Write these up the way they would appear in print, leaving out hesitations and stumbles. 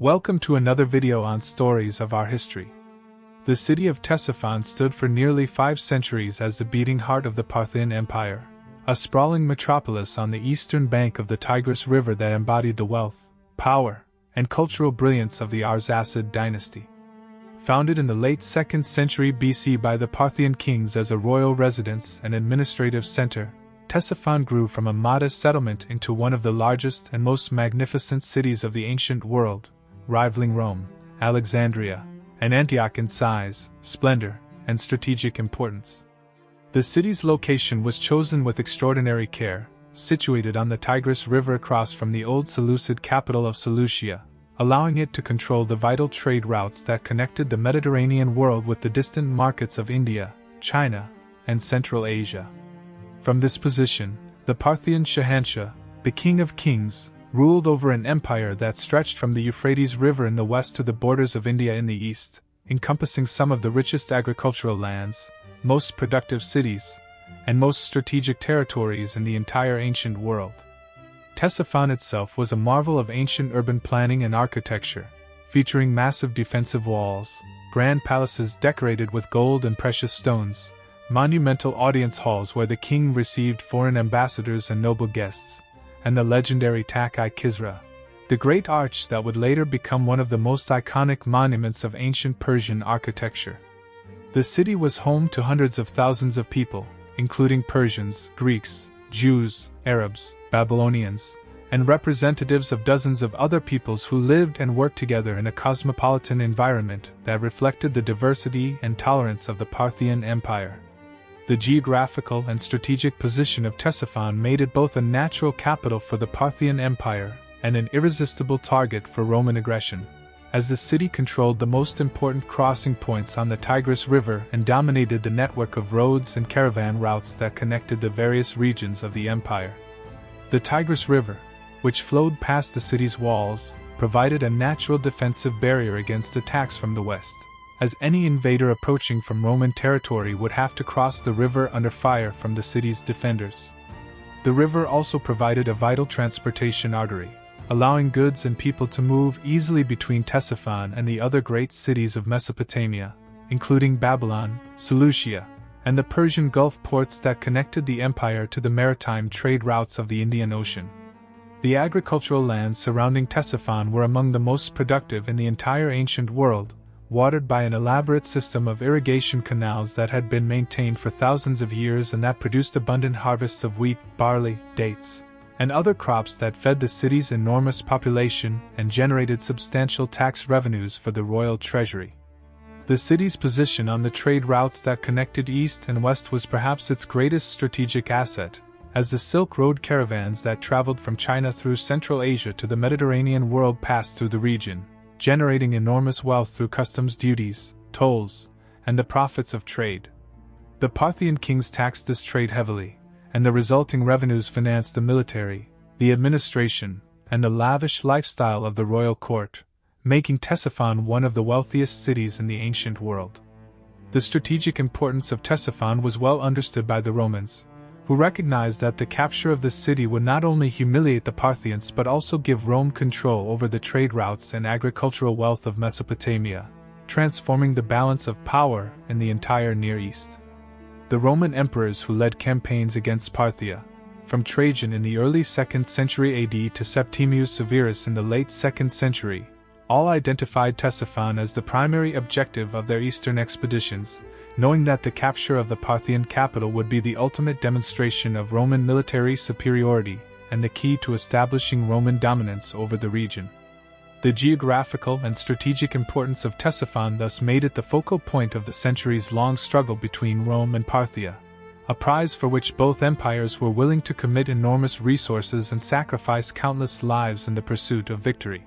Welcome to another video on stories of our history. The city of Ctesiphon stood for nearly 5 centuries as the beating heart of the Parthian Empire, a sprawling metropolis on the eastern bank of the Tigris River that embodied the wealth, power, and cultural brilliance of the Arsacid Dynasty. Founded in the late 2nd century BC by the Parthian kings as a royal residence and administrative center, Ctesiphon grew from a modest settlement into one of the largest and most magnificent cities of the ancient world, rivaling Rome, Alexandria, and Antioch in size, splendor, and strategic importance. The city's location was chosen with extraordinary care, situated on the Tigris River across from the old Seleucid capital of Seleucia, allowing it to control the vital trade routes that connected the Mediterranean world with the distant markets of India, China, and Central Asia. From this position, the Parthian Shahanshah, the King of Kings, ruled over an empire that stretched from the Euphrates River in the west to the borders of India in the east, encompassing some of the richest agricultural lands, most productive cities, and most strategic territories in the entire ancient world. Ctesiphon itself was a marvel of ancient urban planning and architecture, featuring massive defensive walls, grand palaces decorated with gold and precious stones, monumental audience halls where the king received foreign ambassadors and noble guests, and the legendary Tak-I Kisra, the great arch that would later become one of the most iconic monuments of ancient Persian architecture. The city was home to hundreds of thousands of people, including Persians, Greeks, Jews, Arabs, Babylonians, and representatives of dozens of other peoples who lived and worked together in a cosmopolitan environment that reflected the diversity and tolerance of the Parthian Empire. The geographical and strategic position of Ctesiphon made it both a natural capital for the Parthian Empire and an irresistible target for Roman aggression, as the city controlled the most important crossing points on the Tigris River and dominated the network of roads and caravan routes that connected the various regions of the empire. The Tigris River, which flowed past the city's walls, provided a natural defensive barrier against attacks from the west, as any invader approaching from Roman territory would have to cross the river under fire from the city's defenders. The river also provided a vital transportation artery, allowing goods and people to move easily between Ctesiphon and the other great cities of Mesopotamia, including Babylon, Seleucia, and the Persian Gulf ports that connected the empire to the maritime trade routes of the Indian Ocean. The agricultural lands surrounding Ctesiphon were among the most productive in the entire ancient world, watered by an elaborate system of irrigation canals that had been maintained for thousands of years and that produced abundant harvests of wheat, barley, dates, and other crops that fed the city's enormous population and generated substantial tax revenues for the royal treasury. The city's position on the trade routes that connected east and west was perhaps its greatest strategic asset, as the Silk Road caravans that traveled from China through Central Asia to the Mediterranean world passed through the region, generating enormous wealth through customs duties, tolls, and the profits of trade. The Parthian kings taxed this trade heavily, and the resulting revenues financed the military, the administration, and the lavish lifestyle of the royal court, making Ctesiphon one of the wealthiest cities in the ancient world. The strategic importance of Ctesiphon was well understood by the Romans, who recognized that the capture of the city would not only humiliate the Parthians but also give Rome control over the trade routes and agricultural wealth of Mesopotamia, transforming the balance of power in the entire Near East. The Roman emperors who led campaigns against Parthia, from Trajan in the early 2nd century AD to Septimius Severus in the late 2nd century, all identified Ctesiphon as the primary objective of their eastern expeditions, knowing that the capture of the Parthian capital would be the ultimate demonstration of Roman military superiority and the key to establishing Roman dominance over the region. The geographical and strategic importance of Ctesiphon thus made it the focal point of the centuries-long struggle between Rome and Parthia, a prize for which both empires were willing to commit enormous resources and sacrifice countless lives in the pursuit of victory.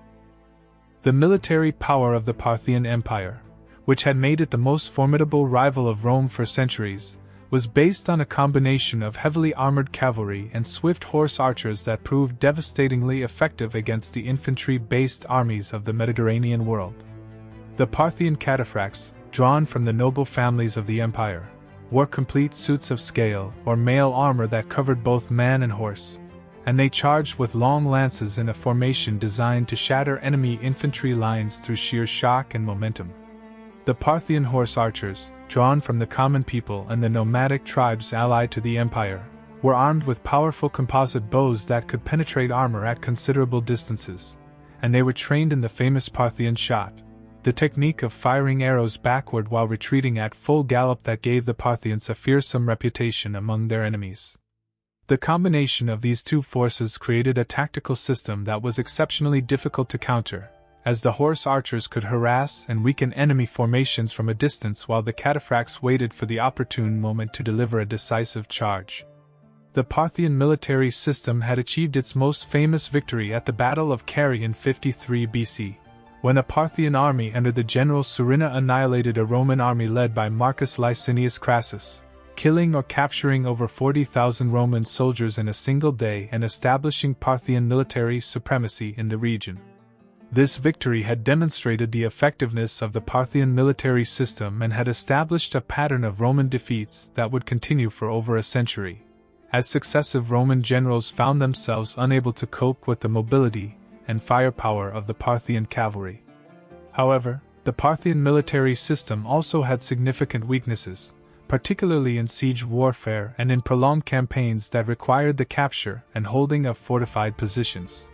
The military power of the Parthian Empire, which had made it the most formidable rival of Rome for centuries, was based on a combination of heavily armored cavalry and swift horse archers that proved devastatingly effective against the infantry-based armies of the Mediterranean world. The Parthian cataphracts, drawn from the noble families of the empire, wore complete suits of scale or mail armor that covered both man and horse, and they charged with long lances in a formation designed to shatter enemy infantry lines through sheer shock and momentum. The Parthian horse archers, drawn from the common people and the nomadic tribes allied to the empire, were armed with powerful composite bows that could penetrate armor at considerable distances, and they were trained in the famous Parthian shot, the technique of firing arrows backward while retreating at full gallop that gave the Parthians a fearsome reputation among their enemies. The combination of these two forces created a tactical system that was exceptionally difficult to counter, as the horse archers could harass and weaken enemy formations from a distance while the cataphracts waited for the opportune moment to deliver a decisive charge. The Parthian military system had achieved its most famous victory at the Battle of Carrhae in 53 BC, when a Parthian army under the general Surina annihilated a Roman army led by Marcus Licinius Crassus, killing or capturing over 40,000 Roman soldiers in a single day and establishing Parthian military supremacy in the region. This victory had demonstrated the effectiveness of the Parthian military system and had established a pattern of Roman defeats that would continue for over a century, as successive Roman generals found themselves unable to cope with the mobility and firepower of the Parthian cavalry. However, the Parthian military system also had significant weaknesses, particularly in siege warfare and in prolonged campaigns that required the capture and holding of fortified positions.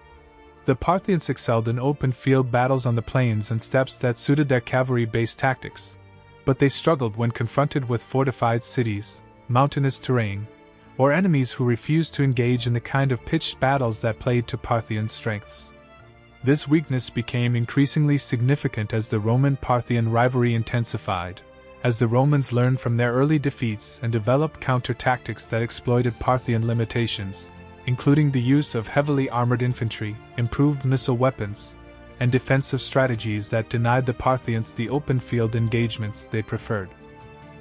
The Parthians excelled in open-field battles on the plains and steppes that suited their cavalry-based tactics, but they struggled when confronted with fortified cities, mountainous terrain, or enemies who refused to engage in the kind of pitched battles that played to Parthian strengths. This weakness became increasingly significant as the Roman-Parthian rivalry intensified, as the Romans learned from their early defeats and developed counter-tactics that exploited Parthian limitations, including the use of heavily armored infantry, improved missile weapons, and defensive strategies that denied the Parthians the open-field engagements they preferred.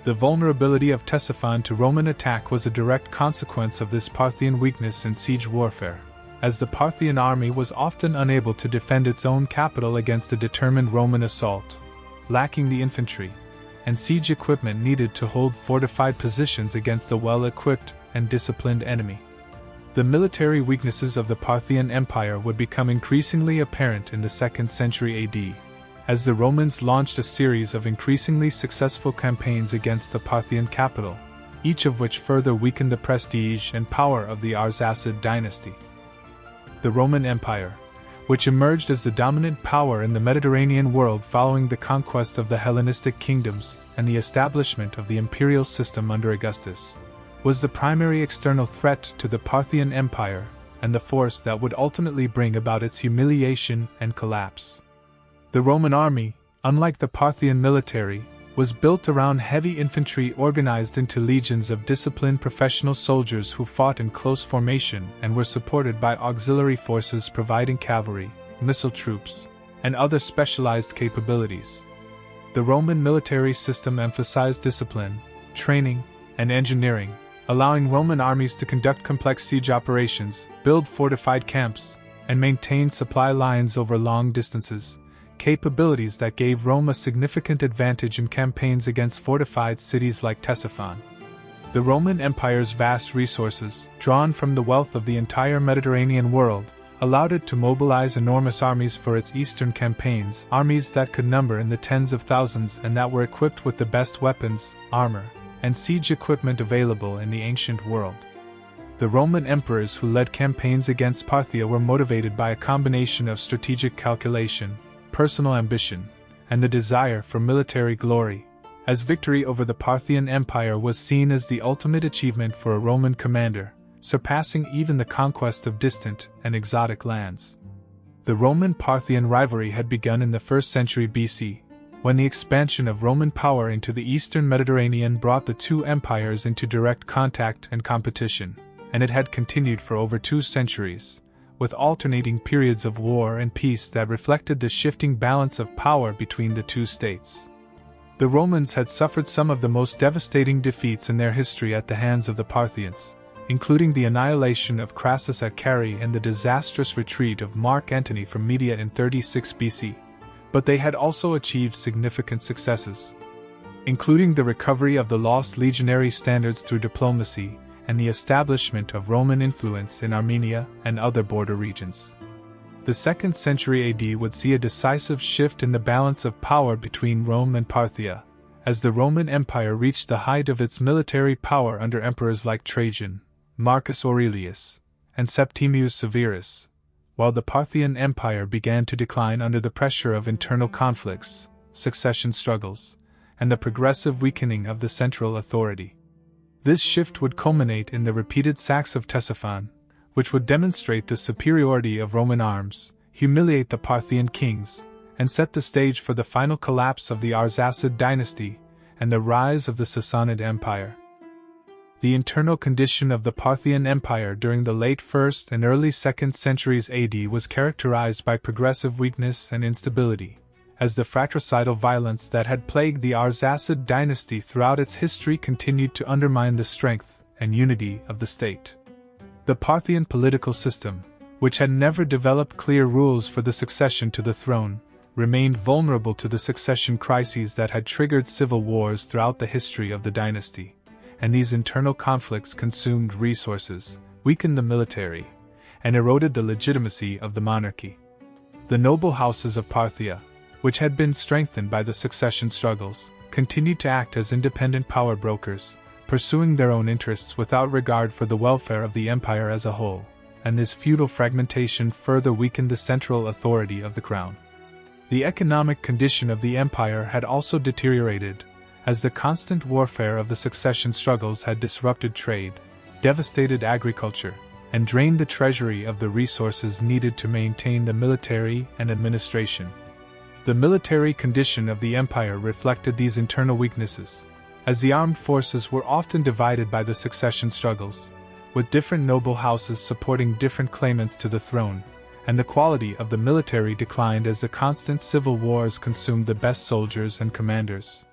The vulnerability of Ctesiphon to Roman attack was a direct consequence of this Parthian weakness in siege warfare, as the Parthian army was often unable to defend its own capital against a determined Roman assault, lacking the infantry and siege equipment needed to hold fortified positions against a well-equipped and disciplined enemy. The military weaknesses of the Parthian Empire would become increasingly apparent in the 2nd century AD, as the Romans launched a series of increasingly successful campaigns against the Parthian capital, each of which further weakened the prestige and power of the Arsacid dynasty. The Roman Empire, which emerged as the dominant power in the Mediterranean world following the conquest of the Hellenistic kingdoms and the establishment of the imperial system under Augustus, was the primary external threat to the Parthian Empire and the force that would ultimately bring about its humiliation and collapse. The Roman army, unlike the Parthian military, was built around heavy infantry organized into legions of disciplined professional soldiers who fought in close formation and were supported by auxiliary forces providing cavalry, missile troops, and other specialized capabilities. The Roman military system emphasized discipline, training, and engineering, allowing Roman armies to conduct complex siege operations, build fortified camps, and maintain supply lines over long distances, capabilities that gave Rome a significant advantage in campaigns against fortified cities like Ctesiphon. The Roman Empire's vast resources, drawn from the wealth of the entire Mediterranean world, allowed it to mobilize enormous armies for its eastern campaigns, armies that could number in the tens of thousands and that were equipped with the best weapons, armor, and siege equipment available in the ancient world. The Roman emperors who led campaigns against Parthia were motivated by a combination of strategic calculation, personal ambition, and the desire for military glory, as victory over the Parthian Empire was seen as the ultimate achievement for a Roman commander, surpassing even the conquest of distant and exotic lands. The Roman-Parthian rivalry had begun in the 1st century BC, when the expansion of Roman power into the eastern Mediterranean brought the two empires into direct contact and competition, and it had continued for over 2 centuries, with alternating periods of war and peace that reflected the shifting balance of power between the two states. The Romans had suffered some of the most devastating defeats in their history at the hands of the Parthians, including the annihilation of Crassus at Carrhae and the disastrous retreat of Mark Antony from Media in 36 BC, but they had also achieved significant successes, including the recovery of the lost legionary standards through diplomacy and the establishment of Roman influence in Armenia and other border regions. The 2nd century AD would see a decisive shift in the balance of power between Rome and Parthia, as the Roman Empire reached the height of its military power under emperors like Trajan, Marcus Aurelius, and Septimius Severus, while the Parthian Empire began to decline under the pressure of internal conflicts, succession struggles, and the progressive weakening of the central authority. This shift would culminate in the repeated sacks of Ctesiphon, which would demonstrate the superiority of Roman arms, humiliate the Parthian kings, and set the stage for the final collapse of the Arsacid dynasty and the rise of the Sassanid Empire. The internal condition of the Parthian Empire during the late 1st and early 2nd centuries AD was characterized by progressive weakness and instability, as the fratricidal violence that had plagued the Arsacid dynasty throughout its history continued to undermine the strength and unity of the state. The Parthian political system, which had never developed clear rules for the succession to the throne, remained vulnerable to the succession crises that had triggered civil wars throughout the history of the dynasty, and these internal conflicts consumed resources, weakened the military, and eroded the legitimacy of the monarchy. The noble houses of Parthia, which had been strengthened by the succession struggles, continued to act as independent power brokers, pursuing their own interests without regard for the welfare of the empire as a whole, and this feudal fragmentation further weakened the central authority of the crown. The economic condition of the empire had also deteriorated, as the constant warfare of the succession struggles had disrupted trade, devastated agriculture, and drained the treasury of the resources needed to maintain the military and administration. The military condition of the empire reflected these internal weaknesses, as the armed forces were often divided by the succession struggles, with different noble houses supporting different claimants to the throne, and the quality of the military declined as the constant civil wars consumed the best soldiers and commanders.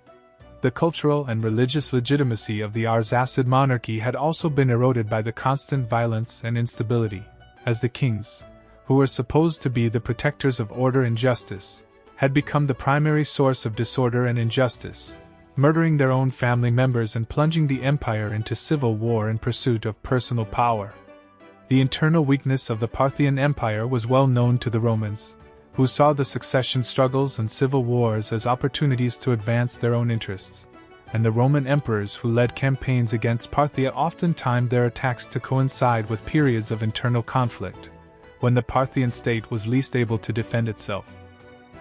The cultural and religious legitimacy of the Arsacid monarchy had also been eroded by the constant violence and instability, as the kings, who were supposed to be the protectors of order and justice, had become the primary source of disorder and injustice, murdering their own family members and plunging the empire into civil war in pursuit of personal power. The internal weakness of the Parthian Empire was well known to the Romans, who saw the succession struggles and civil wars as opportunities to advance their own interests, and the Roman emperors who led campaigns against Parthia often timed their attacks to coincide with periods of internal conflict, when the Parthian state was least able to defend itself.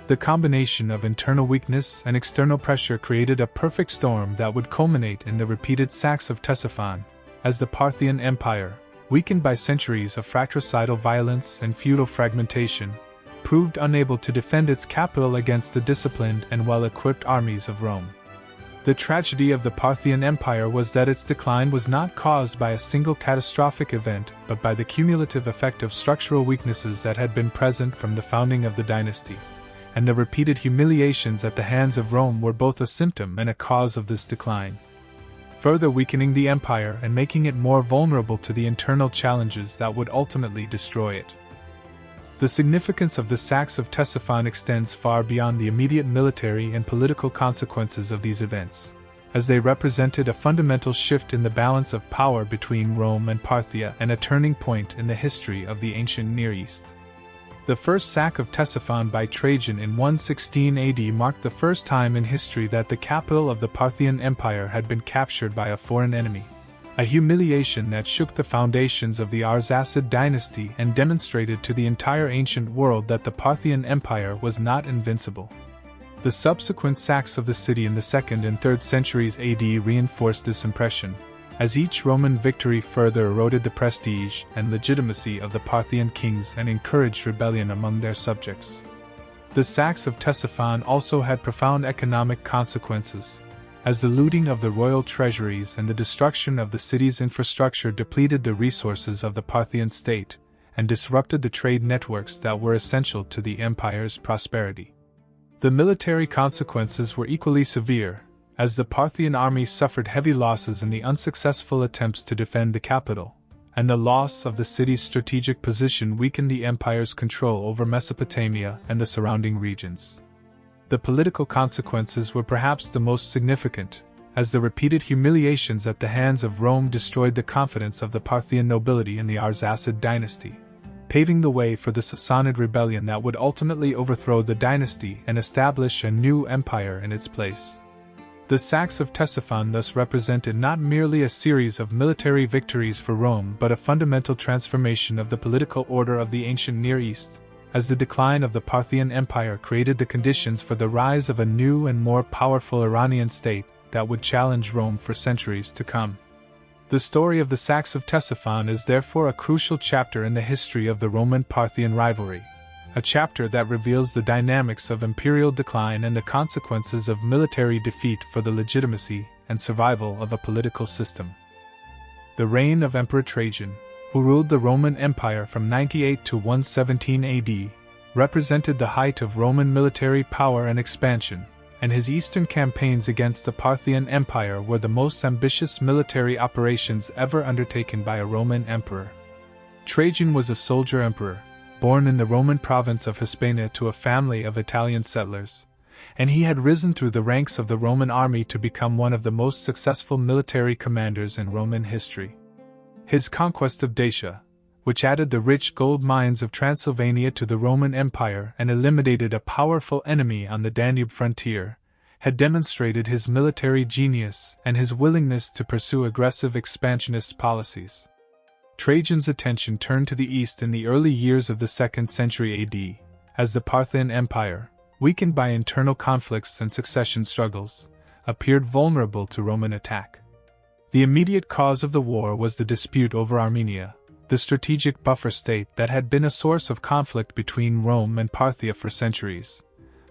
The combination of internal weakness and external pressure created a perfect storm that would culminate in the repeated sacks of Ctesiphon, as the Parthian Empire, weakened by centuries of fratricidal violence and feudal fragmentation, proved unable to defend its capital against the disciplined and well-equipped armies of Rome. The tragedy of the Parthian Empire was that its decline was not caused by a single catastrophic event but by the cumulative effect of structural weaknesses that had been present from the founding of the dynasty, and the repeated humiliations at the hands of Rome were both a symptom and a cause of this decline, further weakening the empire and making it more vulnerable to the internal challenges that would ultimately destroy it. The significance of the sacks of Ctesiphon extends far beyond the immediate military and political consequences of these events, as they represented a fundamental shift in the balance of power between Rome and Parthia and a turning point in the history of the ancient Near East. The first sack of Ctesiphon by Trajan in 116 AD marked the first time in history that the capital of the Parthian Empire had been captured by a foreign enemy, a humiliation that shook the foundations of the Arsacid dynasty and demonstrated to the entire ancient world that the Parthian Empire was not invincible. The subsequent sacks of the city in the 2nd and 3rd centuries AD reinforced this impression, as each Roman victory further eroded the prestige and legitimacy of the Parthian kings and encouraged rebellion among their subjects. The sacks of Ctesiphon also had profound economic consequences, as the looting of the royal treasuries and the destruction of the city's infrastructure depleted the resources of the Parthian state and disrupted the trade networks that were essential to the empire's prosperity. The military consequences were equally severe, as the Parthian army suffered heavy losses in the unsuccessful attempts to defend the capital, and the loss of the city's strategic position weakened the empire's control over Mesopotamia and the surrounding regions. The political consequences were perhaps the most significant, as the repeated humiliations at the hands of Rome destroyed the confidence of the Parthian nobility in the Arsacid dynasty, paving the way for the Sassanid rebellion that would ultimately overthrow the dynasty and establish a new empire in its place. The saques of Ctesiphon thus represented not merely a series of military victories for Rome but a fundamental transformation of the political order of the ancient Near East, as the decline of the Parthian Empire created the conditions for the rise of a new and more powerful Iranian state that would challenge Rome for centuries to come. The story of the saques of Ctesiphon is therefore a crucial chapter in the history of the Roman-Parthian rivalry, a chapter that reveals the dynamics of imperial decline and the consequences of military defeat for the legitimacy and survival of a political system. The reign of Emperor Trajan, who ruled the Roman Empire from 98 to 117 AD, represented the height of Roman military power and expansion, and his eastern campaigns against the Parthian Empire were the most ambitious military operations ever undertaken by a Roman emperor. Trajan was a soldier emperor, born in the Roman province of Hispania to a family of Italian settlers, and he had risen through the ranks of the Roman army to become one of the most successful military commanders in Roman history. His conquest of Dacia, which added the rich gold mines of Transylvania to the Roman Empire and eliminated a powerful enemy on the Danube frontier, had demonstrated his military genius and his willingness to pursue aggressive expansionist policies. Trajan's attention turned to the east in the early years of the 2nd century AD, as the Parthian Empire, weakened by internal conflicts and succession struggles, appeared vulnerable to Roman attack. The immediate cause of the war was the dispute over Armenia, the strategic buffer state that had been a source of conflict between Rome and Parthia for centuries.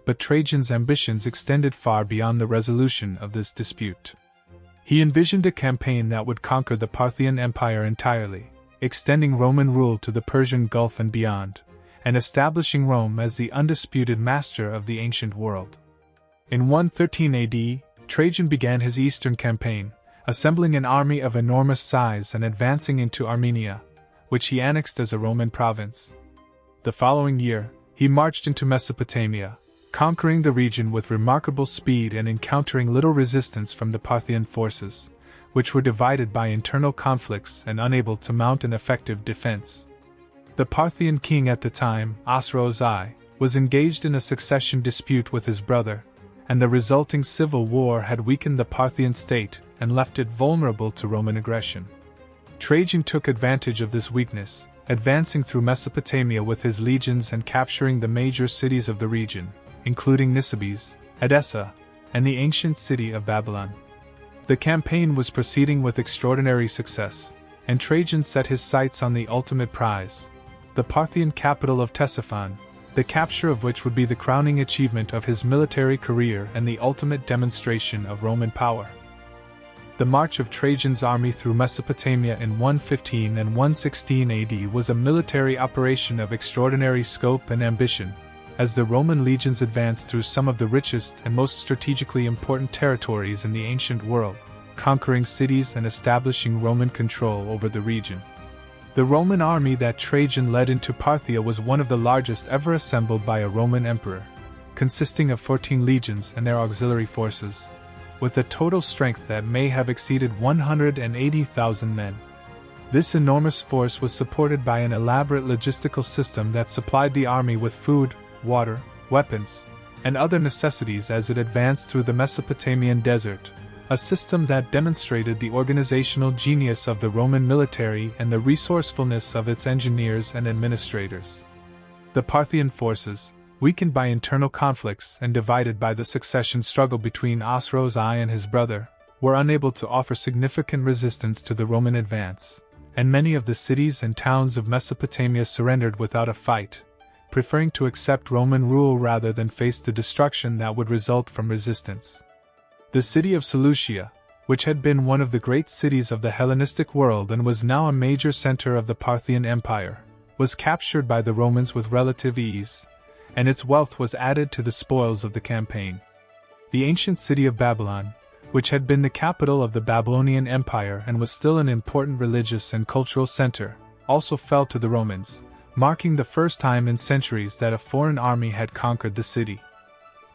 But Trajan's ambitions extended far beyond the resolution of this dispute. He envisioned a campaign that would conquer the Parthian Empire entirely, extending Roman rule to the Persian Gulf and beyond, and establishing Rome as the undisputed master of the ancient world. In 113 AD, Trajan began his eastern campaign, assembling an army of enormous size and advancing into Armenia, which he annexed as a Roman province. The following year, he marched into Mesopotamia, conquering the region with remarkable speed and encountering little resistance from the Parthian forces, which were divided by internal conflicts and unable to mount an effective defense. The Parthian king at the time, Ardashir I, was engaged in a succession dispute with his brother, and the resulting civil war had weakened the Parthian state and left it vulnerable to Roman aggression. Trajan took advantage of this weakness, advancing through Mesopotamia with his legions and capturing the major cities of the region, including Nisibis, Edessa, and the ancient city of Babylon. The campaign was proceeding with extraordinary success, and Trajan set his sights on the ultimate prize, the Parthian capital of Ctesiphon, the capture of which would be the crowning achievement of his military career and the ultimate demonstration of Roman power. The march of Trajan's army through Mesopotamia in 115 and 116 AD was a military operation of extraordinary scope and ambition, as the Roman legions advanced through some of the richest and most strategically important territories in the ancient world, conquering cities and establishing Roman control over the region. The Roman army that Trajan led into Parthia was one of the largest ever assembled by a Roman emperor, consisting of 14 legions and their auxiliary forces, with a total strength that may have exceeded 180,000 men. This enormous force was supported by an elaborate logistical system that supplied the army with food, water, weapons, and other necessities as it advanced through the Mesopotamian desert, a system that demonstrated the organizational genius of the Roman military and the resourcefulness of its engineers and administrators. The Parthian forces, weakened by internal conflicts and divided by the succession struggle between Ardashir I and his brother, were unable to offer significant resistance to the Roman advance, and many of the cities and towns of Mesopotamia surrendered without a fight, preferring to accept Roman rule rather than face the destruction that would result from resistance. The city of Seleucia, which had been one of the great cities of the Hellenistic world and was now a major center of the Parthian Empire, was captured by the Romans with relative ease, and its wealth was added to the spoils of the campaign. The ancient city of Babylon, which had been the capital of the Babylonian Empire and was still an important religious and cultural center, also fell to the Romans, marking the first time in centuries that a foreign army had conquered the city.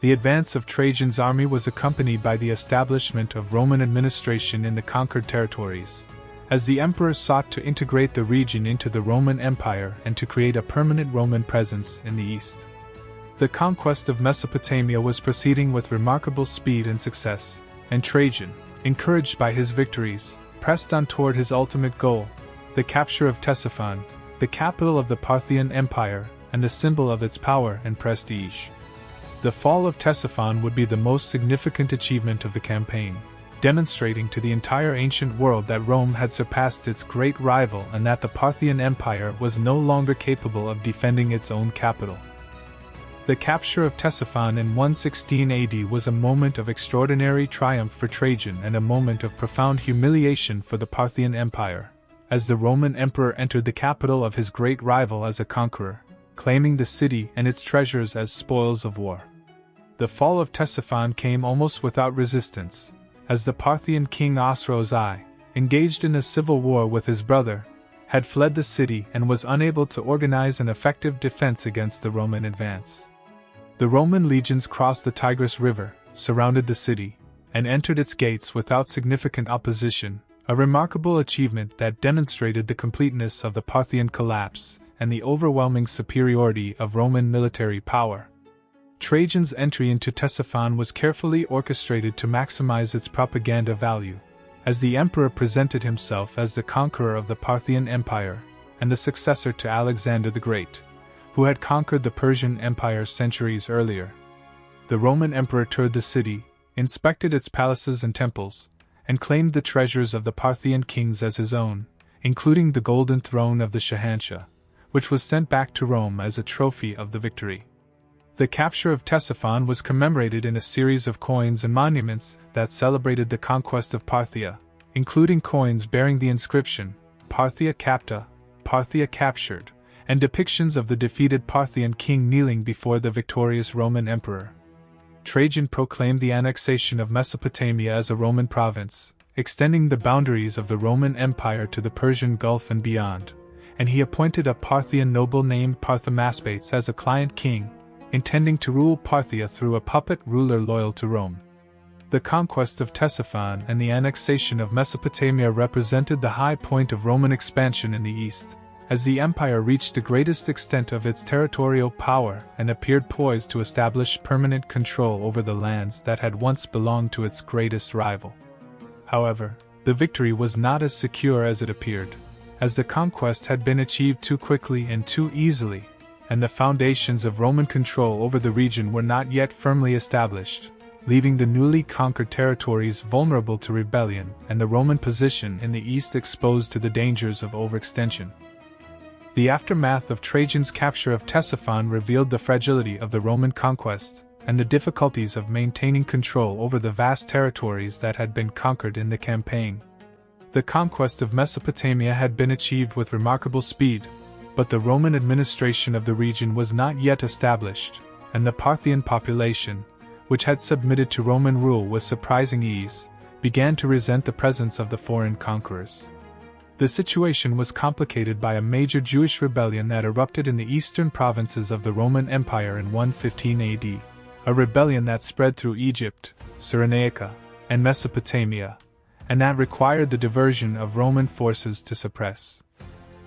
The advance of Trajan's army was accompanied by the establishment of Roman administration in the conquered territories, as the emperor sought to integrate the region into the Roman Empire and to create a permanent Roman presence in the east. The conquest of Mesopotamia was proceeding with remarkable speed and success, and Trajan, encouraged by his victories, pressed on toward his ultimate goal, the capture of Ctesiphon, the capital of the Parthian Empire and the symbol of its power and prestige. The fall of Ctesiphon would be the most significant achievement of the campaign, demonstrating to the entire ancient world that Rome had surpassed its great rival and that the Parthian Empire was no longer capable of defending its own capital. The capture of Ctesiphon in 116 AD was a moment of extraordinary triumph for Trajan and a moment of profound humiliation for the Parthian Empire, as the Roman emperor entered the capital of his great rival as a conqueror, claiming the city and its treasures as spoils of war. The fall of Ctesiphon came almost without resistance, as the Parthian king Ardashir I, engaged in a civil war with his brother, had fled the city and was unable to organize an effective defense against the Roman advance. The Roman legions crossed the Tigris River, surrounded the city, and entered its gates without significant opposition, a remarkable achievement that demonstrated the completeness of the Parthian collapse and the overwhelming superiority of Roman military power. Trajan's entry into Ctesiphon was carefully orchestrated to maximize its propaganda value, as the emperor presented himself as the conqueror of the Parthian Empire and the successor to Alexander the Great, who had conquered the Persian Empire centuries earlier. The Roman emperor toured the city, inspected its palaces and temples, and claimed the treasures of the Parthian kings as his own, including the golden throne of the Shahanshah, which was sent back to Rome as a trophy of the victory. The capture of Ctesiphon was commemorated in a series of coins and monuments that celebrated the conquest of Parthia, including coins bearing the inscription, PARTHIA CAPTA, Parthia captured, and depictions of the defeated Parthian king kneeling before the victorious Roman emperor. Trajan proclaimed the annexation of Mesopotamia as a Roman province, extending the boundaries of the Roman Empire to the Persian Gulf and beyond, and he appointed a Parthian noble named Parthamaspates as a client king, intending to rule Parthia through a puppet ruler loyal to Rome. The conquest of Ctesiphon and the annexation of Mesopotamia represented the high point of Roman expansion in the east, as the empire reached the greatest extent of its territorial power and appeared poised to establish permanent control over the lands that had once belonged to its greatest rival. However, the victory was not as secure as it appeared, as the conquest had been achieved too quickly and too easily, and the foundations of Roman control over the region were not yet firmly established, leaving the newly conquered territories vulnerable to rebellion and the Roman position in the east exposed to the dangers of overextension. The aftermath of Trajan's capture of Ctesiphon revealed the fragility of the Roman conquest and the difficulties of maintaining control over the vast territories that had been conquered in the campaign. The conquest of Mesopotamia had been achieved with remarkable speed, but the Roman administration of the region was not yet established, and the Parthian population, which had submitted to Roman rule with surprising ease, began to resent the presence of the foreign conquerors. The situation was complicated by a major Jewish rebellion that erupted in the eastern provinces of the Roman Empire in 115 AD, a rebellion that spread through Egypt, Cyrenaica, and Mesopotamia, and that required the diversion of Roman forces to suppress.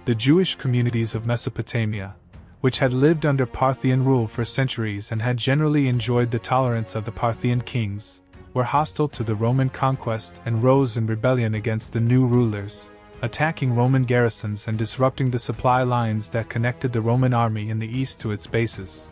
The Jewish communities of Mesopotamia, which had lived under Parthian rule for centuries and had generally enjoyed the tolerance of the Parthian kings, were hostile to the Roman conquest and rose in rebellion against the new rulers, attacking Roman garrisons and disrupting the supply lines that connected the Roman army in the east to its bases.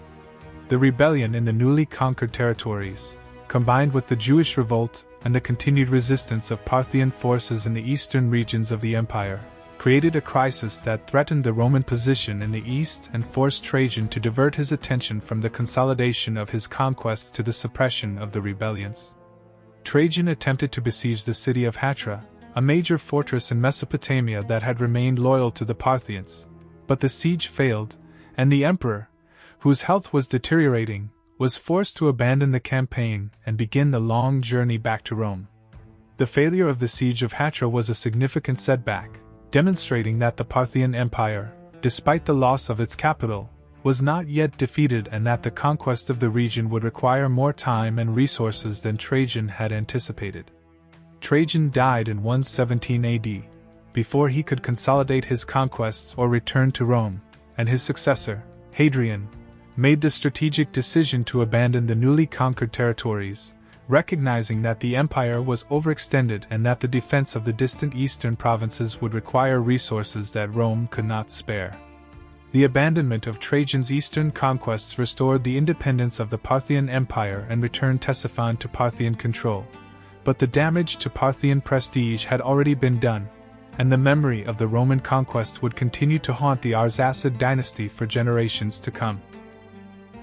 The rebellion in the newly conquered territories, combined with the Jewish revolt and the continued resistance of Parthian forces in the eastern regions of the empire, created a crisis that threatened the Roman position in the east and forced Trajan to divert his attention from the consolidation of his conquests to the suppression of the rebellions. Trajan attempted to besiege the city of Hatra, a major fortress in Mesopotamia that had remained loyal to the Parthians, but the siege failed, and the emperor, whose health was deteriorating, was forced to abandon the campaign and begin the long journey back to Rome. The failure of the siege of Hatra was a significant setback, demonstrating that the Parthian Empire, despite the loss of its capital, was not yet defeated and that the conquest of the region would require more time and resources than Trajan had anticipated. Trajan died in 117 AD, before he could consolidate his conquests or return to Rome, and his successor, Hadrian, made the strategic decision to abandon the newly conquered territories, recognizing that the empire was overextended and that the defense of the distant eastern provinces would require resources that Rome could not spare. The abandonment of Trajan's eastern conquests restored the independence of the Parthian Empire and returned Ctesiphon to Parthian control, but the damage to Parthian prestige had already been done, and the memory of the Roman conquest would continue to haunt the Arsacid dynasty for generations to come.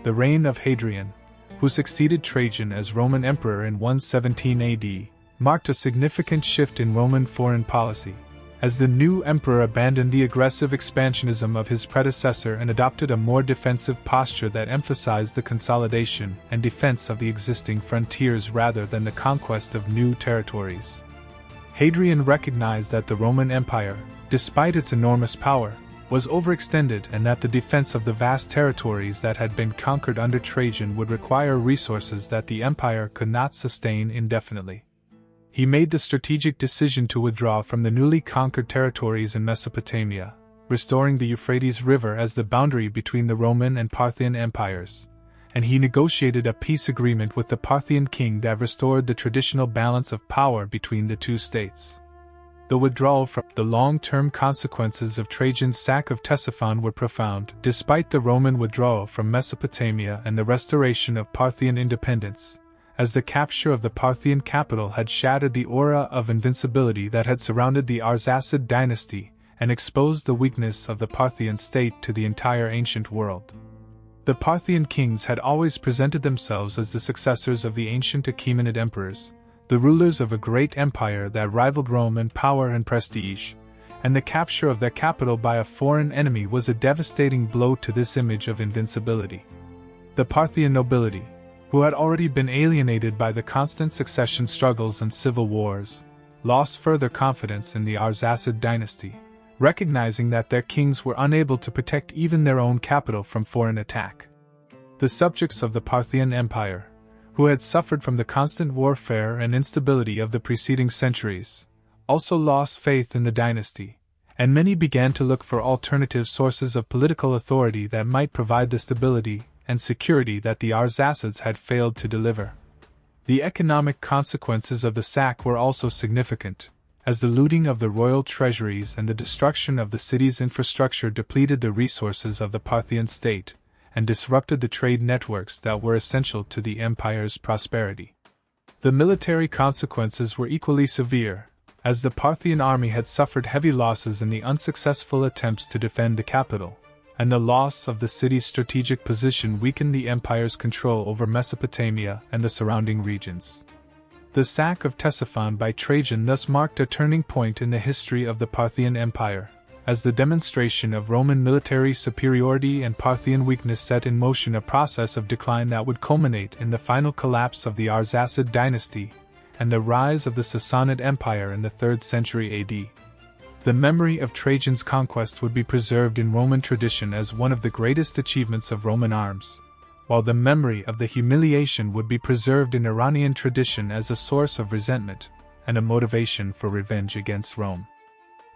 The reign of Hadrian, who succeeded Trajan as Roman emperor in 117 AD, marked a significant shift in Roman foreign policy, as the new emperor abandoned the aggressive expansionism of his predecessor and adopted a more defensive posture that emphasized the consolidation and defense of the existing frontiers rather than the conquest of new territories. Hadrian recognized that the Roman Empire, despite its enormous power, was overextended and that the defense of the vast territories that had been conquered under Trajan would require resources that the empire could not sustain indefinitely. He made the strategic decision to withdraw from the newly conquered territories in Mesopotamia, restoring the Euphrates River as the boundary between the Roman and Parthian empires, and he negotiated a peace agreement with the Parthian king that restored the traditional balance of power between the two states. The withdrawal from the long-term consequences of Trajan's sack of Ctesiphon were profound, despite the Roman withdrawal from Mesopotamia and the restoration of Parthian independence, as the capture of the Parthian capital had shattered the aura of invincibility that had surrounded the Arsacid dynasty and exposed the weakness of the Parthian state to the entire ancient world. The Parthian kings had always presented themselves as the successors of the ancient Achaemenid emperors, the rulers of a great empire that rivaled Rome in power and prestige, and the capture of their capital by a foreign enemy was a devastating blow to this image of invincibility. The Parthian nobility, who had already been alienated by the constant succession struggles and civil wars, lost further confidence in the Arsacid dynasty, recognizing that their kings were unable to protect even their own capital from foreign attack. The subjects of the Parthian Empire, who had suffered from the constant warfare and instability of the preceding centuries, also lost faith in the dynasty, and many began to look for alternative sources of political authority that might provide the stability and security that the Arsacids had failed to deliver. The economic consequences of the sack were also significant, as the looting of the royal treasuries and the destruction of the city's infrastructure depleted the resources of the Parthian state and disrupted the trade networks that were essential to the empire's prosperity. The military consequences were equally severe, as the Parthian army had suffered heavy losses in the unsuccessful attempts to defend the capital, and the loss of the city's strategic position weakened the empire's control over Mesopotamia and the surrounding regions. The sack of Ctesiphon by Trajan thus marked a turning point in the history of the Parthian Empire, as the demonstration of Roman military superiority and Parthian weakness set in motion a process of decline that would culminate in the final collapse of the Arsacid dynasty and the rise of the Sassanid Empire in the 3rd century AD. The memory of Trajan's conquest would be preserved in Roman tradition as one of the greatest achievements of Roman arms, while the memory of the humiliation would be preserved in Iranian tradition as a source of resentment and a motivation for revenge against Rome.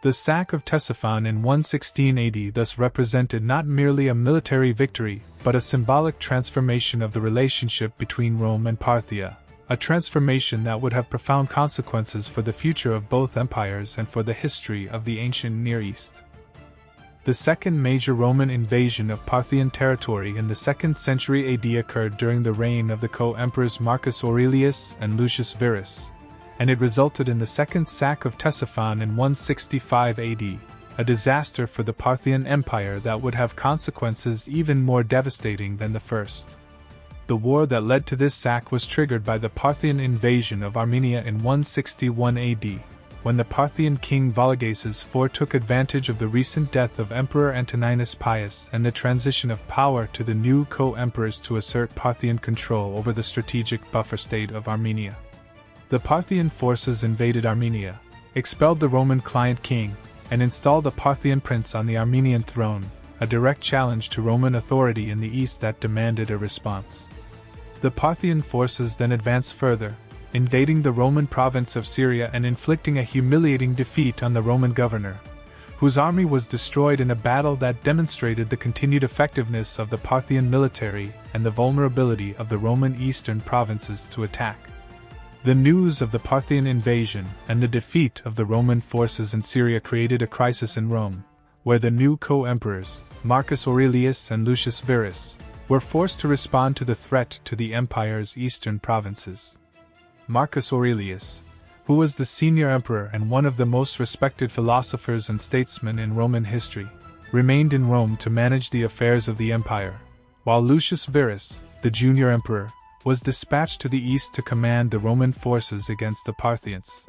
The sack of Ctesiphon in 116 AD thus represented not merely a military victory but a symbolic transformation of the relationship between Rome and Parthia, a transformation that would have profound consequences for the future of both empires and for the history of the ancient Near East. The second major Roman invasion of Parthian territory in the 2nd century AD occurred during the reign of the co-emperors Marcus Aurelius and Lucius Verus, and it resulted in the second sack of Ctesiphon in 165 AD, a disaster for the Parthian Empire that would have consequences even more devastating than the first. The war that led to this sack was triggered by the Parthian invasion of Armenia in 161 AD, when the Parthian king Vologases IV took advantage of the recent death of Emperor Antoninus Pius and the transition of power to the new co-emperors to assert Parthian control over the strategic buffer state of Armenia. The Parthian forces invaded Armenia, expelled the Roman client king, and installed a Parthian prince on the Armenian throne, a direct challenge to Roman authority in the east that demanded a response. The Parthian forces then advanced further, invading the Roman province of Syria and inflicting a humiliating defeat on the Roman governor, whose army was destroyed in a battle that demonstrated the continued effectiveness of the Parthian military and the vulnerability of the Roman eastern provinces to attack. The news of the Parthian invasion and the defeat of the Roman forces in Syria created a crisis in Rome, where the new co-emperors, Marcus Aurelius and Lucius Verus, were forced to respond to the threat to the empire's eastern provinces. Marcus Aurelius, who was the senior emperor and one of the most respected philosophers and statesmen in Roman history, remained in Rome to manage the affairs of the empire, while Lucius Verus, the junior emperor, was dispatched to the east to command the Roman forces against the Parthians.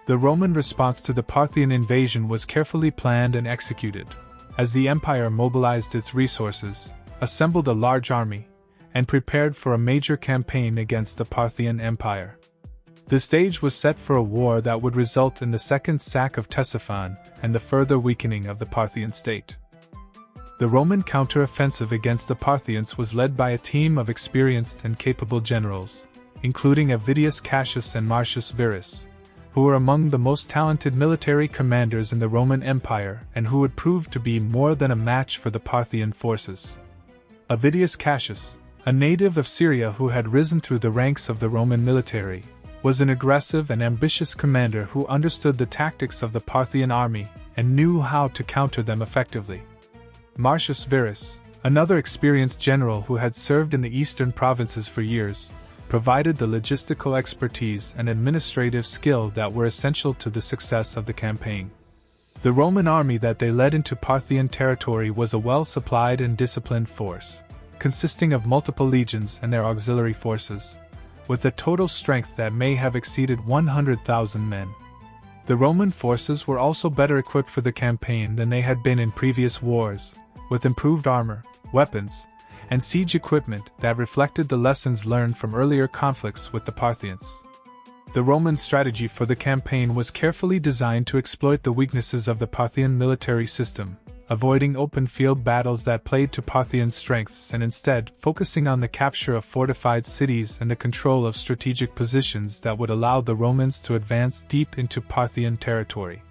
The Roman response to the Parthian invasion was carefully planned and executed, as the empire mobilized its resources, assembled a large army, and prepared for a major campaign against the Parthian Empire. The stage was set for a war that would result in the second sack of Ctesiphon and the further weakening of the Parthian state. The Roman counter-offensive against the Parthians was led by a team of experienced and capable generals, including Avidius Cassius and Marcius Verus, who were among the most talented military commanders in the Roman Empire and who would prove to be more than a match for the Parthian forces. Avidius Cassius, a native of Syria who had risen through the ranks of the Roman military, was an aggressive and ambitious commander who understood the tactics of the Parthian army and knew how to counter them effectively. Marcius Verus, another experienced general who had served in the eastern provinces for years, provided the logistical expertise and administrative skill that were essential to the success of the campaign. The Roman army that they led into Parthian territory was a well-supplied and disciplined force, consisting of multiple legions and their auxiliary forces, with a total strength that may have exceeded 100,000 men. The Roman forces were also better equipped for the campaign than they had been in previous wars, with improved armor, weapons, and siege equipment that reflected the lessons learned from earlier conflicts with the Parthians. The Roman strategy for the campaign was carefully designed to exploit the weaknesses of the Parthian military system, avoiding open field battles that played to Parthian strengths and instead focusing on the capture of fortified cities and the control of strategic positions that would allow the Romans to advance deep into Parthian territory.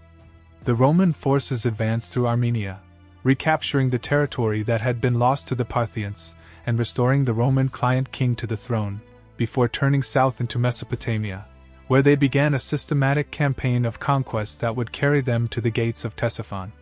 The Roman forces advanced through Armenia, recapturing the territory that had been lost to the Parthians and restoring the Roman client king to the throne, before turning south into Mesopotamia, where they began a systematic campaign of conquest that would carry them to the gates of Ctesiphon.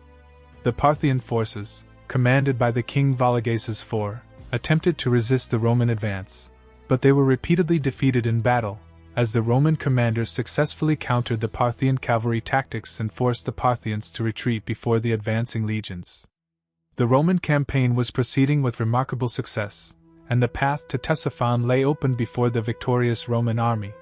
The Parthian forces, commanded by the king Vologases IV, attempted to resist the Roman advance, but they were repeatedly defeated in battle, as the Roman commanders successfully countered the Parthian cavalry tactics and forced the Parthians to retreat before the advancing legions. The Roman campaign was proceeding with remarkable success, and the path to Ctesiphon lay open before the victorious Roman army.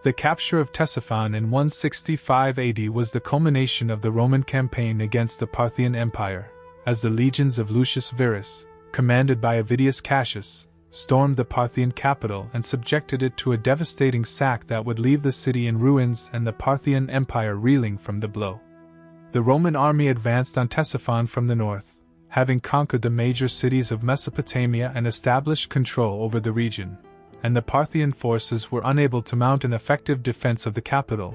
The capture of Ctesiphon in 165 AD was the culmination of the Roman campaign against the Parthian Empire, as the legions of Lucius Verus, commanded by Avidius Cassius, stormed the Parthian capital and subjected it to a devastating sack that would leave the city in ruins and the Parthian Empire reeling from the blow. The Roman army advanced on Ctesiphon from the north, having conquered the major cities of Mesopotamia and established control over the region, and the Parthian forces were unable to mount an effective defense of the capital,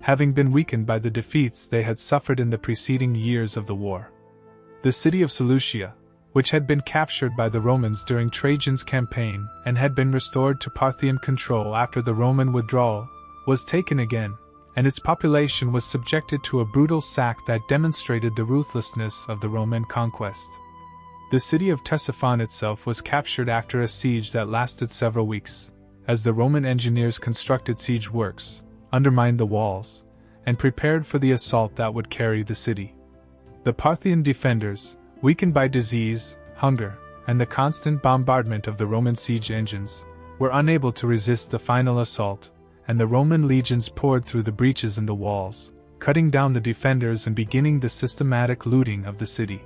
having been weakened by the defeats they had suffered in the preceding years of the war. The city of Seleucia, which had been captured by the Romans during Trajan's campaign and had been restored to Parthian control after the Roman withdrawal, was taken again, and its population was subjected to a brutal sack that demonstrated the ruthlessness of the Roman conquest. The city of Ctesiphon itself was captured after a siege that lasted several weeks, as the Roman engineers constructed siege works, undermined the walls, and prepared for the assault that would carry the city. The Parthian defenders, weakened by disease, hunger, and the constant bombardment of the Roman siege engines, were unable to resist the final assault, and the Roman legions poured through the breaches in the walls, cutting down the defenders and beginning the systematic looting of the city.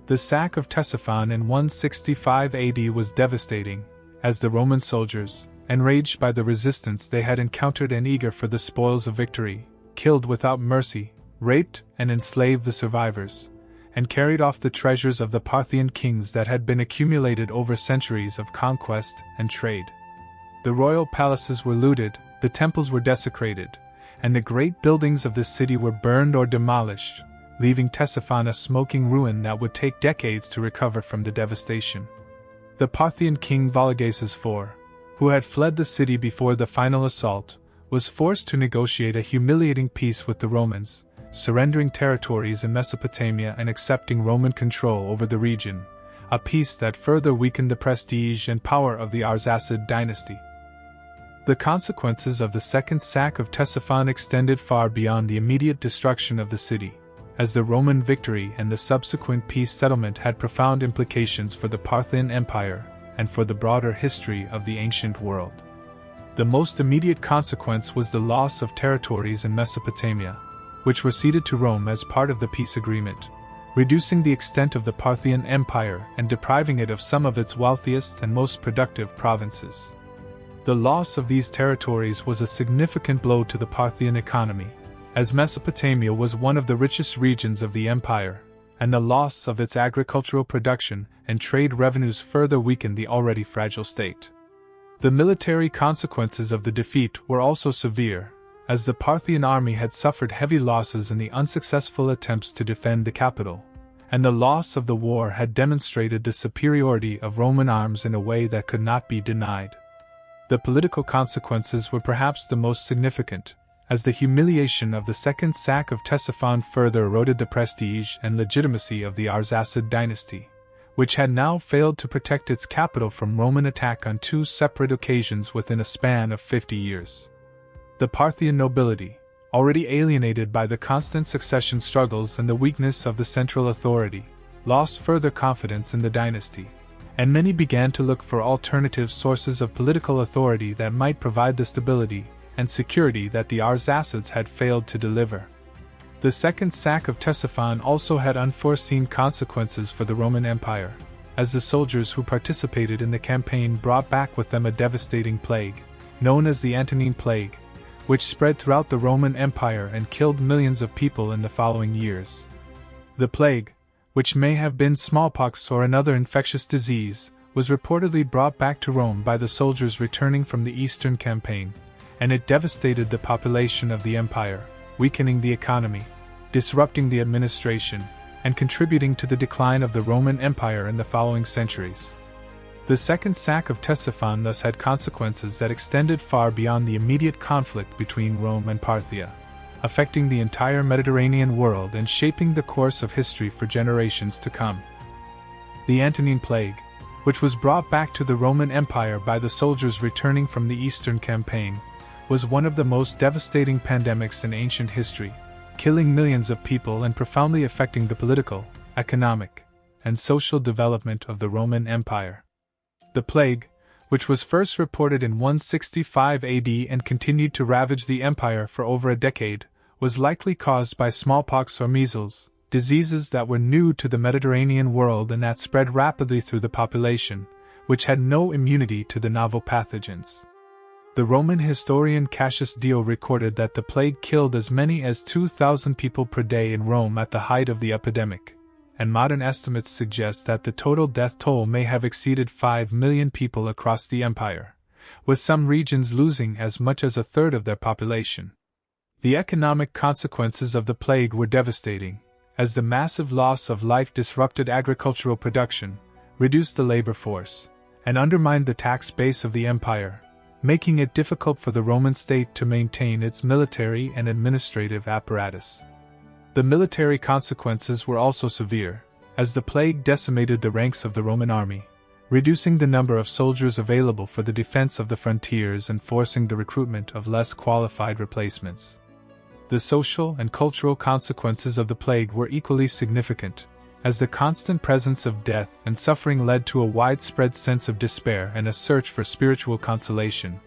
The sack of Ctesiphon in 165 AD was devastating, as the Roman soldiers, enraged by the resistance they had encountered and eager for the spoils of victory, killed without mercy, raped and enslaved the survivors, and carried off the treasures of the Parthian kings that had been accumulated over centuries of conquest and trade. The royal palaces were looted, the temples were desecrated, and the great buildings of the city were burned or demolished, leaving Ctesiphon a smoking ruin that would take decades to recover from the devastation. The Parthian king Vologases IV, who had fled the city before the final assault, was forced to negotiate a humiliating peace with the Romans, surrendering territories in Mesopotamia and accepting Roman control over the region, a peace that further weakened the prestige and power of the Arsacid dynasty. The consequences of the second sack of Ctesiphon extended far beyond the immediate destruction of the city, as the Roman victory and the subsequent peace settlement had profound implications for the Parthian Empire and for the broader history of the ancient world. The most immediate consequence was the loss of territories in Mesopotamia, which were ceded to Rome as part of the peace agreement, reducing the extent of the Parthian Empire and depriving it of some of its wealthiest and most productive provinces. The loss of these territories was a significant blow to the Parthian economy, as Mesopotamia was one of the richest regions of the empire, and the loss of its agricultural production and trade revenues further weakened the already fragile state. The military consequences of the defeat were also severe, as the Parthian army had suffered heavy losses in the unsuccessful attempts to defend the capital, and the loss of the war had demonstrated the superiority of Roman arms in a way that could not be denied. The political consequences were perhaps the most significant, as the humiliation of the second sack of Ctesiphon further eroded the prestige and legitimacy of the Arsacid dynasty, which had now failed to protect its capital from Roman attack on two separate occasions within a span of 50 years. The Parthian nobility, already alienated by the constant succession struggles and the weakness of the central authority, lost further confidence in the dynasty, and many began to look for alternative sources of political authority that might provide the stability and security that the Arsacids had failed to deliver. The second sack of Ctesiphon also had unforeseen consequences for the Roman Empire, as the soldiers who participated in the campaign brought back with them a devastating plague, known as the Antonine Plague, which spread throughout the Roman Empire and killed millions of people in the following years. The plague, which may have been smallpox or another infectious disease, was reportedly brought back to Rome by the soldiers returning from the Eastern campaign, and it devastated the population of the empire, weakening the economy, disrupting the administration, and contributing to the decline of the Roman Empire in the following centuries. The second sack of Ctesiphon thus had consequences that extended far beyond the immediate conflict between Rome and Parthia, affecting the entire Mediterranean world and shaping the course of history for generations to come. The Antonine Plague, which was brought back to the Roman Empire by the soldiers returning from the Eastern campaign, was one of the most devastating pandemics in ancient history, killing millions of people and profoundly affecting the political, economic, and social development of the Roman Empire. The plague, which was first reported in 165 AD and continued to ravage the empire for over a decade, was likely caused by smallpox or measles, diseases that were new to the Mediterranean world and that spread rapidly through the population, which had no immunity to the novel pathogens. The Roman historian Cassius Dio recorded that the plague killed as many as 2,000 people per day in Rome at the height of the epidemic, and modern estimates suggest that the total death toll may have exceeded 5 million people across the empire, with some regions losing as much as a third of their population. The economic consequences of the plague were devastating, as the massive loss of life disrupted agricultural production, reduced the labor force, and undermined the tax base of the empire, making it difficult for the Roman state to maintain its military and administrative apparatus. The military consequences were also severe, as the plague decimated the ranks of the Roman army, reducing the number of soldiers available for the defense of the frontiers and forcing the recruitment of less qualified replacements. The social and cultural consequences of the plague were equally significant, as the constant presence of death and suffering led to a widespread sense of despair and a search for spiritual consolation,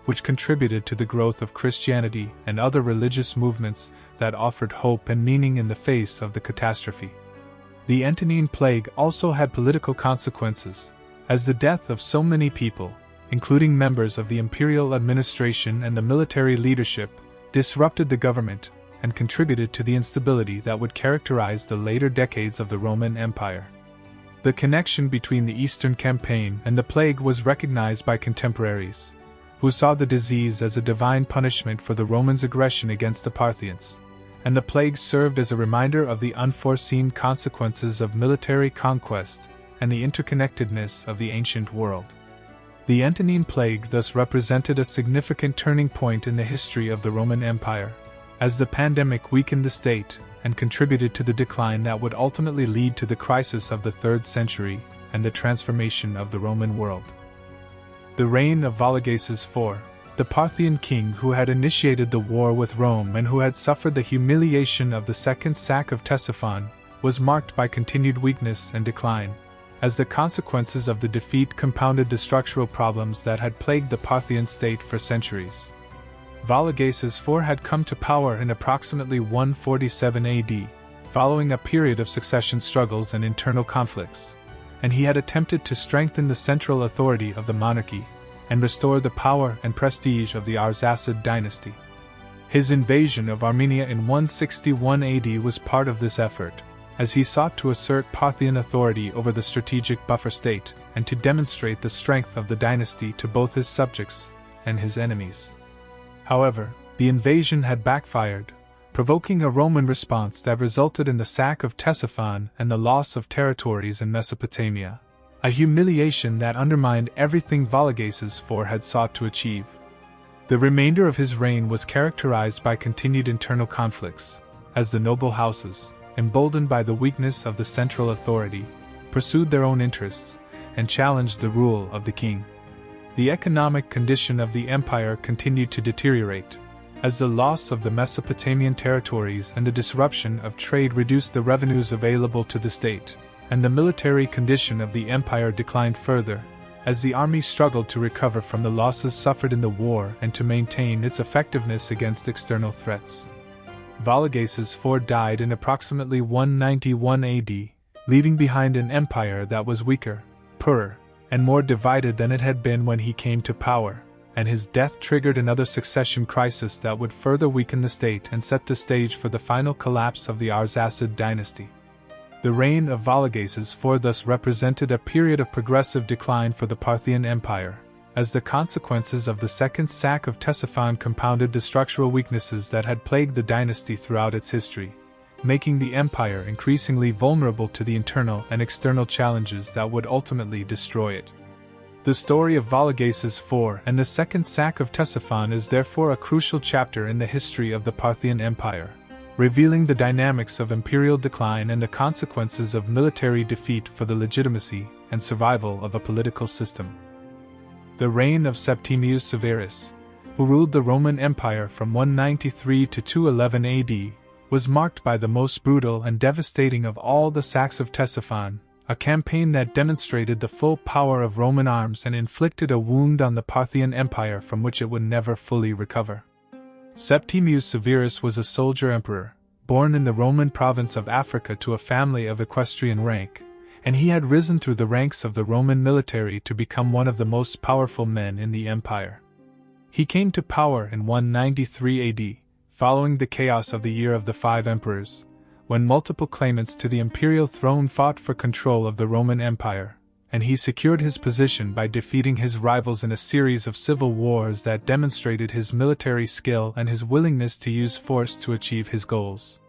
which contributed to the growth of Christianity and other religious movements that offered hope and meaning in the face of the catastrophe. The Antonine Plague also had political consequences, as the death of so many people, including members of the imperial administration and the military leadership, disrupted the government, and contributed to the instability that would characterize the later decades of the Roman Empire. The connection between the Eastern Campaign and the plague was recognized by contemporaries, who saw the disease as a divine punishment for the Romans' aggression against the Parthians, and the plague served as a reminder of the unforeseen consequences of military conquest and the interconnectedness of the ancient world. The Antonine Plague thus represented a significant turning point in the history of the Roman Empire, as the pandemic weakened the state and contributed to the decline that would ultimately lead to the crisis of the 3rd century and the transformation of the Roman world. The reign of Vologases IV, the Parthian king who had initiated the war with Rome and who had suffered the humiliation of the second sack of Ctesiphon, was marked by continued weakness and decline, as the consequences of the defeat compounded the structural problems that had plagued the Parthian state for centuries. Vologases IV had come to power in approximately 147 AD, following a period of succession struggles and internal conflicts, and he had attempted to strengthen the central authority of the monarchy and restore the power and prestige of the Arsacid dynasty. His invasion of Armenia in 161 AD was part of this effort, as he sought to assert Parthian authority over the strategic buffer state and to demonstrate the strength of the dynasty to both his subjects and his enemies. However, the invasion had backfired, provoking a Roman response that resulted in the sack of Ctesiphon and the loss of territories in Mesopotamia, a humiliation that undermined everything Vologases IV had sought to achieve. The remainder of his reign was characterized by continued internal conflicts, as the noble houses, emboldened by the weakness of the central authority, pursued their own interests and challenged the rule of the king. The economic condition of the empire continued to deteriorate, as the loss of the Mesopotamian territories and the disruption of trade reduced the revenues available to the state, and the military condition of the empire declined further, as the army struggled to recover from the losses suffered in the war and to maintain its effectiveness against external threats. Vologases IV died in approximately 191 AD, leaving behind an empire that was weaker, poorer, and more divided than it had been when he came to power, and his death triggered another succession crisis that would further weaken the state and set the stage for the final collapse of the Arsacid dynasty. The reign of Vologases IV thus represented a period of progressive decline for the Parthian Empire, as the consequences of the second sack of Ctesiphon compounded the structural weaknesses that had plagued the dynasty throughout its history, making the empire increasingly vulnerable to the internal and external challenges that would ultimately destroy it. The story of Vologases IV and the second sack of Ctesiphon is therefore a crucial chapter in the history of the Parthian Empire, revealing the dynamics of imperial decline and the consequences of military defeat for the legitimacy and survival of a political system. The reign of Septimius Severus, who ruled the Roman Empire from 193 to 211 AD, was marked by the most brutal and devastating of all the sacks of Ctesiphon, a campaign that demonstrated the full power of Roman arms and inflicted a wound on the Parthian Empire from which it would never fully recover. Septimius Severus was a soldier emperor, born in the Roman province of Africa to a family of equestrian rank, and he had risen through the ranks of the Roman military to become one of the most powerful men in the empire. He came to power in 193 AD, following the chaos of the Year of the Five Emperors, when multiple claimants to the imperial throne fought for control of the Roman Empire, and he secured his position by defeating his rivals in a series of civil wars that demonstrated his military skill and his willingness to use force to achieve his goals.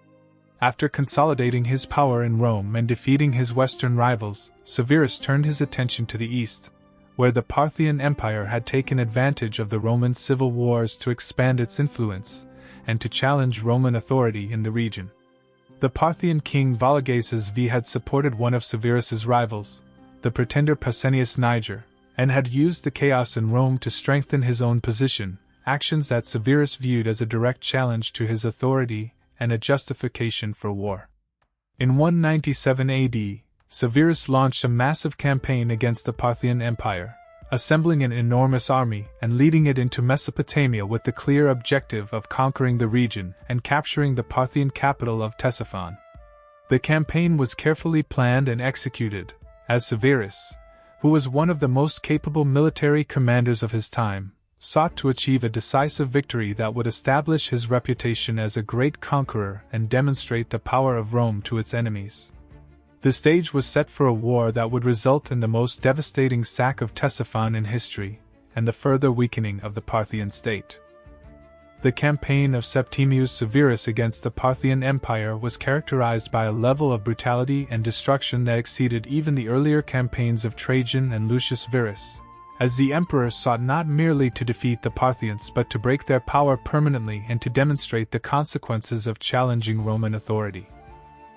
After consolidating his power in Rome and defeating his western rivals, Severus turned his attention to the east, where the Parthian Empire had taken advantage of the Roman civil wars to expand its influence and to challenge Roman authority in the region. The Parthian king Vologases V had supported one of Severus's rivals, the pretender Pausanias Niger, and had used the chaos in Rome to strengthen his own position, actions that Severus viewed as a direct challenge to his authority and a justification for war. In 197 AD, Severus launched a massive campaign against the Parthian Empire, assembling an enormous army and leading it into Mesopotamia with the clear objective of conquering the region and capturing the Parthian capital of Ctesiphon. The campaign was carefully planned and executed, as Severus, who was one of the most capable military commanders of his time, sought to achieve a decisive victory that would establish his reputation as a great conqueror and demonstrate the power of Rome to its enemies. The stage was set for a war that would result in the most devastating sack of Ctesiphon in history, and the further weakening of the Parthian state. The campaign of Septimius Severus against the Parthian Empire was characterized by a level of brutality and destruction that exceeded even the earlier campaigns of Trajan and Lucius Verus, as the emperor sought not merely to defeat the Parthians but to break their power permanently and to demonstrate the consequences of challenging Roman authority.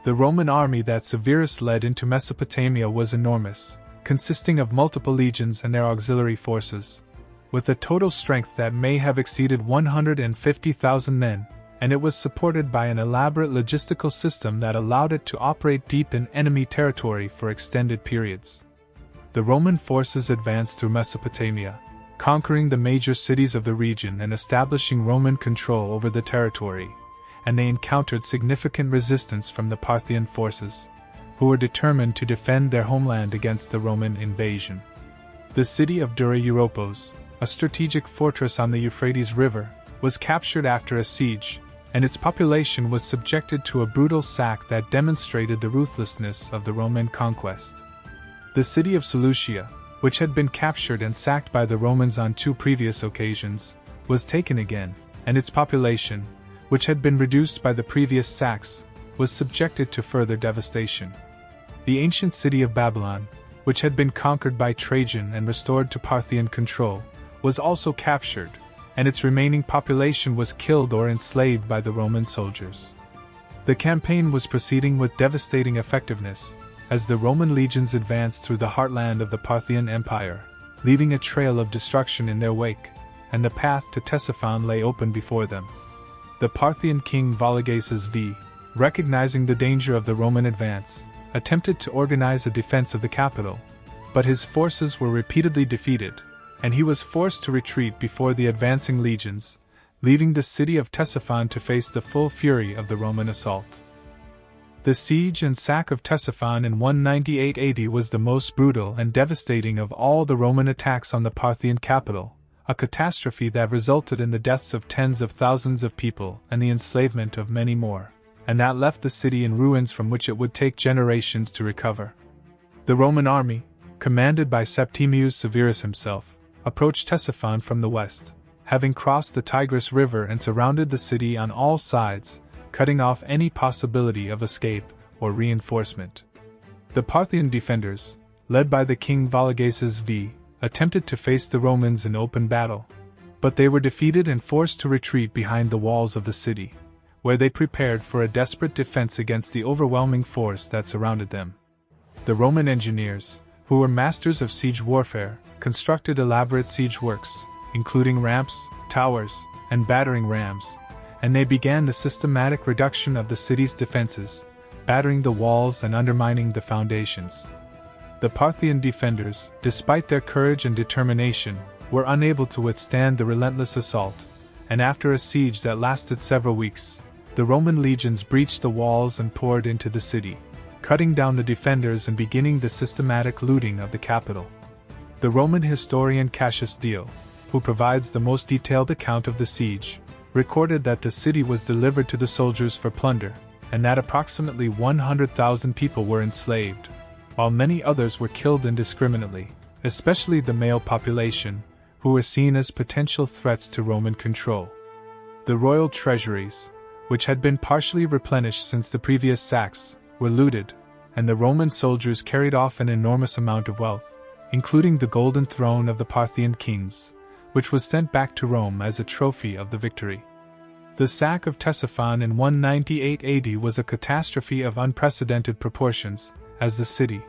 The Roman army that Severus led into Mesopotamia was enormous, consisting of multiple legions and their auxiliary forces, with a total strength that may have exceeded 150,000 men, and it was supported by an elaborate logistical system that allowed it to operate deep in enemy territory for extended periods. The Roman forces advanced through Mesopotamia, conquering the major cities of the region and establishing Roman control over the territory, and they encountered significant resistance from the Parthian forces, who were determined to defend their homeland against the Roman invasion. The city of Dura Europos, a strategic fortress on the Euphrates River, was captured after a siege, and its population was subjected to a brutal sack that demonstrated the ruthlessness of the Roman conquest. The city of Seleucia, which had been captured and sacked by the Romans on 2 previous occasions, was taken again, and its population, which had been reduced by the previous sacks, was subjected to further devastation. The ancient city of Babylon, which had been conquered by Trajan and restored to Parthian control, was also captured, and its remaining population was killed or enslaved by the Roman soldiers. The campaign was proceeding with devastating effectiveness, as the Roman legions advanced through the heartland of the Parthian Empire, leaving a trail of destruction in their wake, and the path to Ctesiphon lay open before them. The Parthian king Vologases V, recognizing the danger of the Roman advance, attempted to organize a defense of the capital, but his forces were repeatedly defeated, and he was forced to retreat before the advancing legions, leaving the city of Ctesiphon to face the full fury of the Roman assault. The siege and sack of Ctesiphon in 198 AD was the most brutal and devastating of all the Roman attacks on the Parthian capital, a catastrophe that resulted in the deaths of tens of thousands of people and the enslavement of many more, and that left the city in ruins from which it would take generations to recover. The Roman army, commanded by Septimius Severus himself, approached Ctesiphon from the west, having crossed the Tigris River and surrounded the city on all sides, cutting off any possibility of escape or reinforcement. The Parthian defenders, led by the king Vologases V, attempted to face the Romans in open battle, but they were defeated and forced to retreat behind the walls of the city, where they prepared for a desperate defense against the overwhelming force that surrounded them. The Roman engineers, who were masters of siege warfare, constructed elaborate siege works, including ramps, towers, and battering rams, and they began the systematic reduction of the city's defenses, battering the walls and undermining the foundations. The Parthian defenders, despite their courage and determination, were unable to withstand the relentless assault, and after a siege that lasted several weeks, the Roman legions breached the walls and poured into the city, cutting down the defenders and beginning the systematic looting of the capital. The Roman historian Cassius Dio, who provides the most detailed account of the siege, recorded that the city was delivered to the soldiers for plunder, and that approximately 100,000 people were enslaved, while many others were killed indiscriminately, especially the male population, who were seen as potential threats to Roman control. The royal treasuries, which had been partially replenished since the previous sacks, were looted, and the Roman soldiers carried off an enormous amount of wealth, including the golden throne of the Parthian kings, which was sent back to Rome as a trophy of the victory. The sack of Ctesiphon in 198 AD was a catastrophe of unprecedented proportions, as the city,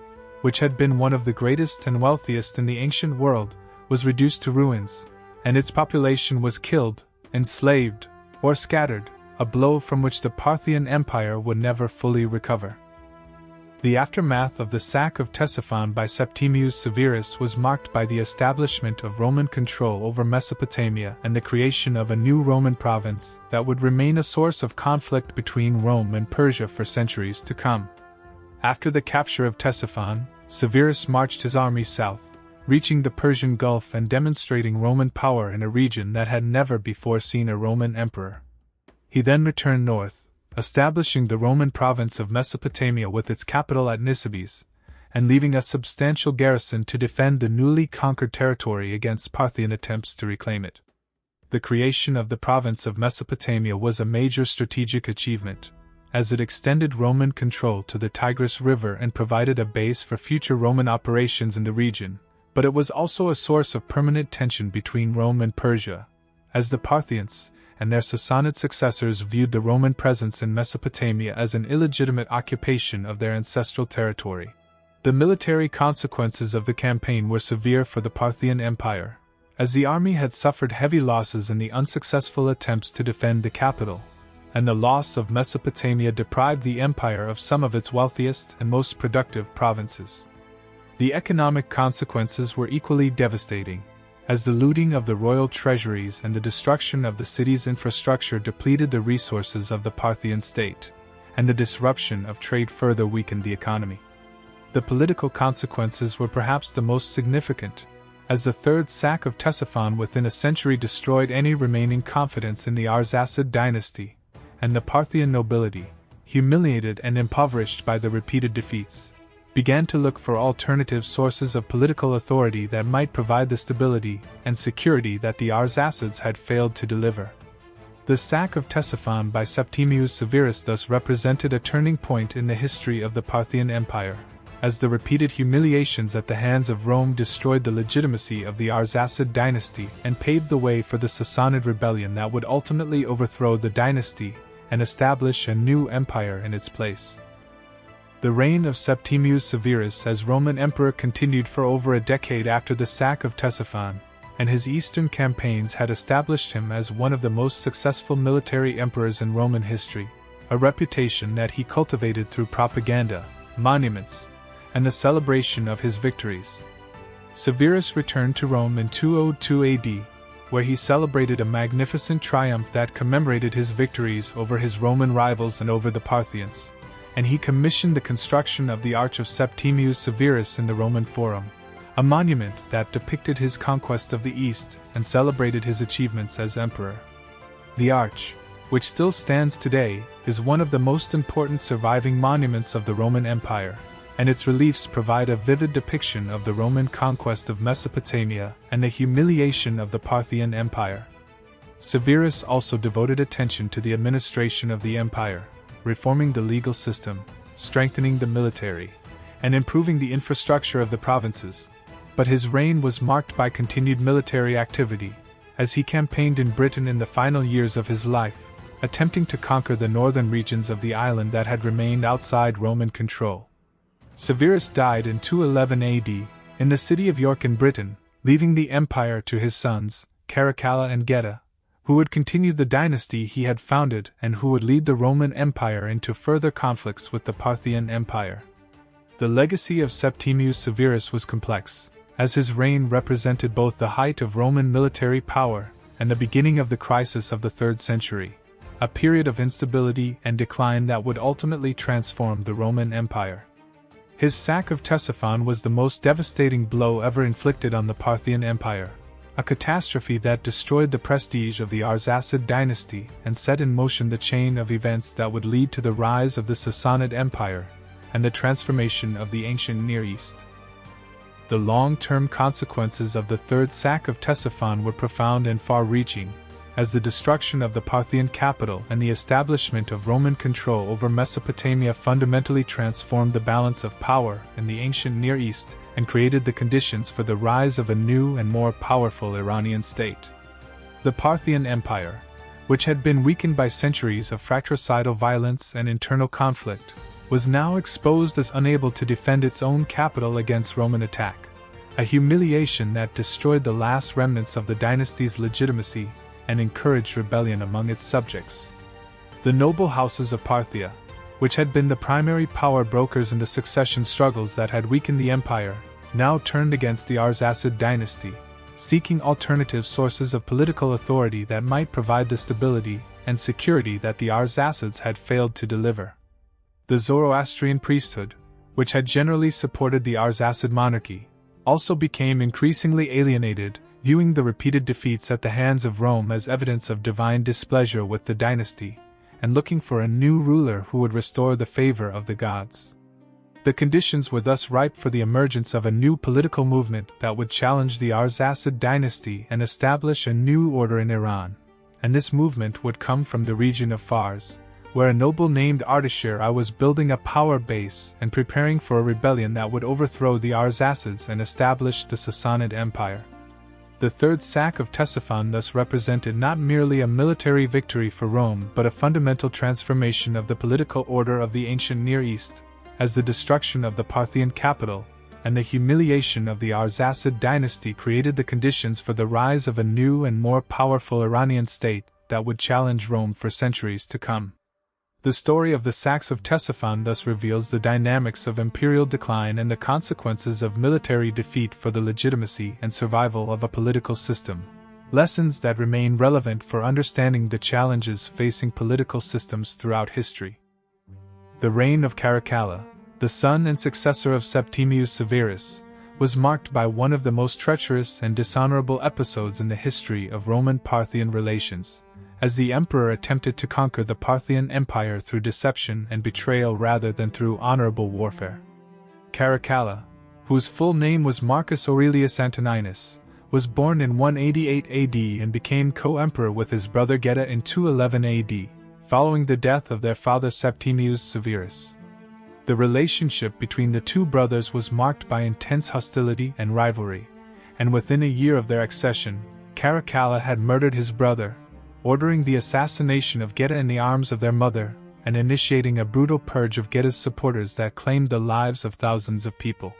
which had been one of the greatest and wealthiest in the ancient world, was reduced to ruins, and its population was killed, enslaved, or scattered, a blow from which the Parthian Empire would never fully recover. The aftermath of the sack of Ctesiphon by Septimius Severus was marked by the establishment of Roman control over Mesopotamia and the creation of a new Roman province that would remain a source of conflict between Rome and Persia for centuries to come. After the capture of Ctesiphon, Severus marched his army south, reaching the Persian Gulf and demonstrating Roman power in a region that had never before seen a Roman emperor. He then returned north, establishing the Roman province of Mesopotamia with its capital at Nisibis, and leaving a substantial garrison to defend the newly conquered territory against Parthian attempts to reclaim it. The creation of the province of Mesopotamia was a major strategic achievement, as it extended Roman control to the Tigris River and provided a base for future Roman operations in the region, but it was also a source of permanent tension between Rome and Persia, as the Parthians and their Sassanid successors viewed the Roman presence in Mesopotamia as an illegitimate occupation of their ancestral territory. The military consequences of the campaign were severe for the Parthian Empire, as the army had suffered heavy losses in the unsuccessful attempts to defend the capital, and the loss of Mesopotamia deprived the empire of some of its wealthiest and most productive provinces. The economic consequences were equally devastating, as the looting of the royal treasuries and the destruction of the city's infrastructure depleted the resources of the Parthian state, and the disruption of trade further weakened the economy. The political consequences were perhaps the most significant, as the third sack of Ctesiphon within a century destroyed any remaining confidence in the Arsacid dynasty, and the Parthian nobility, humiliated and impoverished by the repeated defeats, began to look for alternative sources of political authority that might provide the stability and security that the Arsacids had failed to deliver. The sack of Ctesiphon by Septimius Severus thus represented a turning point in the history of the Parthian Empire, as the repeated humiliations at the hands of Rome destroyed the legitimacy of the Arsacid dynasty and paved the way for the Sassanid rebellion that would ultimately overthrow the dynasty and establish a new empire in its place. The reign of Septimius Severus as Roman emperor continued for over a decade after the sack of Ctesiphon, and his eastern campaigns had established him as one of the most successful military emperors in Roman history, a reputation that he cultivated through propaganda, monuments, and the celebration of his victories. Severus returned to Rome in 202 AD, where he celebrated a magnificent triumph that commemorated his victories over his Roman rivals and over the Parthians, and he commissioned the construction of the Arch of Septimius Severus in the Roman Forum, a monument that depicted his conquest of the East and celebrated his achievements as emperor. The arch, which still stands today, is one of the most important surviving monuments of the Roman Empire, and its reliefs provide a vivid depiction of the Roman conquest of Mesopotamia and the humiliation of the Parthian Empire. Severus also devoted attention to the administration of the empire, reforming the legal system, strengthening the military, and improving the infrastructure of the provinces. But his reign was marked by continued military activity, as he campaigned in Britain in the final years of his life, attempting to conquer the northern regions of the island that had remained outside Roman control. Severus died in 211 AD, in the city of York in Britain, leaving the empire to his sons, Caracalla and Geta, who would continue the dynasty he had founded and who would lead the Roman Empire into further conflicts with the Parthian Empire. The legacy of Septimius Severus was complex, as his reign represented both the height of Roman military power and the beginning of the crisis of the 3rd century, a period of instability and decline that would ultimately transform the Roman Empire. His sack of Ctesiphon was the most devastating blow ever inflicted on the Parthian Empire, a catastrophe that destroyed the prestige of the Arsacid dynasty and set in motion the chain of events that would lead to the rise of the Sassanid Empire and the transformation of the ancient Near East. The long-term consequences of the third sack of Ctesiphon were profound and far-reaching, as the destruction of the Parthian capital and the establishment of Roman control over Mesopotamia fundamentally transformed the balance of power in the ancient Near East and created the conditions for the rise of a new and more powerful Iranian state. The Parthian Empire, which had been weakened by centuries of fratricidal violence and internal conflict, was now exposed as unable to defend its own capital against Roman attack, a humiliation that destroyed the last remnants of the dynasty's legitimacy and encouraged rebellion among its subjects. The noble houses of Parthia, which had been the primary power brokers in the succession struggles that had weakened the empire, now turned against the Arsacid dynasty, seeking alternative sources of political authority that might provide the stability and security that the Arsacids had failed to deliver. The Zoroastrian priesthood, which had generally supported the Arsacid monarchy, also became increasingly alienated, viewing the repeated defeats at the hands of Rome as evidence of divine displeasure with the dynasty, and looking for a new ruler who would restore the favor of the gods. The conditions were thus ripe for the emergence of a new political movement that would challenge the Arsacid dynasty and establish a new order in Iran, and this movement would come from the region of Fars, where a noble named Ardashir I was building a power base and preparing for a rebellion that would overthrow the Arsacids and establish the Sassanid Empire. The third sack of Ctesiphon thus represented not merely a military victory for Rome but a fundamental transformation of the political order of the ancient Near East, as the destruction of the Parthian capital and the humiliation of the Arsacid dynasty created the conditions for the rise of a new and more powerful Iranian state that would challenge Rome for centuries to come. The story of the sacks of Ctesiphon thus reveals the dynamics of imperial decline and the consequences of military defeat for the legitimacy and survival of a political system, lessons that remain relevant for understanding the challenges facing political systems throughout history. The reign of Caracalla, the son and successor of Septimius Severus, was marked by one of the most treacherous and dishonorable episodes in the history of Roman-Parthian relations, as the emperor attempted to conquer the Parthian Empire through deception and betrayal rather than through honorable warfare. Caracalla, whose full name was Marcus Aurelius Antoninus, was born in 188 AD and became co-emperor with his brother Geta in 211 AD, following the death of their father Septimius Severus. The relationship between the two brothers was marked by intense hostility and rivalry, and within a year of their accession, Caracalla had murdered his brother, ordering the assassination of Geta in the arms of their mother, and initiating a brutal purge of Geta's supporters that claimed the lives of thousands of people.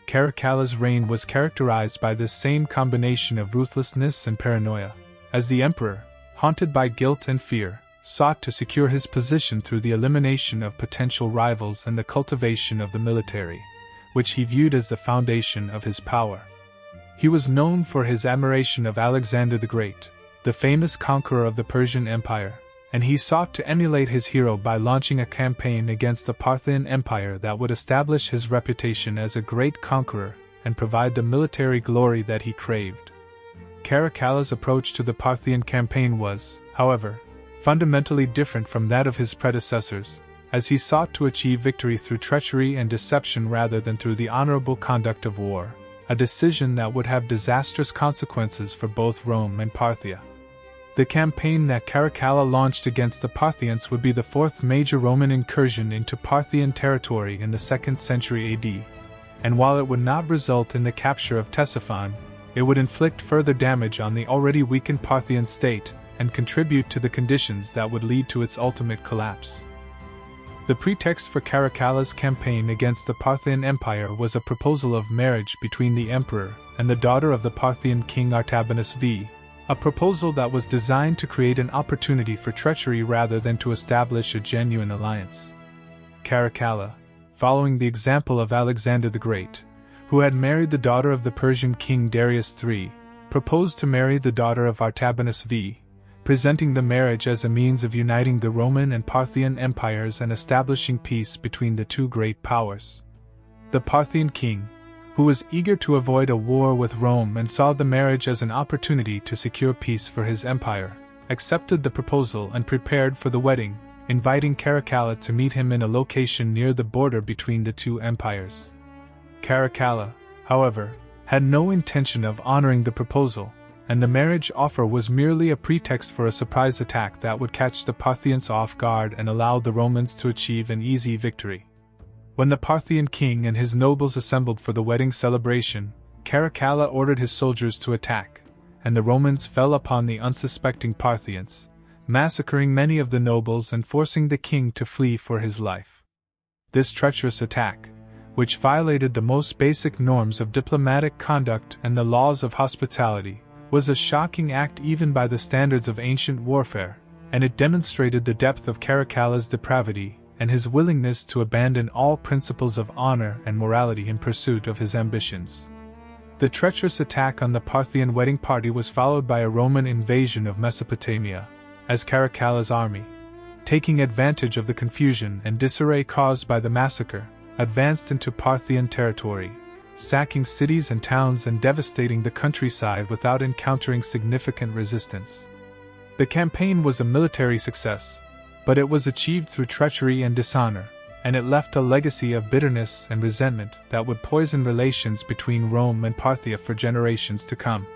Caracalla's reign was characterized by this same combination of ruthlessness and paranoia, as the emperor, haunted by guilt and fear, sought to secure his position through the elimination of potential rivals and the cultivation of the military, which he viewed as the foundation of his power. He was known for his admiration of Alexander the Great, the famous conqueror of the Persian Empire, and he sought to emulate his hero by launching a campaign against the Parthian Empire that would establish his reputation as a great conqueror and provide the military glory that he craved. Caracalla's approach to the Parthian campaign was, however, fundamentally different from that of his predecessors, as he sought to achieve victory through treachery and deception rather than through the honorable conduct of war, a decision that would have disastrous consequences for both Rome and Parthia. The campaign that Caracalla launched against the Parthians would be the fourth major Roman incursion into Parthian territory in the 2nd century AD, and while it would not result in the capture of Ctesiphon, it would inflict further damage on the already weakened Parthian state and contribute to the conditions that would lead to its ultimate collapse. The pretext for Caracalla's campaign against the Parthian Empire was a proposal of marriage between the emperor and the daughter of the Parthian king Artabanus V, a proposal that was designed to create an opportunity for treachery rather than to establish a genuine alliance. Caracalla, following the example of Alexander the Great, who had married the daughter of the Persian king Darius III, proposed to marry the daughter of Artabanus V, presenting the marriage as a means of uniting the Roman and Parthian empires and establishing peace between the two great powers. The Parthian king, who was eager to avoid a war with Rome and saw the marriage as an opportunity to secure peace for his empire, accepted the proposal and prepared for the wedding, inviting Caracalla to meet him in a location near the border between the two empires. Caracalla, however, had no intention of honoring the proposal, and the marriage offer was merely a pretext for a surprise attack that would catch the Parthians off guard and allow the Romans to achieve an easy victory. When the Parthian king and his nobles assembled for the wedding celebration, Caracalla ordered his soldiers to attack, and the Romans fell upon the unsuspecting Parthians, massacring many of the nobles and forcing the king to flee for his life. This treacherous attack, which violated the most basic norms of diplomatic conduct and the laws of hospitality, was a shocking act even by the standards of ancient warfare, and it demonstrated the depth of Caracalla's depravity and his willingness to abandon all principles of honor and morality in pursuit of his ambitions. The treacherous attack on the Parthian wedding party was followed by a Roman invasion of Mesopotamia, as Caracalla's army, taking advantage of the confusion and disarray caused by the massacre, advanced into Parthian territory, sacking cities and towns and devastating the countryside without encountering significant resistance. The campaign was a military success, but it was achieved through treachery and dishonor, and it left a legacy of bitterness and resentment that would poison relations between Rome and Parthia for generations to come.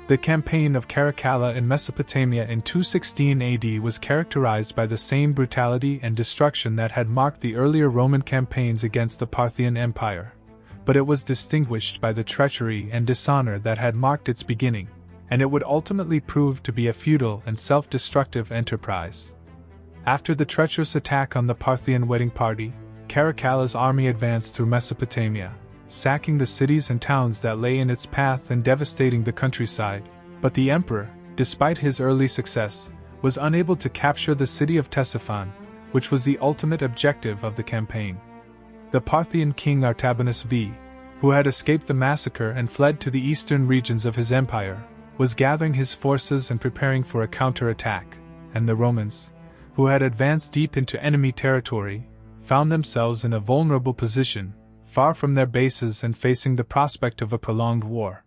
The campaign of Caracalla in Mesopotamia in 216 AD was characterized by the same brutality and destruction that had marked the earlier Roman campaigns against the Parthian Empire, but it was distinguished by the treachery and dishonor that had marked its beginning, and it would ultimately prove to be a futile and self-destructive enterprise. After the treacherous attack on the Parthian wedding party, Caracalla's army advanced through Mesopotamia, sacking the cities and towns that lay in its path and devastating the countryside, but the emperor, despite his early success, was unable to capture the city of Ctesiphon, which was the ultimate objective of the campaign. The Parthian king Artabanus V, who had escaped the massacre and fled to the eastern regions of his empire, was gathering his forces and preparing for a counterattack, and the Romans, who had advanced deep into enemy territory, found themselves in a vulnerable position, far from their bases and facing the prospect of a prolonged war.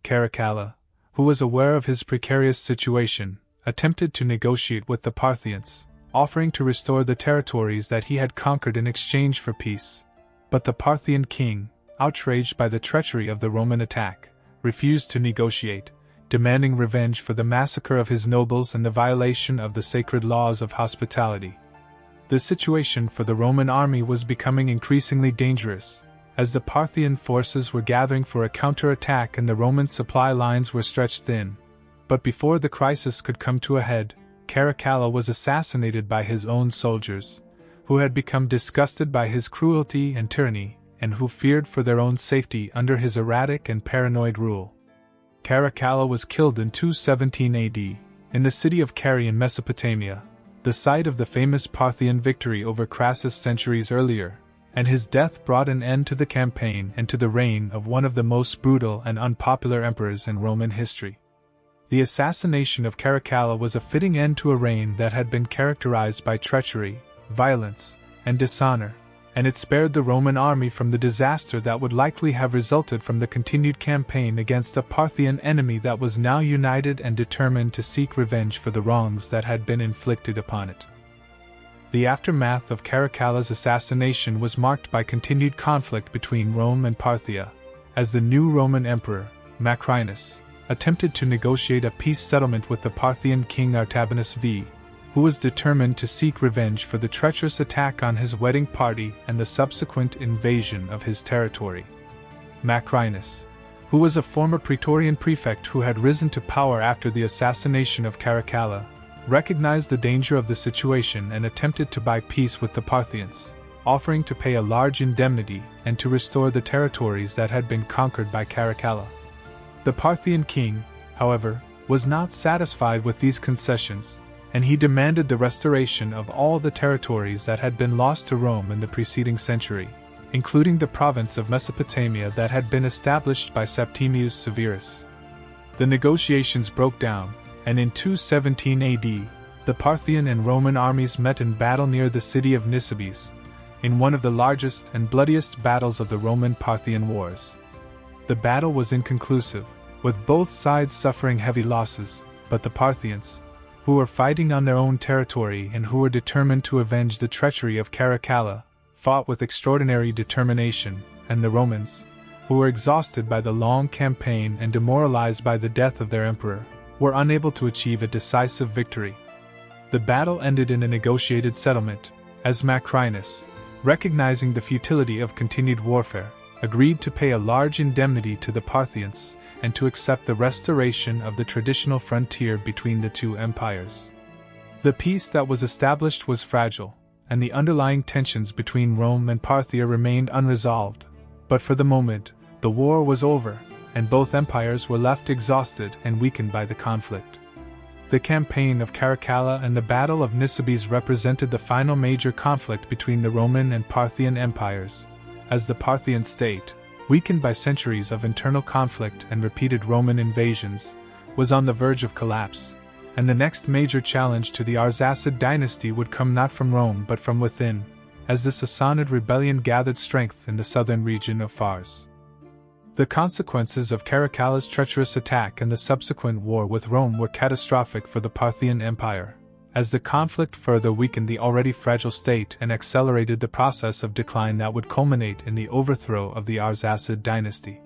Caracalla, who was aware of his precarious situation, attempted to negotiate with the Parthians, offering to restore the territories that he had conquered in exchange for peace. But the Parthian king, outraged by the treachery of the Roman attack, refused to negotiate, demanding revenge for the massacre of his nobles and the violation of the sacred laws of hospitality. The situation for the Roman army was becoming increasingly dangerous, as the Parthian forces were gathering for a counterattack and the Roman supply lines were stretched thin. But before the crisis could come to a head, Caracalla was assassinated by his own soldiers, who had become disgusted by his cruelty and tyranny, and who feared for their own safety under his erratic and paranoid rule. Caracalla was killed in 217 AD, in the city of Carrhae in Mesopotamia, the site of the famous Parthian victory over Crassus centuries earlier, and his death brought an end to the campaign and to the reign of one of the most brutal and unpopular emperors in Roman history. The assassination of Caracalla was a fitting end to a reign that had been characterized by treachery, violence, and dishonor, and it spared the Roman army from the disaster that would likely have resulted from the continued campaign against a Parthian enemy that was now united and determined to seek revenge for the wrongs that had been inflicted upon it. The aftermath of Caracalla's assassination was marked by continued conflict between Rome and Parthia, as the new Roman emperor, Macrinus, attempted to negotiate a peace settlement with the Parthian king Artabanus V, who was determined to seek revenge for the treacherous attack on his wedding party and the subsequent invasion of his territory. Macrinus, who was a former Praetorian prefect who had risen to power after the assassination of Caracalla, recognized the danger of the situation and attempted to buy peace with the Parthians, offering to pay a large indemnity and to restore the territories that had been conquered by Caracalla. The Parthian king, however, was not satisfied with these concessions, and he demanded the restoration of all the territories that had been lost to Rome in the preceding century, including the province of Mesopotamia that had been established by Septimius Severus. The negotiations broke down, and in 217 AD, the Parthian and Roman armies met in battle near the city of Nisibis, in one of the largest and bloodiest battles of the Roman-Parthian wars. The battle was inconclusive, with both sides suffering heavy losses, but the Parthians, who were fighting on their own territory and who were determined to avenge the treachery of Caracalla, fought with extraordinary determination, and the Romans, who were exhausted by the long campaign and demoralized by the death of their emperor, were unable to achieve a decisive victory. The battle ended in a negotiated settlement, as Macrinus, recognizing the futility of continued warfare, agreed to pay a large indemnity to the Parthians and to accept the restoration of the traditional frontier between the two empires. The peace that was established was fragile, and the underlying tensions between Rome and Parthia remained unresolved, but for the moment, the war was over, and both empires were left exhausted and weakened by the conflict. The campaign of Caracalla and the Battle of Nisibis represented the final major conflict between the Roman and Parthian empires, as the Parthian state, weakened by centuries of internal conflict and repeated Roman invasions, was on the verge of collapse, and the next major challenge to the Arsacid dynasty would come not from Rome but from within, as the Sassanid rebellion gathered strength in the southern region of Fars. The consequences of Caracalla's treacherous attack and the subsequent war with Rome were catastrophic for the Parthian Empire, as the conflict further weakened the already fragile state and accelerated the process of decline that would culminate in the overthrow of the Arsacid dynasty.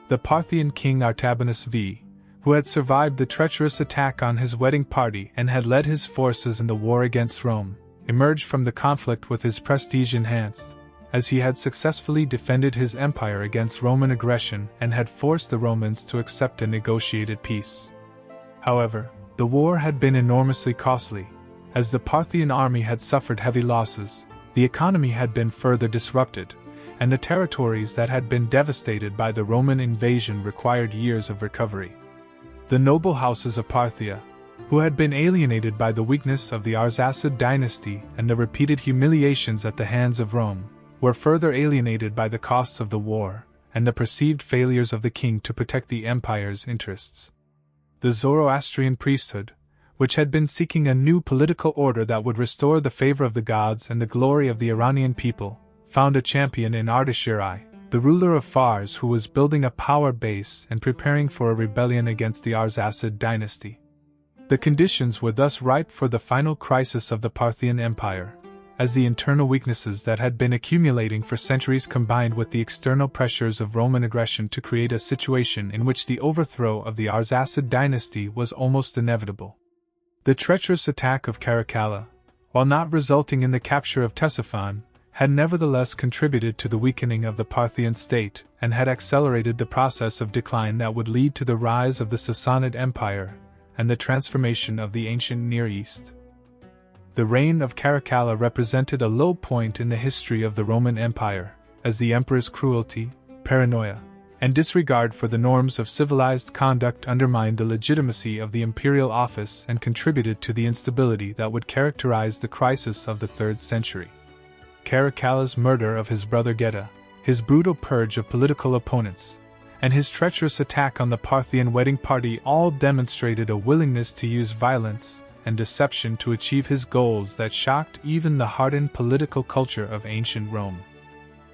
The Parthian king Artabanus V, who had survived the treacherous attack on his wedding party and had led his forces in the war against Rome, emerged from the conflict with his prestige enhanced, as he had successfully defended his empire against Roman aggression and had forced the Romans to accept a negotiated peace. However, the war had been enormously costly, as the Parthian army had suffered heavy losses, the economy had been further disrupted, and the territories that had been devastated by the Roman invasion required years of recovery. The noble houses of Parthia, who had been alienated by the weakness of the Arsacid dynasty and the repeated humiliations at the hands of Rome, were further alienated by the costs of the war and the perceived failures of the king to protect the empire's interests. The Zoroastrian priesthood, which had been seeking a new political order that would restore the favor of the gods and the glory of the Iranian people, found a champion in Ardashir I, the ruler of Fars, who was building a power base and preparing for a rebellion against the Arsacid dynasty. The conditions were thus ripe for the final crisis of the Parthian Empire, as the internal weaknesses that had been accumulating for centuries combined with the external pressures of Roman aggression to create a situation in which the overthrow of the Arsacid dynasty was almost inevitable. The treacherous attack of Caracalla, while not resulting in the capture of Ctesiphon, had nevertheless contributed to the weakening of the Parthian state and had accelerated the process of decline that would lead to the rise of the Sassanid Empire and the transformation of the ancient Near East. The reign of Caracalla represented a low point in the history of the Roman Empire, as the emperor's cruelty, paranoia, and disregard for the norms of civilized conduct undermined the legitimacy of the imperial office and contributed to the instability that would characterize the crisis of the 3rd century. Caracalla's murder of his brother Geta, his brutal purge of political opponents, and his treacherous attack on the Parthian wedding party all demonstrated a willingness to use violence and deception to achieve his goals that shocked even the hardened political culture of ancient Rome.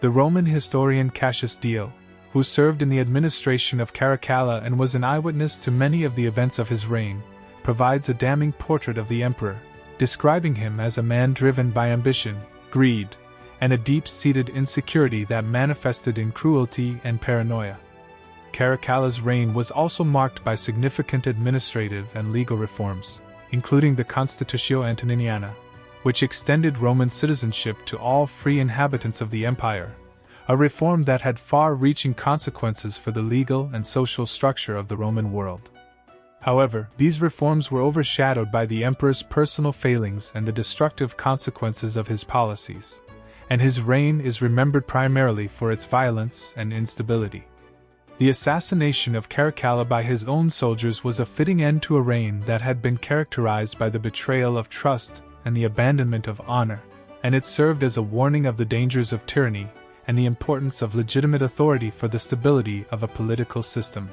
The Roman historian Cassius Dio, who served in the administration of Caracalla and was an eyewitness to many of the events of his reign, provides a damning portrait of the emperor, describing him as a man driven by ambition, greed, and a deep-seated insecurity that manifested in cruelty and paranoia. Caracalla's reign was also marked by significant administrative and legal reforms, including the Constitutio Antoniniana, which extended Roman citizenship to all free inhabitants of the empire, a reform that had far-reaching consequences for the legal and social structure of the Roman world. However, these reforms were overshadowed by the emperor's personal failings and the destructive consequences of his policies, and his reign is remembered primarily for its violence and instability. The assassination of Caracalla by his own soldiers was a fitting end to a reign that had been characterized by the betrayal of trust and the abandonment of honor, and it served as a warning of the dangers of tyranny and the importance of legitimate authority for the stability of a political system.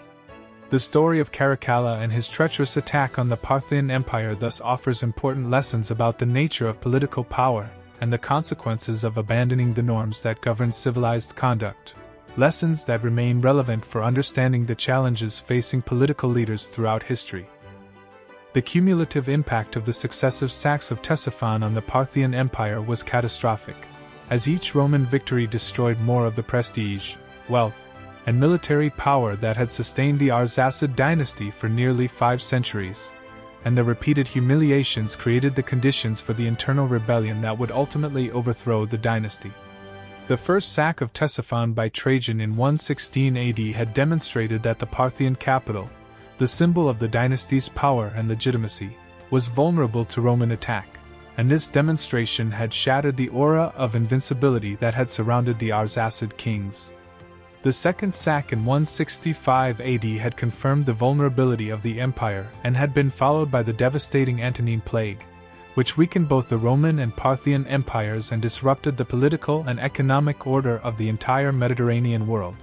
The story of Caracalla and his treacherous attack on the Parthian Empire thus offers important lessons about the nature of political power and the consequences of abandoning the norms that govern civilized conduct, lessons that remain relevant for understanding the challenges facing political leaders throughout history. The cumulative impact of the successive sacks of Ctesiphon on the Parthian Empire was catastrophic, as each Roman victory destroyed more of the prestige, wealth, and military power that had sustained the Arsacid dynasty for nearly 5 centuries, and the repeated humiliations created the conditions for the internal rebellion that would ultimately overthrow the dynasty. The first sack of Ctesiphon by Trajan in 116 AD had demonstrated that the Parthian capital, the symbol of the dynasty's power and legitimacy, was vulnerable to Roman attack, and this demonstration had shattered the aura of invincibility that had surrounded the Arsacid kings. The second sack in 165 AD had confirmed the vulnerability of the empire and had been followed by the devastating Antonine Plague, which weakened both the Roman and Parthian empires and disrupted the political and economic order of the entire Mediterranean world.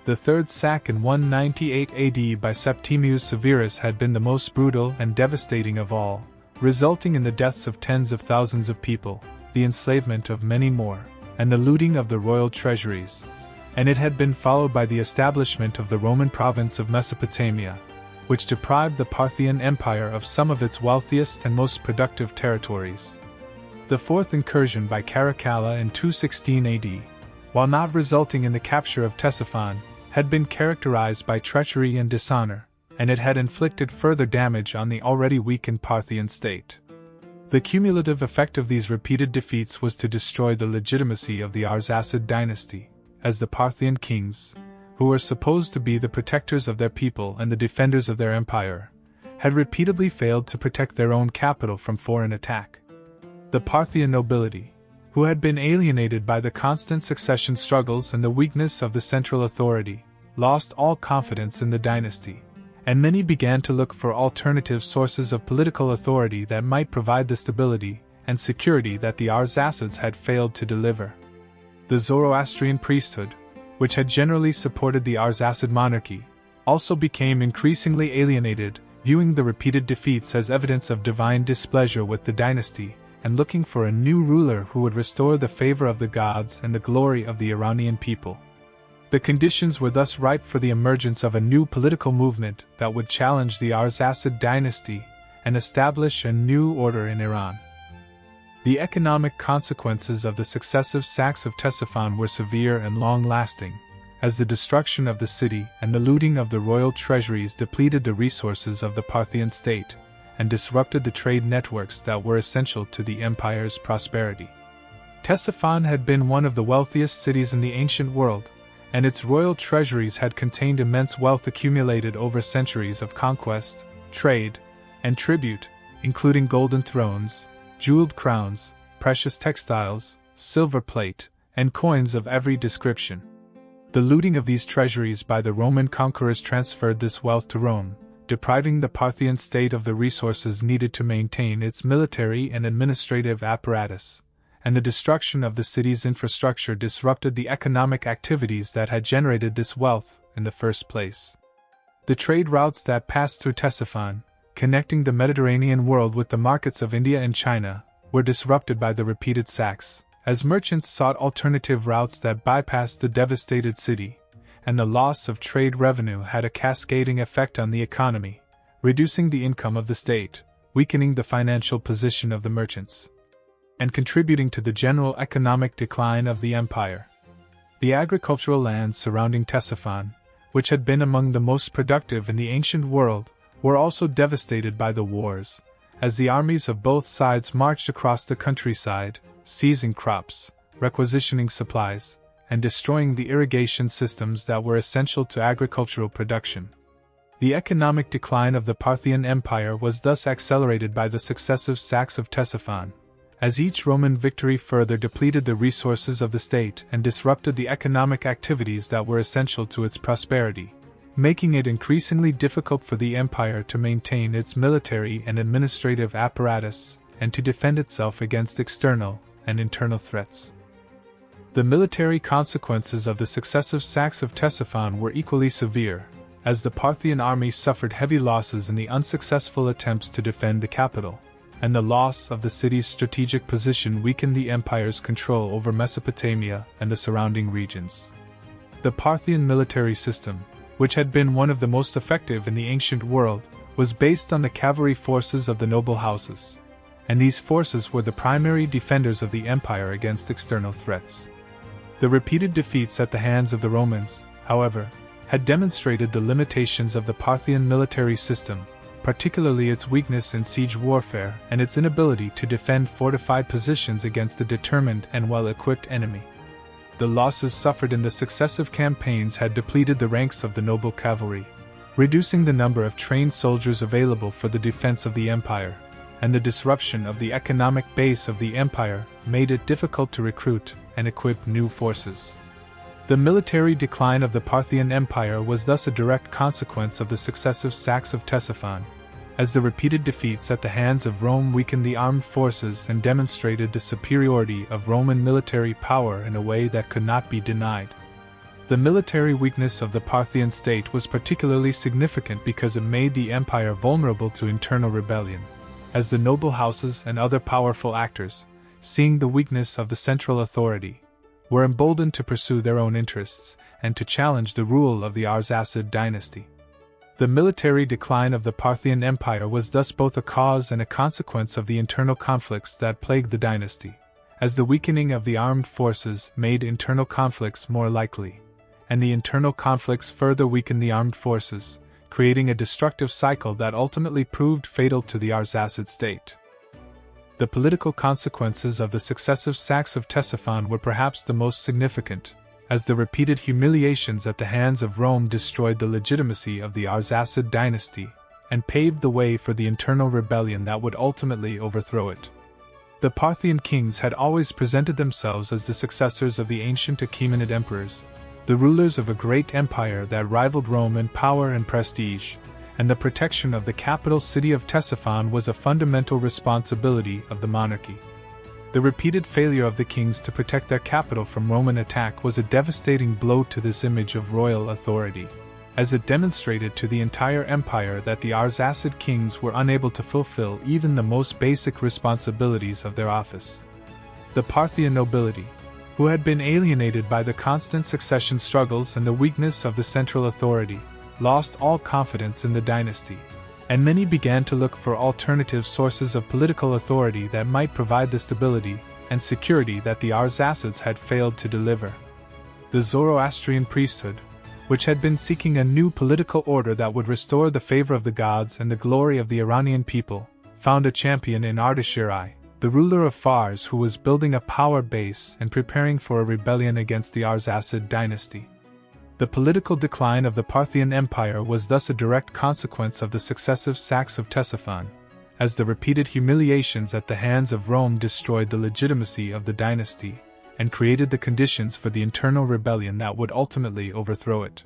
The third sack in 198 AD by Septimius Severus had been the most brutal and devastating of all, resulting in the deaths of tens of thousands of people, the enslavement of many more, and the looting of the royal treasuries. and it had been followed by the establishment of the Roman province of Mesopotamia, which deprived the Parthian Empire of some of its wealthiest and most productive territories. The fourth incursion by Caracalla in 216 AD, while not resulting in the capture of Ctesiphon, had been characterized by treachery and dishonor, and it had inflicted further damage on the already weakened Parthian state. The cumulative effect of these repeated defeats was to destroy the legitimacy of the Arsacid dynasty, as the Parthian kings, who were supposed to be the protectors of their people and the defenders of their empire, had repeatedly failed to protect their own capital from foreign attack. The Parthian nobility, who had been alienated by the constant succession struggles and the weakness of the central authority, lost all confidence in the dynasty, and many began to look for alternative sources of political authority that might provide the stability and security that the Arsacids had failed to deliver. The Zoroastrian priesthood, which had generally supported the Arsacid monarchy, also became increasingly alienated, viewing the repeated defeats as evidence of divine displeasure with the dynasty, and looking for a new ruler who would restore the favor of the gods and the glory of the Iranian people. The conditions were thus ripe for the emergence of a new political movement that would challenge the Arsacid dynasty and establish a new order in Iran. The economic consequences of the successive sacks of Ctesiphon were severe and long-lasting, as the destruction of the city and the looting of the royal treasuries depleted the resources of the Parthian state and disrupted the trade networks that were essential to the empire's prosperity. Ctesiphon had been one of the wealthiest cities in the ancient world, and its royal treasuries had contained immense wealth accumulated over centuries of conquest, trade, and tribute, including golden thrones, jeweled crowns, precious textiles, silver plate, and coins of every description. The looting of these treasuries by the Roman conquerors transferred this wealth to Rome, depriving the Parthian state of the resources needed to maintain its military and administrative apparatus, and the destruction of the city's infrastructure disrupted the economic activities that had generated this wealth in the first place. The trade routes that passed through Ctesiphon, connecting the Mediterranean world with the markets of India and China, were disrupted by the repeated sacks, as merchants sought alternative routes that bypassed the devastated city, and the loss of trade revenue had a cascading effect on the economy, reducing the income of the state, weakening the financial position of the merchants, and contributing to the general economic decline of the empire. The agricultural lands surrounding Ctesiphon, which had been among the most productive in the ancient world, were also devastated by the wars, as the armies of both sides marched across the countryside, seizing crops, requisitioning supplies, and destroying the irrigation systems that were essential to agricultural production. The economic decline of the Parthian Empire was thus accelerated by the successive sacks of Ctesiphon, as each Roman victory further depleted the resources of the state and disrupted the economic activities that were essential to its prosperity, making it increasingly difficult for the empire to maintain its military and administrative apparatus and to defend itself against external and internal threats. The military consequences of the successive sacks of Ctesiphon were equally severe, as the Parthian army suffered heavy losses in the unsuccessful attempts to defend the capital, and the loss of the city's strategic position weakened the empire's control over Mesopotamia and the surrounding regions. The Parthian military system, which had been one of the most effective in the ancient world, was based on the cavalry forces of the noble houses, and these forces were the primary defenders of the empire against external threats. The repeated defeats at the hands of the Romans, however, had demonstrated the limitations of the Parthian military system, particularly its weakness in siege warfare and its inability to defend fortified positions against a determined and well-equipped enemy. The losses suffered in the successive campaigns had depleted the ranks of the noble cavalry, reducing the number of trained soldiers available for the defense of the empire, and the disruption of the economic base of the empire made it difficult to recruit and equip new forces. The military decline of the Parthian Empire was thus a direct consequence of the successive sacks of Ctesiphon, as the repeated defeats at the hands of Rome weakened the armed forces and demonstrated the superiority of Roman military power in a way that could not be denied. The military weakness of the Parthian state was particularly significant because it made the empire vulnerable to internal rebellion, as the noble houses and other powerful actors, seeing the weakness of the central authority, were emboldened to pursue their own interests and to challenge the rule of the Arsacid dynasty. The military decline of the Parthian Empire was thus both a cause and a consequence of the internal conflicts that plagued the dynasty, as the weakening of the armed forces made internal conflicts more likely, and the internal conflicts further weakened the armed forces, creating a destructive cycle that ultimately proved fatal to the Arsacid state. The political consequences of the successive sacks of Ctesiphon were perhaps the most significant, as the repeated humiliations at the hands of Rome destroyed the legitimacy of the Arsacid dynasty and paved the way for the internal rebellion that would ultimately overthrow it. The Parthian kings had always presented themselves as the successors of the ancient Achaemenid emperors, the rulers of a great empire that rivaled Rome in power and prestige, and the protection of the capital city of Ctesiphon was a fundamental responsibility of the monarchy. The repeated failure of the kings to protect their capital from Roman attack was a devastating blow to this image of royal authority, as it demonstrated to the entire empire that the Arsacid kings were unable to fulfill even the most basic responsibilities of their office. The Parthian nobility, who had been alienated by the constant succession struggles and the weakness of the central authority, lost all confidence in the dynasty, and many began to look for alternative sources of political authority that might provide the stability and security that the Arsacids had failed to deliver. The Zoroastrian priesthood, which had been seeking a new political order that would restore the favor of the gods and the glory of the Iranian people, found a champion in Ardashir I, the ruler of Fars, who was building a power base and preparing for a rebellion against the Arsacid dynasty. The political decline of the Parthian Empire was thus a direct consequence of the successive sacks of Ctesiphon, as the repeated humiliations at the hands of Rome destroyed the legitimacy of the dynasty and created the conditions for the internal rebellion that would ultimately overthrow it.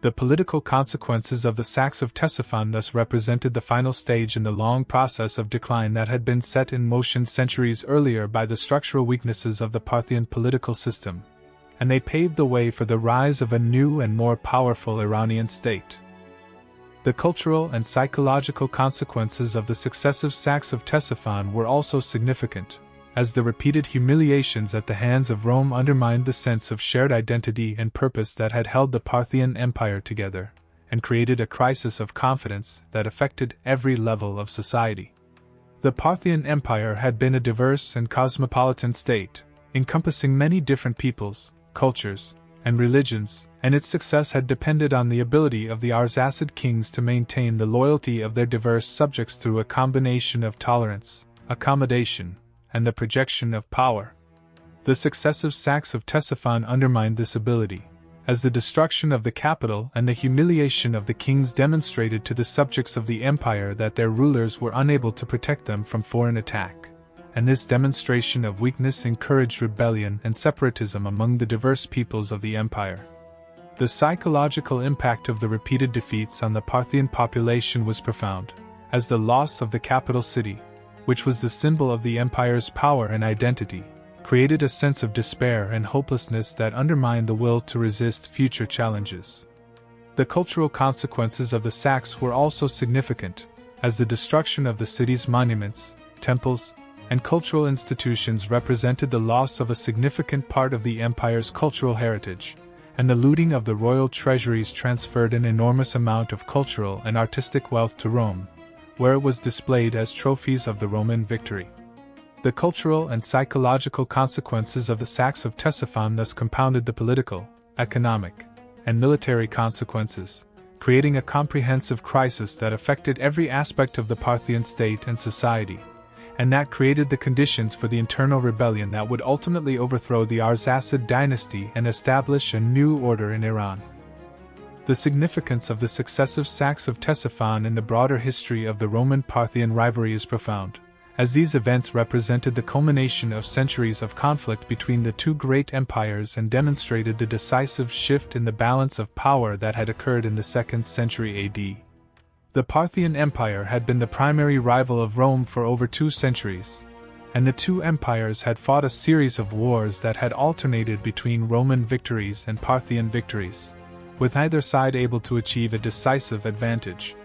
The political consequences of the sacks of Ctesiphon thus represented the final stage in the long process of decline that had been set in motion centuries earlier by the structural weaknesses of the Parthian political system, and they paved the way for the rise of a new and more powerful Iranian state. The cultural and psychological consequences of the successive sacks of Ctesiphon were also significant, as the repeated humiliations at the hands of Rome undermined the sense of shared identity and purpose that had held the Parthian Empire together, and created a crisis of confidence that affected every level of society. The Parthian Empire had been a diverse and cosmopolitan state, encompassing many different peoples, cultures, and religions, and its success had depended on the ability of the Arsacid kings to maintain the loyalty of their diverse subjects through a combination of tolerance, accommodation, and the projection of power. The successive sacks of Ctesiphon undermined this ability, as the destruction of the capital and the humiliation of the kings demonstrated to the subjects of the empire that their rulers were unable to protect them from foreign attack. And this demonstration of weakness encouraged rebellion and separatism among the diverse peoples of the empire. The psychological impact of the repeated defeats on the Parthian population was profound, as the loss of the capital city, which was the symbol of the empire's power and identity, created a sense of despair and hopelessness that undermined the will to resist future challenges. The cultural consequences of the sacks were also significant, as the destruction of the city's monuments, temples, and cultural institutions represented the loss of a significant part of the empire's cultural heritage, and the looting of the royal treasuries transferred an enormous amount of cultural and artistic wealth to Rome, where it was displayed as trophies of the Roman victory. The cultural and psychological consequences of the sacks of Ctesiphon thus compounded the political, economic, and military consequences, creating a comprehensive crisis that affected every aspect of the Parthian state and society, and that created the conditions for the internal rebellion that would ultimately overthrow the Arsacid dynasty and establish a new order in Iran. The significance of the successive sacks of Ctesiphon in the broader history of the Roman-Parthian rivalry is profound, as these events represented the culmination of centuries of conflict between the two great empires and demonstrated the decisive shift in the balance of power that had occurred in the 2nd century AD. The Parthian Empire had been the primary rival of Rome for over 2 centuries, and the two empires had fought a series of wars that had alternated between Roman victories and Parthian victories, with either side able to achieve a decisive advantage.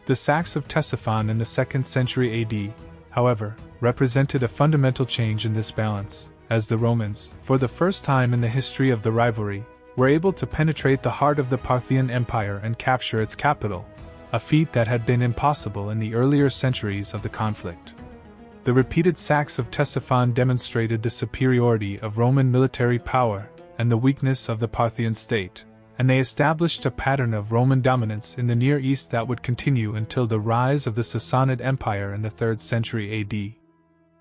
The sacks of Ctesiphon in the 2nd century AD, however, represented a fundamental change in this balance, as the Romans, for the first time in the history of the rivalry, were able to penetrate the heart of the Parthian Empire and capture its capital, a feat that had been impossible in the earlier centuries of the conflict. The repeated sacks of Ctesiphon demonstrated the superiority of Roman military power and the weakness of the Parthian state, and they established a pattern of Roman dominance in the Near East that would continue until the rise of the Sassanid Empire in the 3rd century AD.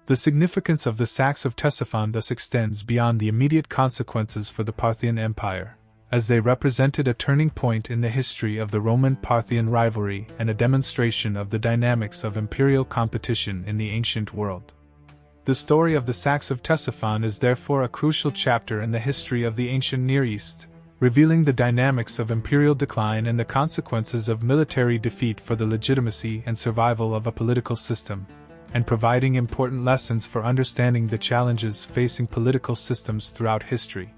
The significance of the sacks of Ctesiphon thus extends beyond the immediate consequences for the Parthian Empire, as they represented a turning point in the history of the Roman-Parthian rivalry and a demonstration of the dynamics of imperial competition in the ancient world. The story of the sacks of Ctesiphon is therefore a crucial chapter in the history of the ancient Near East, revealing the dynamics of imperial decline and the consequences of military defeat for the legitimacy and survival of a political system, and providing important lessons for understanding the challenges facing political systems throughout history.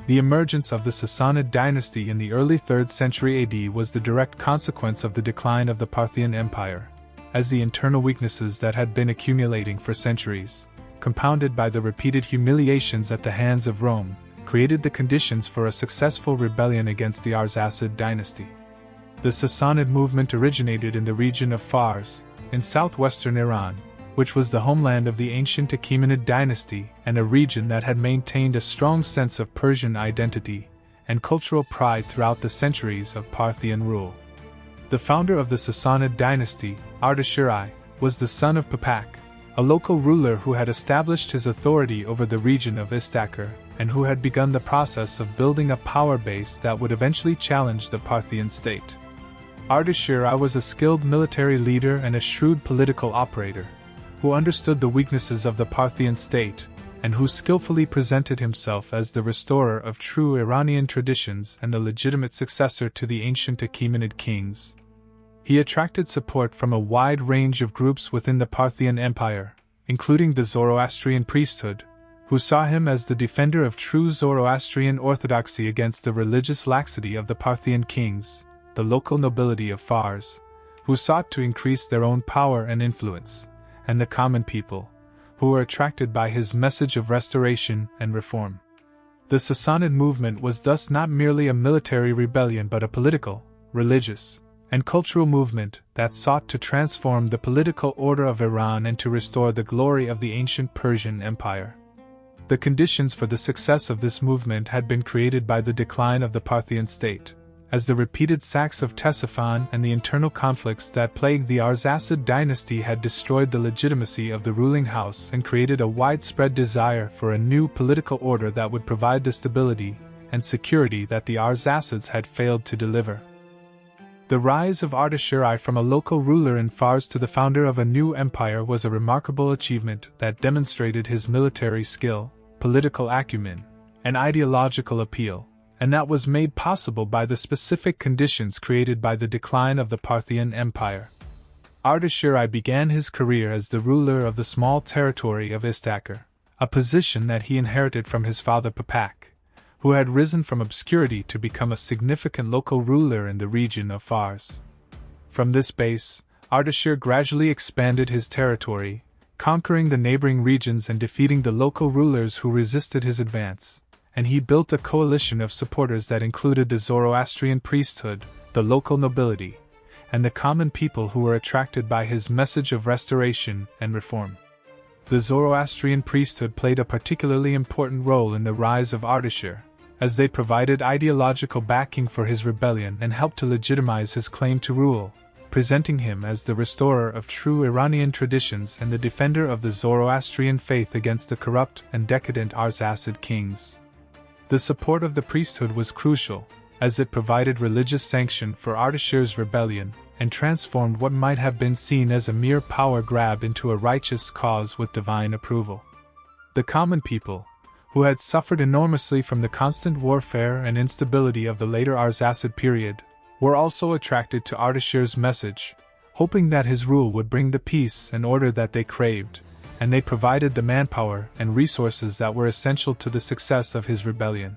The emergence of the Sassanid dynasty in the early 3rd century AD was the direct consequence of the decline of the Parthian Empire, as the internal weaknesses that had been accumulating for centuries, compounded by the repeated humiliations at the hands of Rome, created the conditions for a successful rebellion against the Arsacid dynasty. The Sassanid movement originated in the region of Fars, in southwestern Iran, which was the homeland of the ancient Achaemenid dynasty and a region that had maintained a strong sense of Persian identity and cultural pride throughout the centuries of Parthian rule. The founder of the Sassanid dynasty, Ardashir I, was the son of Papak, a local ruler who had established his authority over the region of Istakhr and who had begun the process of building a power base that would eventually challenge the Parthian state. Ardashir I was a skilled military leader and a shrewd political operator, who understood the weaknesses of the Parthian state, and who skillfully presented himself as the restorer of true Iranian traditions and the legitimate successor to the ancient Achaemenid kings. He attracted support from a wide range of groups within the Parthian Empire, including the Zoroastrian priesthood, who saw him as the defender of true Zoroastrian orthodoxy against the religious laxity of the Parthian kings, the local nobility of Fars, who sought to increase their own power and influence, and the common people, who were attracted by his message of restoration and reform. The Sassanid movement was thus not merely a military rebellion but a political, religious, and cultural movement that sought to transform the political order of Iran and to restore the glory of the ancient Persian Empire. The conditions for the success of this movement had been created by the decline of the Parthian state, as the repeated sacks of Ctesiphon and the internal conflicts that plagued the Arsacid dynasty had destroyed the legitimacy of the ruling house and created a widespread desire for a new political order that would provide the stability and security that the Arsacids had failed to deliver. The rise of Ardashir I from a local ruler in Fars to the founder of a new empire was a remarkable achievement that demonstrated his military skill, political acumen, and ideological appeal, and that was made possible by the specific conditions created by the decline of the Parthian Empire. Ardashir I began his career as the ruler of the small territory of Istakhr, a position that he inherited from his father Papak, who had risen from obscurity to become a significant local ruler in the region of Fars. From this base, Ardashir gradually expanded his territory, conquering the neighboring regions and defeating the local rulers who resisted his advance, and he built a coalition of supporters that included the Zoroastrian priesthood, the local nobility, and the common people who were attracted by his message of restoration and reform. The Zoroastrian priesthood played a particularly important role in the rise of Ardashir, as they provided ideological backing for his rebellion and helped to legitimize his claim to rule, presenting him as the restorer of true Iranian traditions and the defender of the Zoroastrian faith against the corrupt and decadent Arsacid kings. The support of the priesthood was crucial, as it provided religious sanction for Ardashir's rebellion and transformed what might have been seen as a mere power grab into a righteous cause with divine approval. The common people, who had suffered enormously from the constant warfare and instability of the later Arsacid period, were also attracted to Ardashir's message, hoping that his rule would bring the peace and order that they craved, and they provided the manpower and resources that were essential to the success of his rebellion.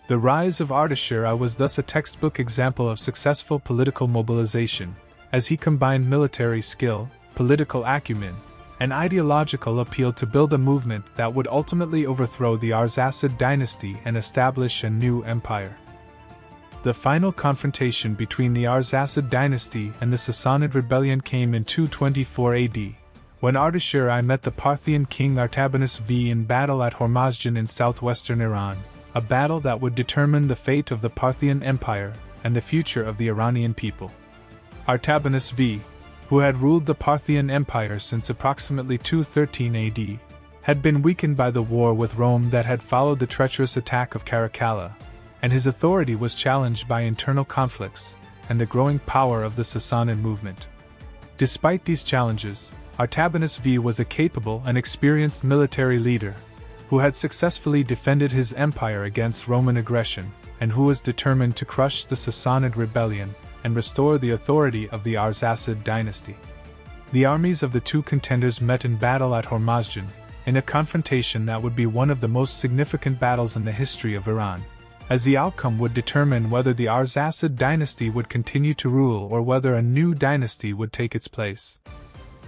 The rise of Ardashir I was thus a textbook example of successful political mobilization, as he combined military skill, political acumen, an ideological appeal to build a movement that would ultimately overthrow the Arsacid dynasty and establish a new empire. The final confrontation between the Arsacid dynasty and the Sassanid rebellion came in 224 AD, when Ardashir I met the Parthian king Artabanus V in battle at Hormozdgan in southwestern Iran, a battle that would determine the fate of the Parthian Empire and the future of the Iranian people. Artabanus V, who had ruled the Parthian Empire since approximately 213 AD, had been weakened by the war with Rome that had followed the treacherous attack of Caracalla, and his authority was challenged by internal conflicts and the growing power of the Sassanid movement. Despite these challenges, Artabanus V was a capable and experienced military leader, who had successfully defended his empire against Roman aggression, and who was determined to crush the Sassanid rebellion and restore the authority of the Arsacid dynasty. The armies of the two contenders met in battle at Hormozdgan, in a confrontation that would be one of the most significant battles in the history of Iran, as the outcome would determine whether the Arsacid dynasty would continue to rule or whether a new dynasty would take its place.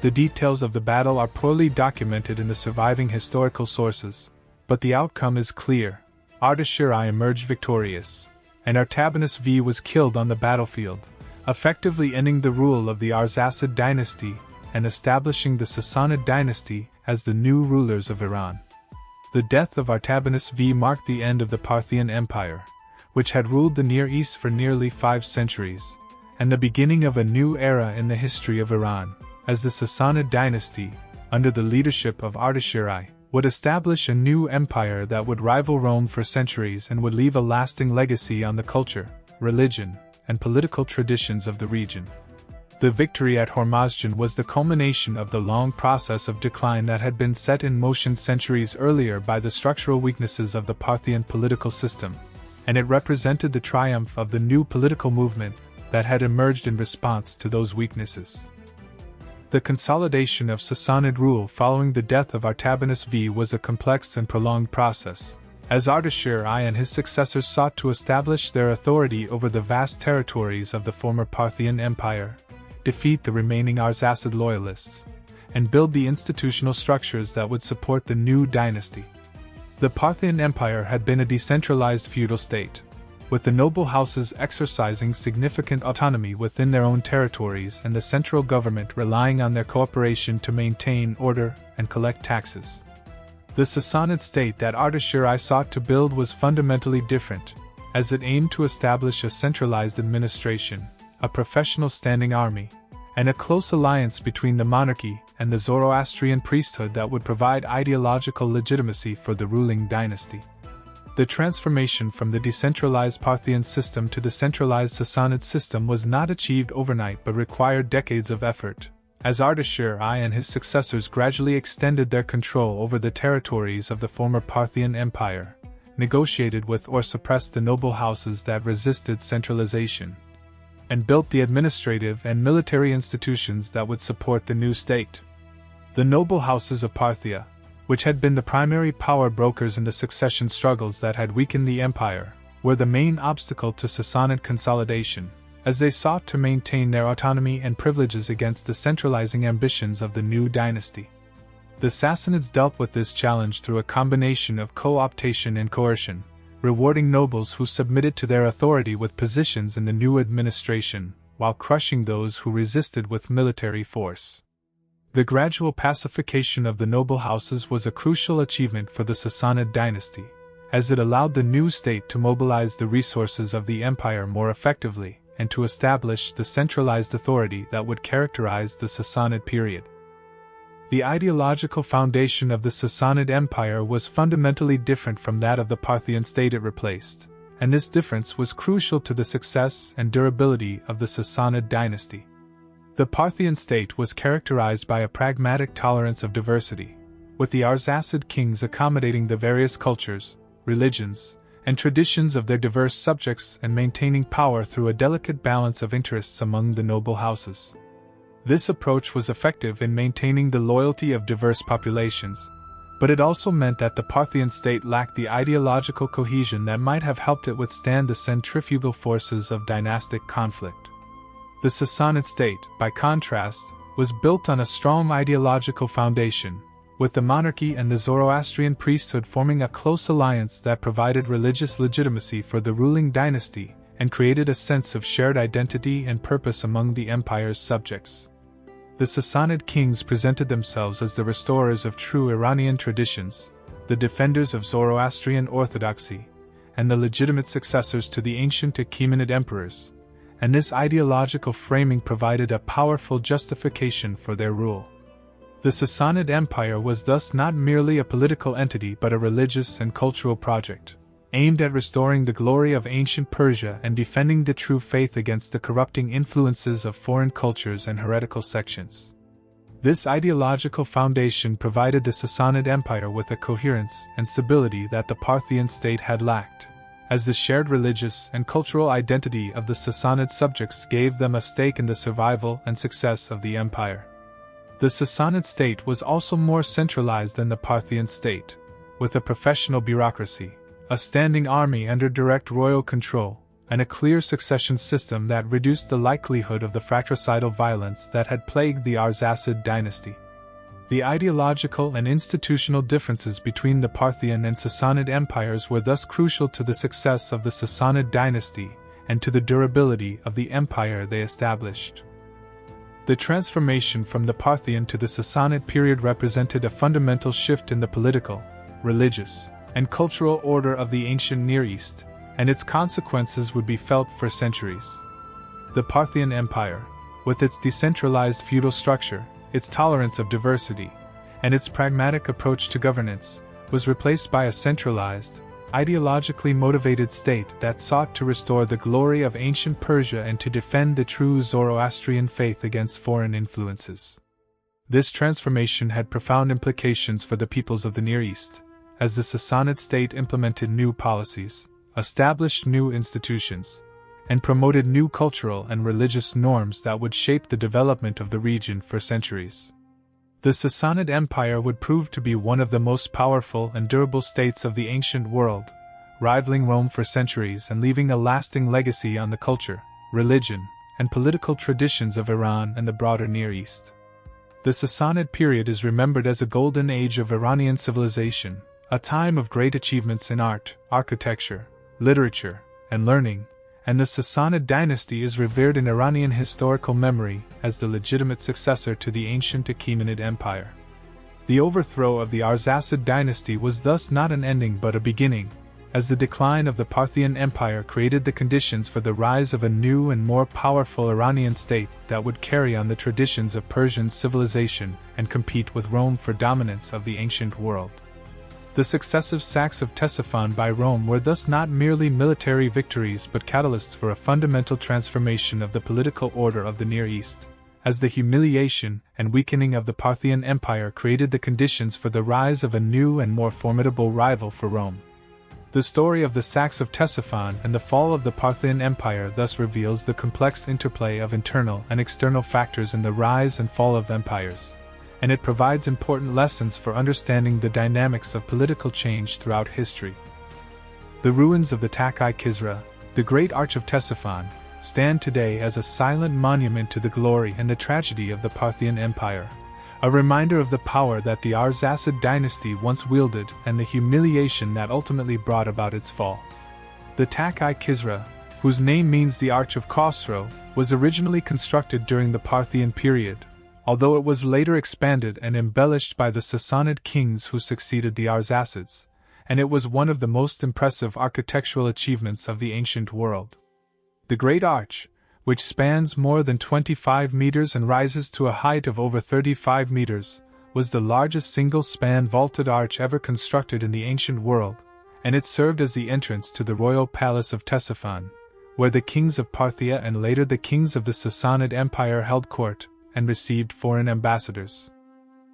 The details of the battle are poorly documented in the surviving historical sources, but the outcome is clear. Ardashir I emerged victorious, and Artabanus V was killed on the battlefield, effectively ending the rule of the Arsacid dynasty and establishing the Sassanid dynasty as the new rulers of Iran. The death of Artabanus V marked the end of the Parthian Empire, which had ruled the Near East for nearly 5 centuries, and the beginning of a new era in the history of Iran, as the Sassanid dynasty, under the leadership of Ardashir I, would establish a new empire that would rival Rome for centuries and would leave a lasting legacy on the culture, religion, and political traditions of the region. The victory at Hormozdgan was the culmination of the long process of decline that had been set in motion centuries earlier by the structural weaknesses of the Parthian political system, and it represented the triumph of the new political movement that had emerged in response to those weaknesses. The consolidation of Sassanid rule following the death of Artabanus V was a complex and prolonged process, as Ardashir I and his successors sought to establish their authority over the vast territories of the former Parthian Empire, defeat the remaining Arsacid loyalists, and build the institutional structures that would support the new dynasty. The Parthian Empire had been a decentralized feudal state, with the noble houses exercising significant autonomy within their own territories and the central government relying on their cooperation to maintain order and collect taxes. The Sassanid state that Ardashir I sought to build was fundamentally different, as it aimed to establish a centralized administration, a professional standing army, and a close alliance between the monarchy and the Zoroastrian priesthood that would provide ideological legitimacy for the ruling dynasty. The transformation from the decentralized Parthian system to the centralized Sassanid system was not achieved overnight but required decades of effort, as Ardashir I and his successors gradually extended their control over the territories of the former Parthian Empire, negotiated with or suppressed the noble houses that resisted centralization, and built the administrative and military institutions that would support the new state. The noble houses of Parthia, which had been the primary power brokers in the succession struggles that had weakened the empire, were the main obstacle to Sassanid consolidation, as they sought to maintain their autonomy and privileges against the centralizing ambitions of the new dynasty. The Sassanids dealt with this challenge through a combination of co-optation and coercion, rewarding nobles who submitted to their authority with positions in the new administration, while crushing those who resisted with military force. The gradual pacification of the noble houses was a crucial achievement for the Sassanid dynasty, as it allowed the new state to mobilize the resources of the empire more effectively and to establish the centralized authority that would characterize the Sassanid period. The ideological foundation of the Sassanid Empire was fundamentally different from that of the Parthian state it replaced, and this difference was crucial to the success and durability of the Sassanid dynasty. The Parthian state was characterized by a pragmatic tolerance of diversity, with the Arsacid kings accommodating the various cultures, religions, and traditions of their diverse subjects and maintaining power through a delicate balance of interests among the noble houses. This approach was effective in maintaining the loyalty of diverse populations, but it also meant that the Parthian state lacked the ideological cohesion that might have helped it withstand the centrifugal forces of dynastic conflict. The Sassanid state, by contrast, was built on a strong ideological foundation, with the monarchy and the Zoroastrian priesthood forming a close alliance that provided religious legitimacy for the ruling dynasty and created a sense of shared identity and purpose among the empire's subjects. The Sassanid kings presented themselves as the restorers of true Iranian traditions, the defenders of Zoroastrian orthodoxy, and the legitimate successors to the ancient Achaemenid emperors, and this ideological framing provided a powerful justification for their rule. The Sassanid Empire was thus not merely a political entity but a religious and cultural project, aimed at restoring the glory of ancient Persia and defending the true faith against the corrupting influences of foreign cultures and heretical sections. This ideological foundation provided the Sassanid Empire with a coherence and stability that the Parthian state had lacked, as the shared religious and cultural identity of the Sassanid subjects gave them a stake in the survival and success of the empire. The Sassanid state was also more centralized than the Parthian state, with a professional bureaucracy, a standing army under direct royal control, and a clear succession system that reduced the likelihood of the fratricidal violence that had plagued the Arsacid dynasty. The ideological and institutional differences between the Parthian and Sassanid empires were thus crucial to the success of the Sassanid dynasty and to the durability of the empire they established. The transformation from the Parthian to the Sassanid period represented a fundamental shift in the political, religious, and cultural order of the ancient Near East, and its consequences would be felt for centuries. The Parthian Empire, with its decentralized feudal structure, its tolerance of diversity, and its pragmatic approach to governance, was replaced by a centralized, ideologically motivated state that sought to restore the glory of ancient Persia and to defend the true Zoroastrian faith against foreign influences. This transformation had profound implications for the peoples of the Near East, as the Sassanid state implemented new policies, established new institutions, and promoted new cultural and religious norms that would shape the development of the region for centuries. The Sassanid Empire would prove to be one of the most powerful and durable states of the ancient world, rivaling Rome for centuries and leaving a lasting legacy on the culture, religion, and political traditions of Iran and the broader Near East. The Sassanid period is remembered as a golden age of Iranian civilization, a time of great achievements in art, architecture, literature, and learning, and the Sassanid dynasty is revered in Iranian historical memory as the legitimate successor to the ancient Achaemenid Empire. The overthrow of the Arsacid dynasty was thus not an ending but a beginning, as the decline of the Parthian Empire created the conditions for the rise of a new and more powerful Iranian state that would carry on the traditions of Persian civilization and compete with Rome for dominance of the ancient world. The successive sacks of Ctesiphon by Rome were thus not merely military victories but catalysts for a fundamental transformation of the political order of the Near East, as the humiliation and weakening of the Parthian Empire created the conditions for the rise of a new and more formidable rival for Rome. The story of the sacks of Ctesiphon and the fall of the Parthian Empire thus reveals the complex interplay of internal and external factors in the rise and fall of empires, and it provides important lessons for understanding the dynamics of political change throughout history. The ruins of the Takai Kisra, the Great Arch of Ctesiphon, stand today as a silent monument to the glory and the tragedy of the Parthian Empire, a reminder of the power that the Arsacid dynasty once wielded and the humiliation that ultimately brought about its fall. The Takai Kisra, whose name means the Arch of Khosrow, was originally constructed during the Parthian period, although it was later expanded and embellished by the Sassanid kings who succeeded the Arsacids, and it was one of the most impressive architectural achievements of the ancient world. The Great Arch, which spans more than 25 meters and rises to a height of over 35 meters, was the largest single-span vaulted arch ever constructed in the ancient world, and it served as the entrance to the royal palace of Ctesiphon, where the kings of Parthia and later the kings of the Sassanid Empire held court and received foreign ambassadors.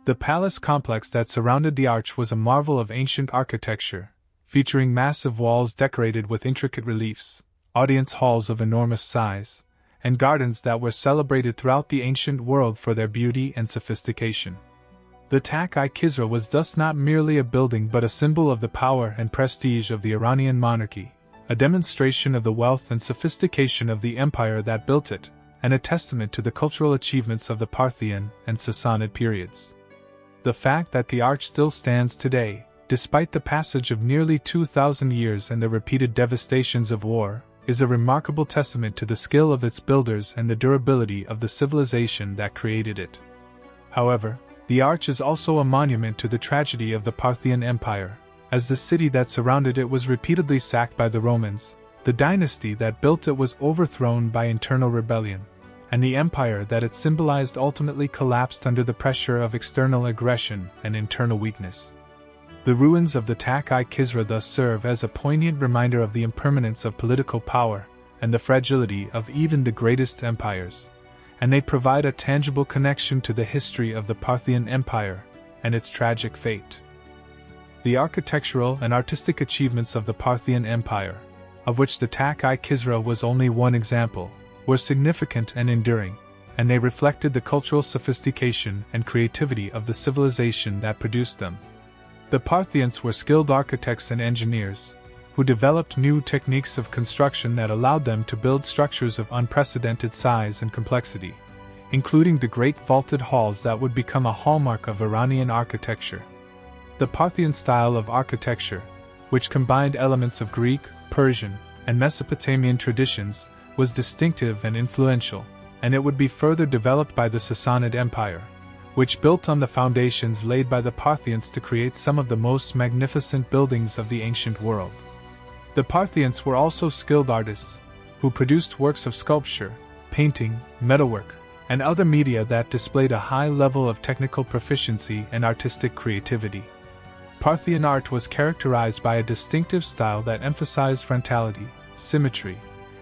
The palace complex that surrounded the arch was a marvel of ancient architecture, featuring massive walls decorated with intricate reliefs, audience halls of enormous size, and gardens that were celebrated throughout the ancient world for their beauty and sophistication. The Takai Kisra was thus not merely a building but a symbol of the power and prestige of the Iranian monarchy, a demonstration of the wealth and sophistication of the empire that built it, and a testament to the cultural achievements of the Parthian and Sassanid periods. The fact that the arch still stands today, despite the passage of nearly 2,000 years and the repeated devastations of war, is a remarkable testament to the skill of its builders and the durability of the civilization that created it. However, the arch is also a monument to the tragedy of the Parthian Empire, as the city that surrounded it was repeatedly sacked by the Romans, the dynasty that built it was overthrown by internal rebellion, and the empire that it symbolized ultimately collapsed under the pressure of external aggression and internal weakness. The ruins of the Tak-i-Kisra thus serve as a poignant reminder of the impermanence of political power and the fragility of even the greatest empires, and they provide a tangible connection to the history of the Parthian Empire and its tragic fate. The architectural and artistic achievements of the Parthian Empire, of which the Tak-i-Kisra was only one example, were significant and enduring, and they reflected the cultural sophistication and creativity of the civilization that produced them. The Parthians were skilled architects and engineers, who developed new techniques of construction that allowed them to build structures of unprecedented size and complexity, including the great vaulted halls that would become a hallmark of Iranian architecture. The Parthian style of architecture, which combined elements of Greek, Persian, and Mesopotamian traditions, was distinctive and influential, and it would be further developed by the Sassanid Empire, which built on the foundations laid by the Parthians to create some of the most magnificent buildings of the ancient world. The Parthians were also skilled artists, who produced works of sculpture, painting, metalwork, and other media that displayed a high level of technical proficiency and artistic creativity. Parthian art was characterized by a distinctive style that emphasized frontality, symmetry,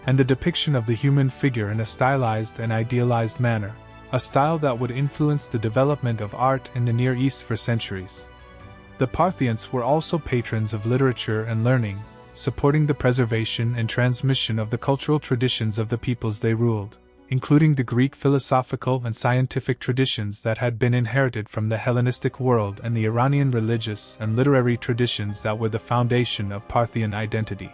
and the depiction of the human figure in a stylized and idealized manner, a style that would influence the development of art in the Near East for centuries. The Parthians were also patrons of literature and learning, supporting the preservation and transmission of the cultural traditions of the peoples they ruled, including the Greek philosophical and scientific traditions that had been inherited from the Hellenistic world and the Iranian religious and literary traditions that were the foundation of Parthian identity.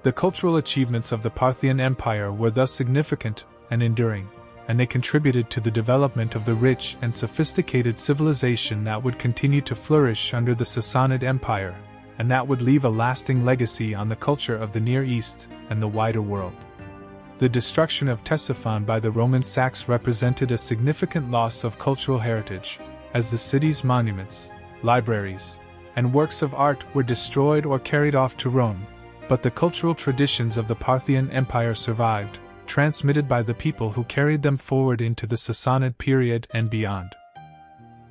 The cultural achievements of the Parthian Empire were thus significant and enduring, and they contributed to the development of the rich and sophisticated civilization that would continue to flourish under the Sassanid Empire, and that would leave a lasting legacy on the culture of the Near East and the wider world. The destruction of Ctesiphon by the Roman Sacs represented a significant loss of cultural heritage, as the city's monuments, libraries, and works of art were destroyed or carried off to Rome, but the cultural traditions of the Parthian Empire survived, transmitted by the people who carried them forward into the Sassanid period and beyond.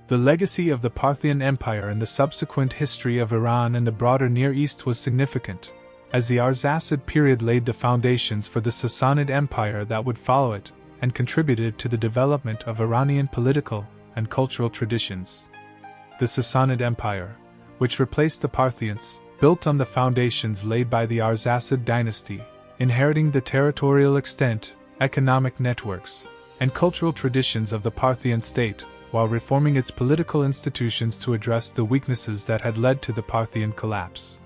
The legacy of the Parthian Empire in the subsequent history of Iran and the broader Near East was significant, as the Arsacid period laid the foundations for the Sassanid Empire that would follow it, and contributed to the development of Iranian political and cultural traditions. The Sassanid Empire, which replaced the Parthians, built on the foundations laid by the Arsacid dynasty, inheriting the territorial extent, economic networks, and cultural traditions of the Parthian state, while reforming its political institutions to address the weaknesses that had led to the Parthian collapse.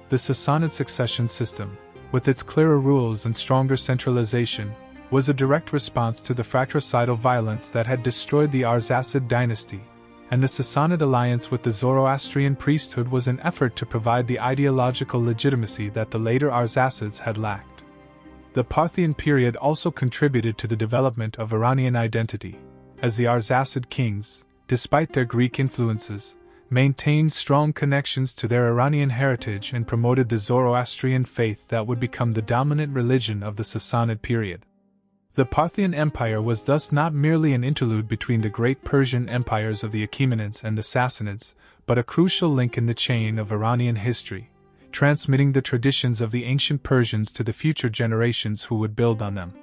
The Sassanid succession system, with its clearer rules and stronger centralization, was a direct response to the fratricidal violence that had destroyed the Arsacid dynasty, and the Sassanid alliance with the Zoroastrian priesthood was an effort to provide the ideological legitimacy that the later Arsacids had lacked. The Parthian period also contributed to the development of Iranian identity, as the Arsacid kings, despite their Greek influences, maintained strong connections to their Iranian heritage and promoted the Zoroastrian faith that would become the dominant religion of the Sassanid period. The Parthian Empire was thus not merely an interlude between the great Persian empires of the Achaemenids and the Sassanids, but a crucial link in the chain of Iranian history, transmitting the traditions of the ancient Persians to the future generations who would build on them.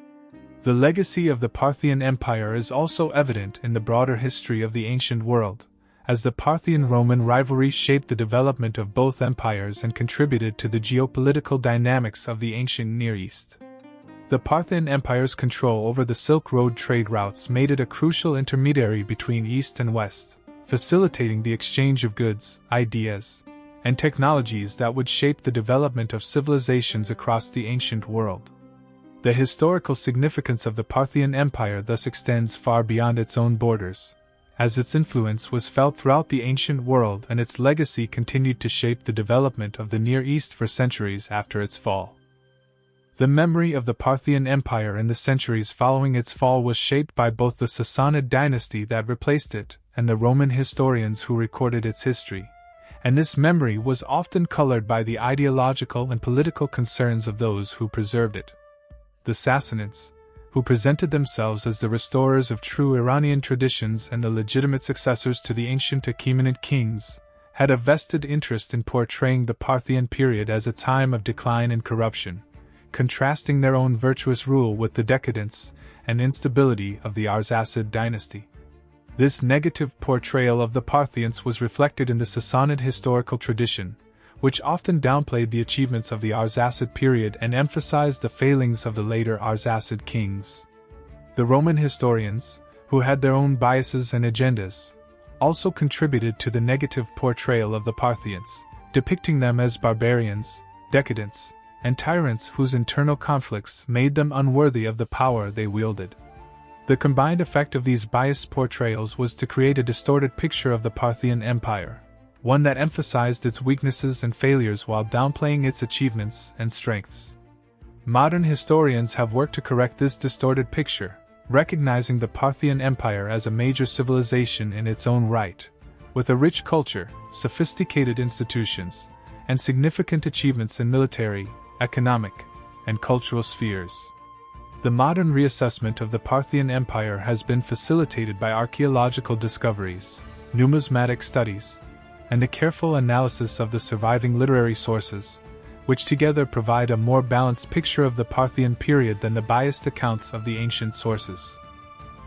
The legacy of the Parthian Empire is also evident in the broader history of the ancient world, as the Parthian-Roman rivalry shaped the development of both empires and contributed to the geopolitical dynamics of the ancient Near East. The Parthian Empire's control over the Silk Road trade routes made it a crucial intermediary between East and West, facilitating the exchange of goods, ideas, and technologies that would shape the development of civilizations across the ancient world. The historical significance of the Parthian Empire thus extends far beyond its own borders, as its influence was felt throughout the ancient world and its legacy continued to shape the development of the Near East for centuries after its fall. The memory of the Parthian Empire in the centuries following its fall was shaped by both the Sassanid dynasty that replaced it and the Roman historians who recorded its history, and this memory was often colored by the ideological and political concerns of those who preserved it. The Sassanids, who presented themselves as the restorers of true Iranian traditions and the legitimate successors to the ancient Achaemenid kings, had a vested interest in portraying the Parthian period as a time of decline and corruption, contrasting their own virtuous rule with the decadence and instability of the Arsacid dynasty. This negative portrayal of the Parthians was reflected in the Sassanid historical tradition, which often downplayed the achievements of the Arsacid period and emphasized the failings of the later Arsacid kings. The Roman historians, who had their own biases and agendas, also contributed to the negative portrayal of the Parthians, depicting them as barbarians, decadents, and tyrants whose internal conflicts made them unworthy of the power they wielded. The combined effect of these biased portrayals was to create a distorted picture of the Parthian Empire, one that emphasized its weaknesses and failures while downplaying its achievements and strengths. Modern historians have worked to correct this distorted picture, recognizing the Parthian Empire as a major civilization in its own right, with a rich culture, sophisticated institutions, and significant achievements in military, economic, and cultural spheres. The modern reassessment of the Parthian Empire has been facilitated by archaeological discoveries, numismatic studies, and the careful analysis of the surviving literary sources, which together provide a more balanced picture of the Parthian period than the biased accounts of the ancient sources.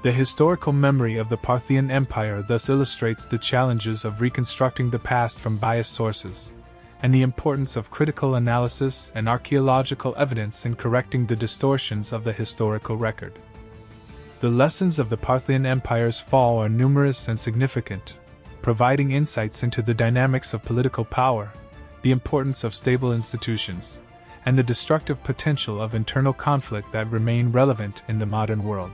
The historical memory of the Parthian Empire thus illustrates the challenges of reconstructing the past from biased sources, and the importance of critical analysis and archaeological evidence in correcting the distortions of the historical record. The lessons of the Parthian Empire's fall are numerous and significant, providing insights into the dynamics of political power, the importance of stable institutions, and the destructive potential of internal conflict that remain relevant in the modern world.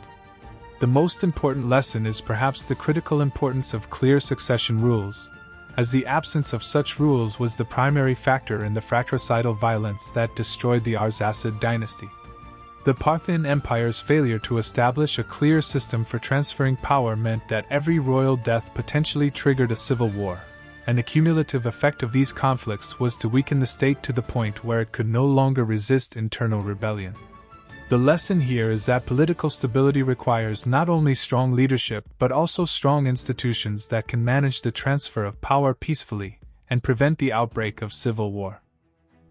The most important lesson is perhaps the critical importance of clear succession rules, as the absence of such rules was the primary factor in the fratricidal violence that destroyed the Arsacid dynasty. The Parthian Empire's failure to establish a clear system for transferring power meant that every royal death potentially triggered a civil war, and the cumulative effect of these conflicts was to weaken the state to the point where it could no longer resist internal rebellion. The lesson here is that political stability requires not only strong leadership but also strong institutions that can manage the transfer of power peacefully and prevent the outbreak of civil war.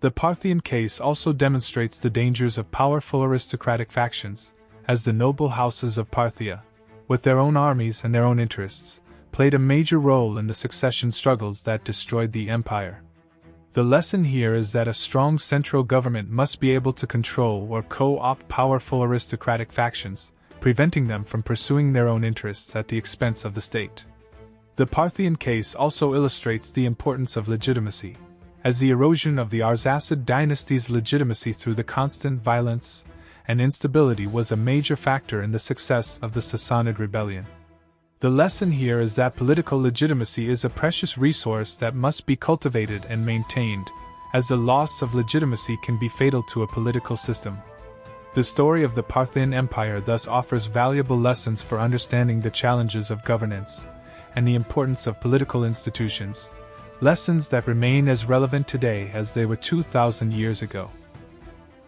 The Parthian case also demonstrates the dangers of powerful aristocratic factions, as the noble houses of Parthia, with their own armies and their own interests, played a major role in the succession struggles that destroyed the empire. The lesson here is that a strong central government must be able to control or co-opt powerful aristocratic factions, preventing them from pursuing their own interests at the expense of the state. The Parthian case also illustrates the importance of legitimacy, as the erosion of the Arsacid dynasty's legitimacy through the constant violence and instability was a major factor in the success of the Sassanid rebellion. The lesson here is that political legitimacy is a precious resource that must be cultivated and maintained, as the loss of legitimacy can be fatal to a political system. The story of the Parthian Empire thus offers valuable lessons for understanding the challenges of governance and the importance of political institutions, lessons that remain as relevant today as they were 2,000 years ago.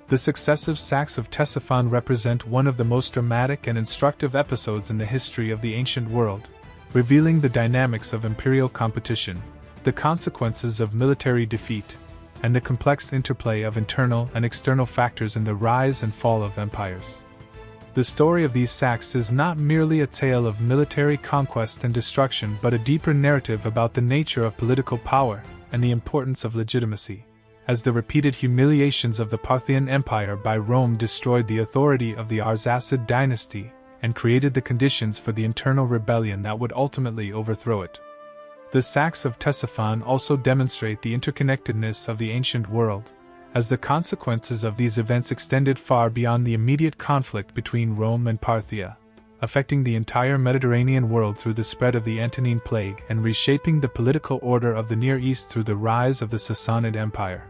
The successive sacks of Ctesiphon represent one of the most dramatic and instructive episodes in the history of the ancient world, revealing the dynamics of imperial competition, the consequences of military defeat, and the complex interplay of internal and external factors in the rise and fall of empires. The story of these sacks is not merely a tale of military conquest and destruction but a deeper narrative about the nature of political power and the importance of legitimacy, as the repeated humiliations of the Parthian Empire by Rome destroyed the authority of the Arsacid dynasty and created the conditions for the internal rebellion that would ultimately overthrow it. The sacks of Ctesiphon also demonstrate the interconnectedness of the ancient world, as the consequences of these events extended far beyond the immediate conflict between Rome and Parthia, affecting the entire Mediterranean world through the spread of the Antonine Plague and reshaping the political order of the Near East through the rise of the Sassanid Empire.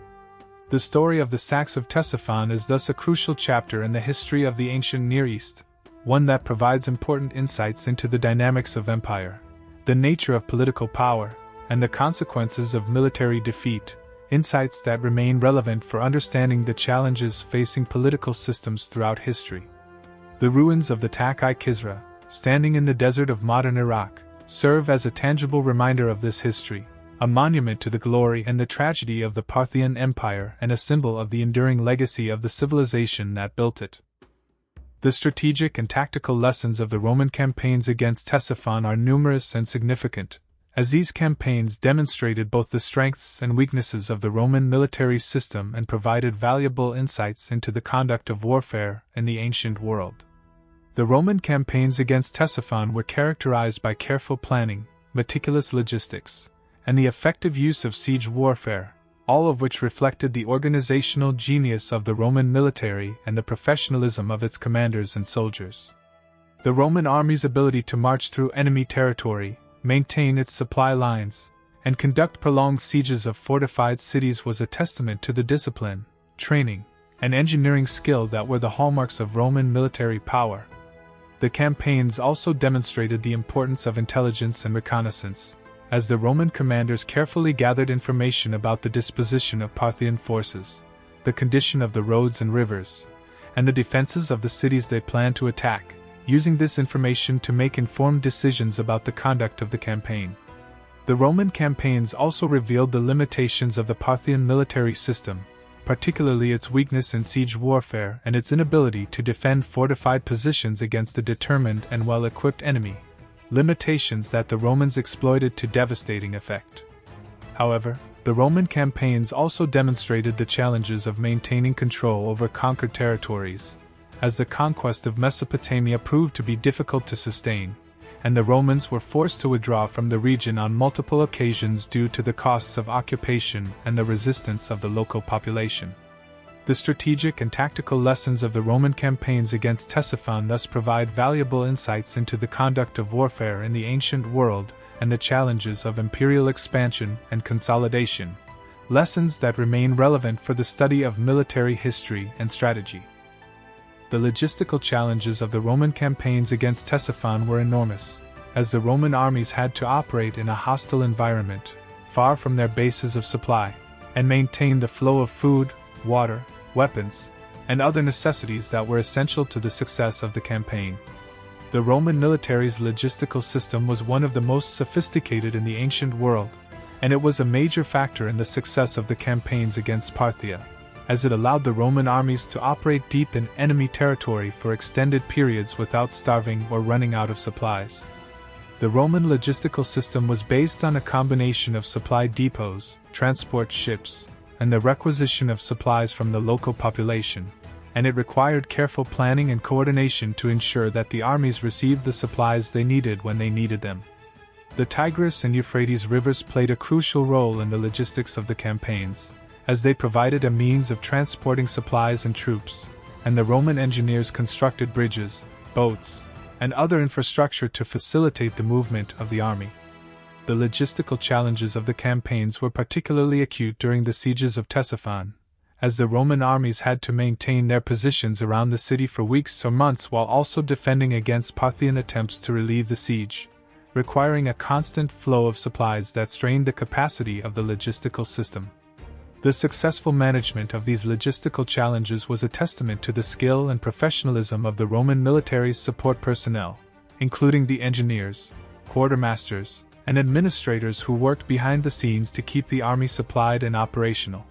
The story of the saques of Ctesiphon is thus a crucial chapter in the history of the ancient Near East, one that provides important insights into the dynamics of empire, the nature of political power, and the consequences of military defeat, insights that remain relevant for understanding the challenges facing political systems throughout history. The ruins of the Tak-i-Kisra, standing in the desert of modern Iraq, serve as a tangible reminder of this history, a monument to the glory and the tragedy of the Parthian Empire and a symbol of the enduring legacy of the civilization that built it. The strategic and tactical lessons of the Roman campaigns against Ctesiphon are numerous and significant, as these campaigns demonstrated both the strengths and weaknesses of the Roman military system and provided valuable insights into the conduct of warfare in the ancient world. The Roman campaigns against Ctesiphon were characterized by careful planning, meticulous logistics, and the effective use of siege warfare, all of which reflected the organizational genius of the Roman military and the professionalism of its commanders and soldiers. The Roman army's ability to march through enemy territory, maintain its supply lines, and conduct prolonged sieges of fortified cities was a testament to the discipline, training, and engineering skill that were the hallmarks of Roman military power. The campaigns also demonstrated the importance of intelligence and reconnaissance, as the Roman commanders carefully gathered information about the disposition of Parthian forces, the condition of the roads and rivers, and the defenses of the cities they planned to attack, using this information to make informed decisions about the conduct of the campaign. The Roman campaigns also revealed the limitations of the Parthian military system, particularly its weakness in siege warfare and its inability to defend fortified positions against a determined and well-equipped enemy, limitations that the Romans exploited to devastating effect. However, the Roman campaigns also demonstrated the challenges of maintaining control over conquered territories, as the conquest of Mesopotamia proved to be difficult to sustain, and the Romans were forced to withdraw from the region on multiple occasions due to the costs of occupation and the resistance of the local population. The strategic and tactical lessons of the Roman campaigns against Ctesiphon thus provide valuable insights into the conduct of warfare in the ancient world and the challenges of imperial expansion and consolidation, lessons that remain relevant for the study of military history and strategy. The logistical challenges of the Roman campaigns against Ctesiphon were enormous, as the Roman armies had to operate in a hostile environment, far from their bases of supply, and maintain the flow of food, water, weapons, and other necessities that were essential to the success of the campaign. The Roman military's logistical system was one of the most sophisticated in the ancient world, and it was a major factor in the success of the campaigns against Parthia, as it allowed the Roman armies to operate deep in enemy territory for extended periods without starving or running out of supplies. The Roman logistical system was based on a combination of supply depots, transport ships, and the requisition of supplies from the local population, and it required careful planning and coordination to ensure that the armies received the supplies they needed when they needed them. The Tigris and Euphrates rivers played a crucial role in the logistics of the campaigns, as they provided a means of transporting supplies and troops, and the Roman engineers constructed bridges, boats, and other infrastructure to facilitate the movement of the army. The logistical challenges of the campaigns were particularly acute during the sieges of Ctesiphon, as the Roman armies had to maintain their positions around the city for weeks or months while also defending against Parthian attempts to relieve the siege, requiring a constant flow of supplies that strained the capacity of the logistical system. The successful management of these logistical challenges was a testament to the skill and professionalism of the Roman military's support personnel, including the engineers, quartermasters, and administrators who worked behind the scenes to keep the army supplied and operational.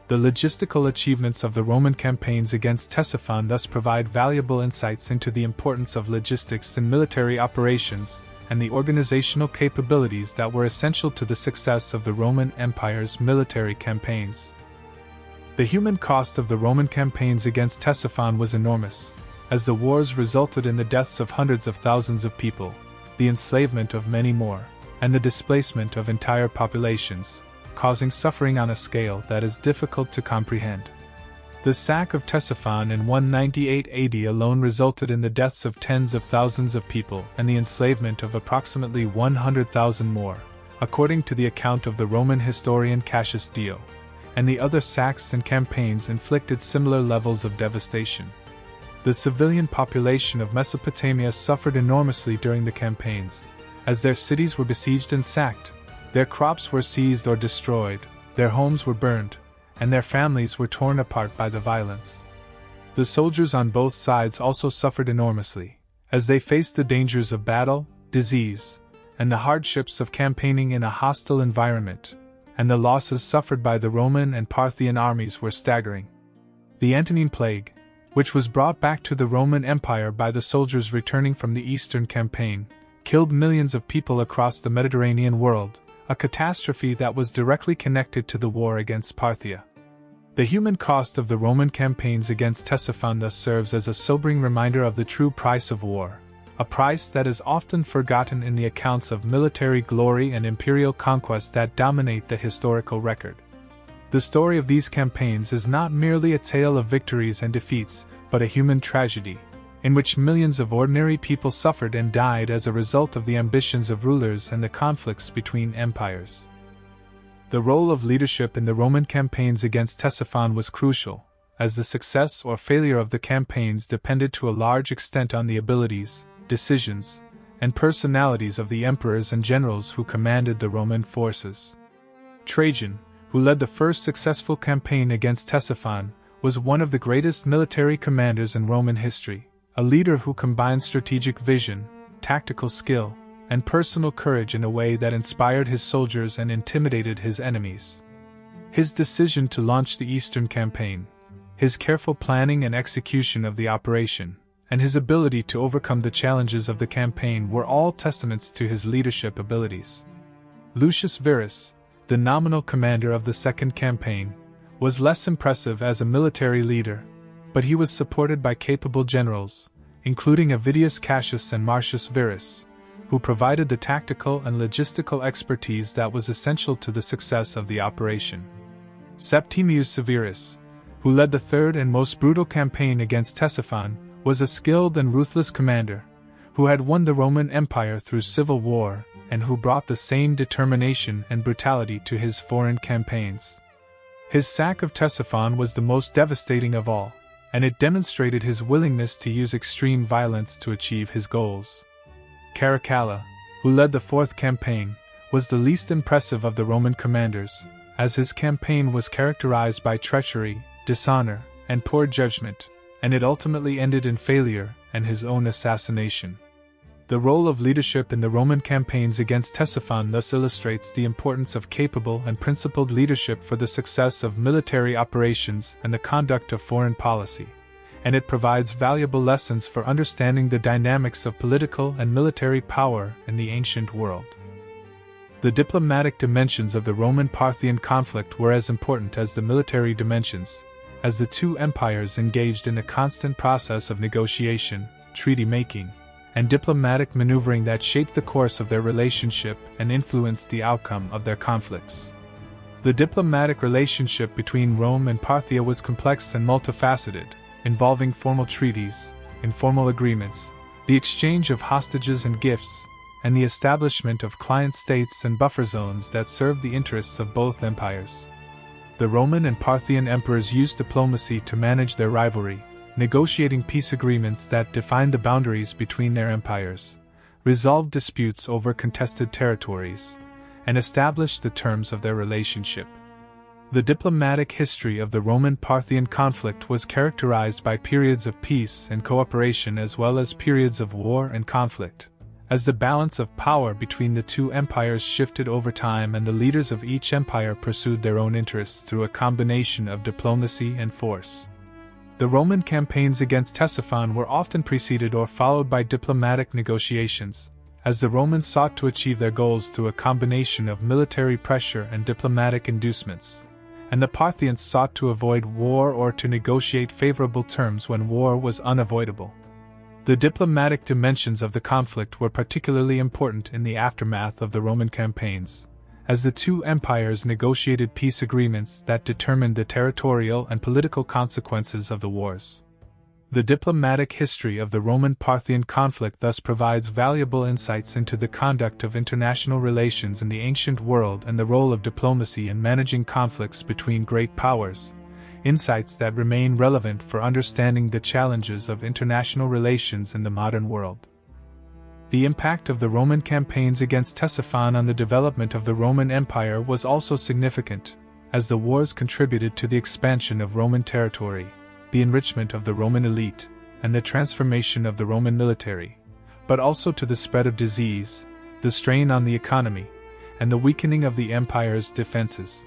The logistical achievements of the Roman campaigns against Ctesiphon thus provide valuable insights into the importance of logistics in military operations and the organizational capabilities that were essential to the success of the Roman Empire's military campaigns. The human cost of the Roman campaigns against Ctesiphon was enormous, as the wars resulted in the deaths of hundreds of thousands of people, the enslavement of many more, and the displacement of entire populations, causing suffering on a scale that is difficult to comprehend. The sack of Ctesiphon in 198 AD alone resulted in the deaths of tens of thousands of people and the enslavement of approximately 100,000 more, according to the account of the Roman historian Cassius Dio, and the other sacks and campaigns inflicted similar levels of devastation. The civilian population of Mesopotamia suffered enormously during the campaigns, as their cities were besieged and sacked, their crops were seized or destroyed, their homes were burned, and their families were torn apart by the violence. The soldiers on both sides also suffered enormously, as they faced the dangers of battle, disease, and the hardships of campaigning in a hostile environment, and the losses suffered by the Roman and Parthian armies were staggering. The Antonine Plague, which was brought back to the Roman Empire by the soldiers returning from the Eastern campaign, killed millions of people across the Mediterranean world, a catastrophe that was directly connected to the war against Parthia. The human cost of the Roman campaigns against Ctesiphon thus serves as a sobering reminder of the true price of war, a price that is often forgotten in the accounts of military glory and imperial conquest that dominate the historical record. The story of these campaigns is not merely a tale of victories and defeats, but a human tragedy, in which millions of ordinary people suffered and died as a result of the ambitions of rulers and the conflicts between empires. The role of leadership in the Roman campaigns against Ctesiphon was crucial, as the success or failure of the campaigns depended to a large extent on the abilities, decisions, and personalities of the emperors and generals who commanded the Roman forces. Trajan, who led the first successful campaign against Ctesiphon, was one of the greatest military commanders in Roman history, a leader who combined strategic vision, tactical skill, and personal courage in a way that inspired his soldiers and intimidated his enemies. His decision to launch the Eastern campaign, his careful planning and execution of the operation, and his ability to overcome the challenges of the campaign were all testaments to his leadership abilities. Lucius Verus, the nominal commander of the second campaign, was less impressive as a military leader, but he was supported by capable generals, including Avidius Cassius and Marcius Verus, who provided the tactical and logistical expertise that was essential to the success of the operation. Septimius Severus, who led the third and most brutal campaign against Ctesiphon, was a skilled and ruthless commander, who had won the Roman Empire through civil war and who brought the same determination and brutality to his foreign campaigns. His sack of Ctesiphon was the most devastating of all, and it demonstrated his willingness to use extreme violence to achieve his goals. Caracalla, who led the fourth campaign, was the least impressive of the Roman commanders, as his campaign was characterized by treachery, dishonor, and poor judgment, and it ultimately ended in failure and his own assassination. The role of leadership in the Roman campaigns against Ctesiphon thus illustrates the importance of capable and principled leadership for the success of military operations and the conduct of foreign policy, and it provides valuable lessons for understanding the dynamics of political and military power in the ancient world. The diplomatic dimensions of the Roman-Parthian conflict were as important as the military dimensions, as the two empires engaged in a constant process of negotiation, treaty-making, and diplomatic maneuvering that shaped the course of their relationship and influenced the outcome of their conflicts. The diplomatic relationship between Rome and Parthia was complex and multifaceted, involving formal treaties, informal agreements, the exchange of hostages and gifts, and the establishment of client states and buffer zones that served the interests of both empires. The Roman and Parthian emperors used diplomacy to manage their rivalry, negotiating peace agreements that defined the boundaries between their empires, resolved disputes over contested territories, and established the terms of their relationship. The diplomatic history of the Roman-Parthian conflict was characterized by periods of peace and cooperation as well as periods of war and conflict, as the balance of power between the two empires shifted over time and the leaders of each empire pursued their own interests through a combination of diplomacy and force. The Roman campaigns against Ctesiphon were often preceded or followed by diplomatic negotiations, as the Romans sought to achieve their goals through a combination of military pressure and diplomatic inducements, and the Parthians sought to avoid war or to negotiate favorable terms when war was unavoidable. The diplomatic dimensions of the conflict were particularly important in the aftermath of the Roman campaigns, as the two empires negotiated peace agreements that determined the territorial and political consequences of the wars. The diplomatic history of the Roman-Parthian conflict thus provides valuable insights into the conduct of international relations in the ancient world and the role of diplomacy in managing conflicts between great powers, insights that remain relevant for understanding the challenges of international relations in the modern world. The impact of the Roman campaigns against Ctesiphon on the development of the Roman Empire was also significant, as the wars contributed to the expansion of Roman territory, the enrichment of the Roman elite, and the transformation of the Roman military, but also to the spread of disease, the strain on the economy, and the weakening of the empire's defenses.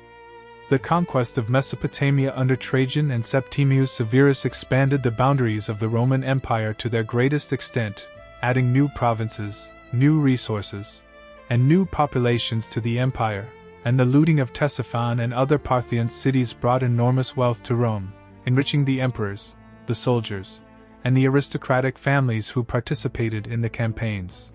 The conquest of Mesopotamia under Trajan and Septimius Severus expanded the boundaries of the Roman Empire to their greatest extent, adding new provinces, new resources, and new populations to the empire, and the looting of Ctesiphon and other Parthian cities brought enormous wealth to Rome, enriching the emperors, the soldiers, and the aristocratic families who participated in the campaigns.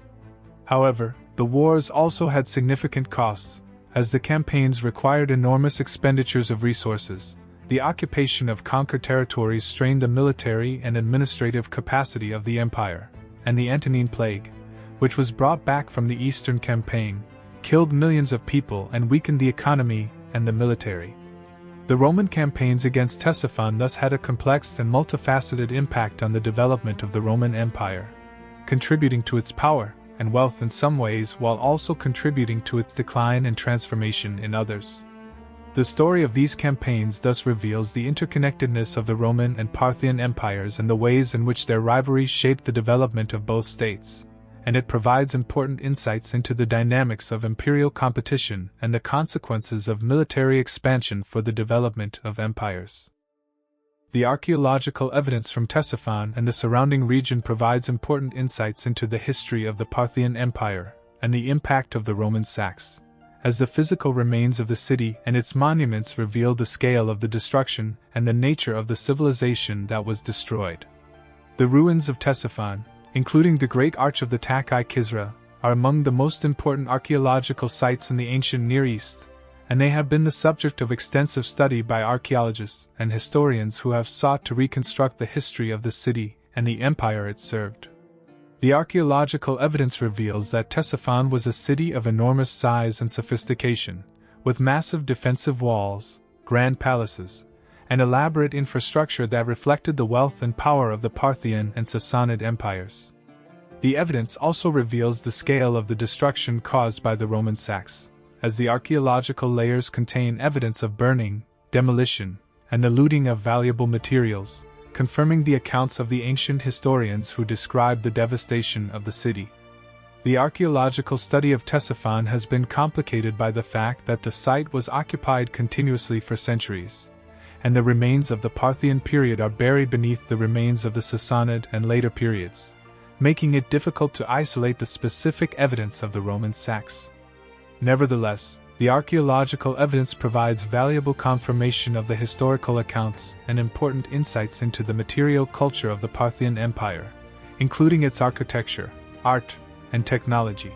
However, the wars also had significant costs, as the campaigns required enormous expenditures of resources. The occupation of conquered territories strained the military and administrative capacity of the empire, and the Antonine Plague, which was brought back from the Eastern campaign, killed millions of people and weakened the economy and the military. The Roman campaigns against Ctesiphon thus had a complex and multifaceted impact on the development of the Roman Empire, contributing to its power and wealth in some ways while also contributing to its decline and transformation in others. The story of these campaigns thus reveals the interconnectedness of the Roman and Parthian empires and the ways in which their rivalries shaped the development of both states, and it provides important insights into the dynamics of imperial competition and the consequences of military expansion for the development of empires. The archaeological evidence from Ctesiphon and the surrounding region provides important insights into the history of the Parthian Empire and the impact of the Roman saques, as the physical remains of the city and its monuments reveal the scale of the destruction and the nature of the civilization that was destroyed. The ruins of Ctesiphon, including the Great Arch of the Takai Kisra, are among the most important archaeological sites in the ancient Near East, and they have been the subject of extensive study by archaeologists and historians who have sought to reconstruct the history of the city and the empire it served. The archaeological evidence reveals that Ctesiphon was a city of enormous size and sophistication, with massive defensive walls, grand palaces, and elaborate infrastructure that reflected the wealth and power of the Parthian and Sassanid empires. The evidence also reveals the scale of the destruction caused by the Roman saques, as the archaeological layers contain evidence of burning, demolition, and the looting of valuable materials, confirming the accounts of the ancient historians who described the devastation of the city. The archaeological study of Ctesiphon has been complicated by the fact that the site was occupied continuously for centuries, and the remains of the Parthian period are buried beneath the remains of the Sassanid and later periods, making it difficult to isolate the specific evidence of the Roman saques. Nevertheless, the archaeological evidence provides valuable confirmation of the historical accounts and important insights into the material culture of the Parthian Empire, including its architecture, art, and technology.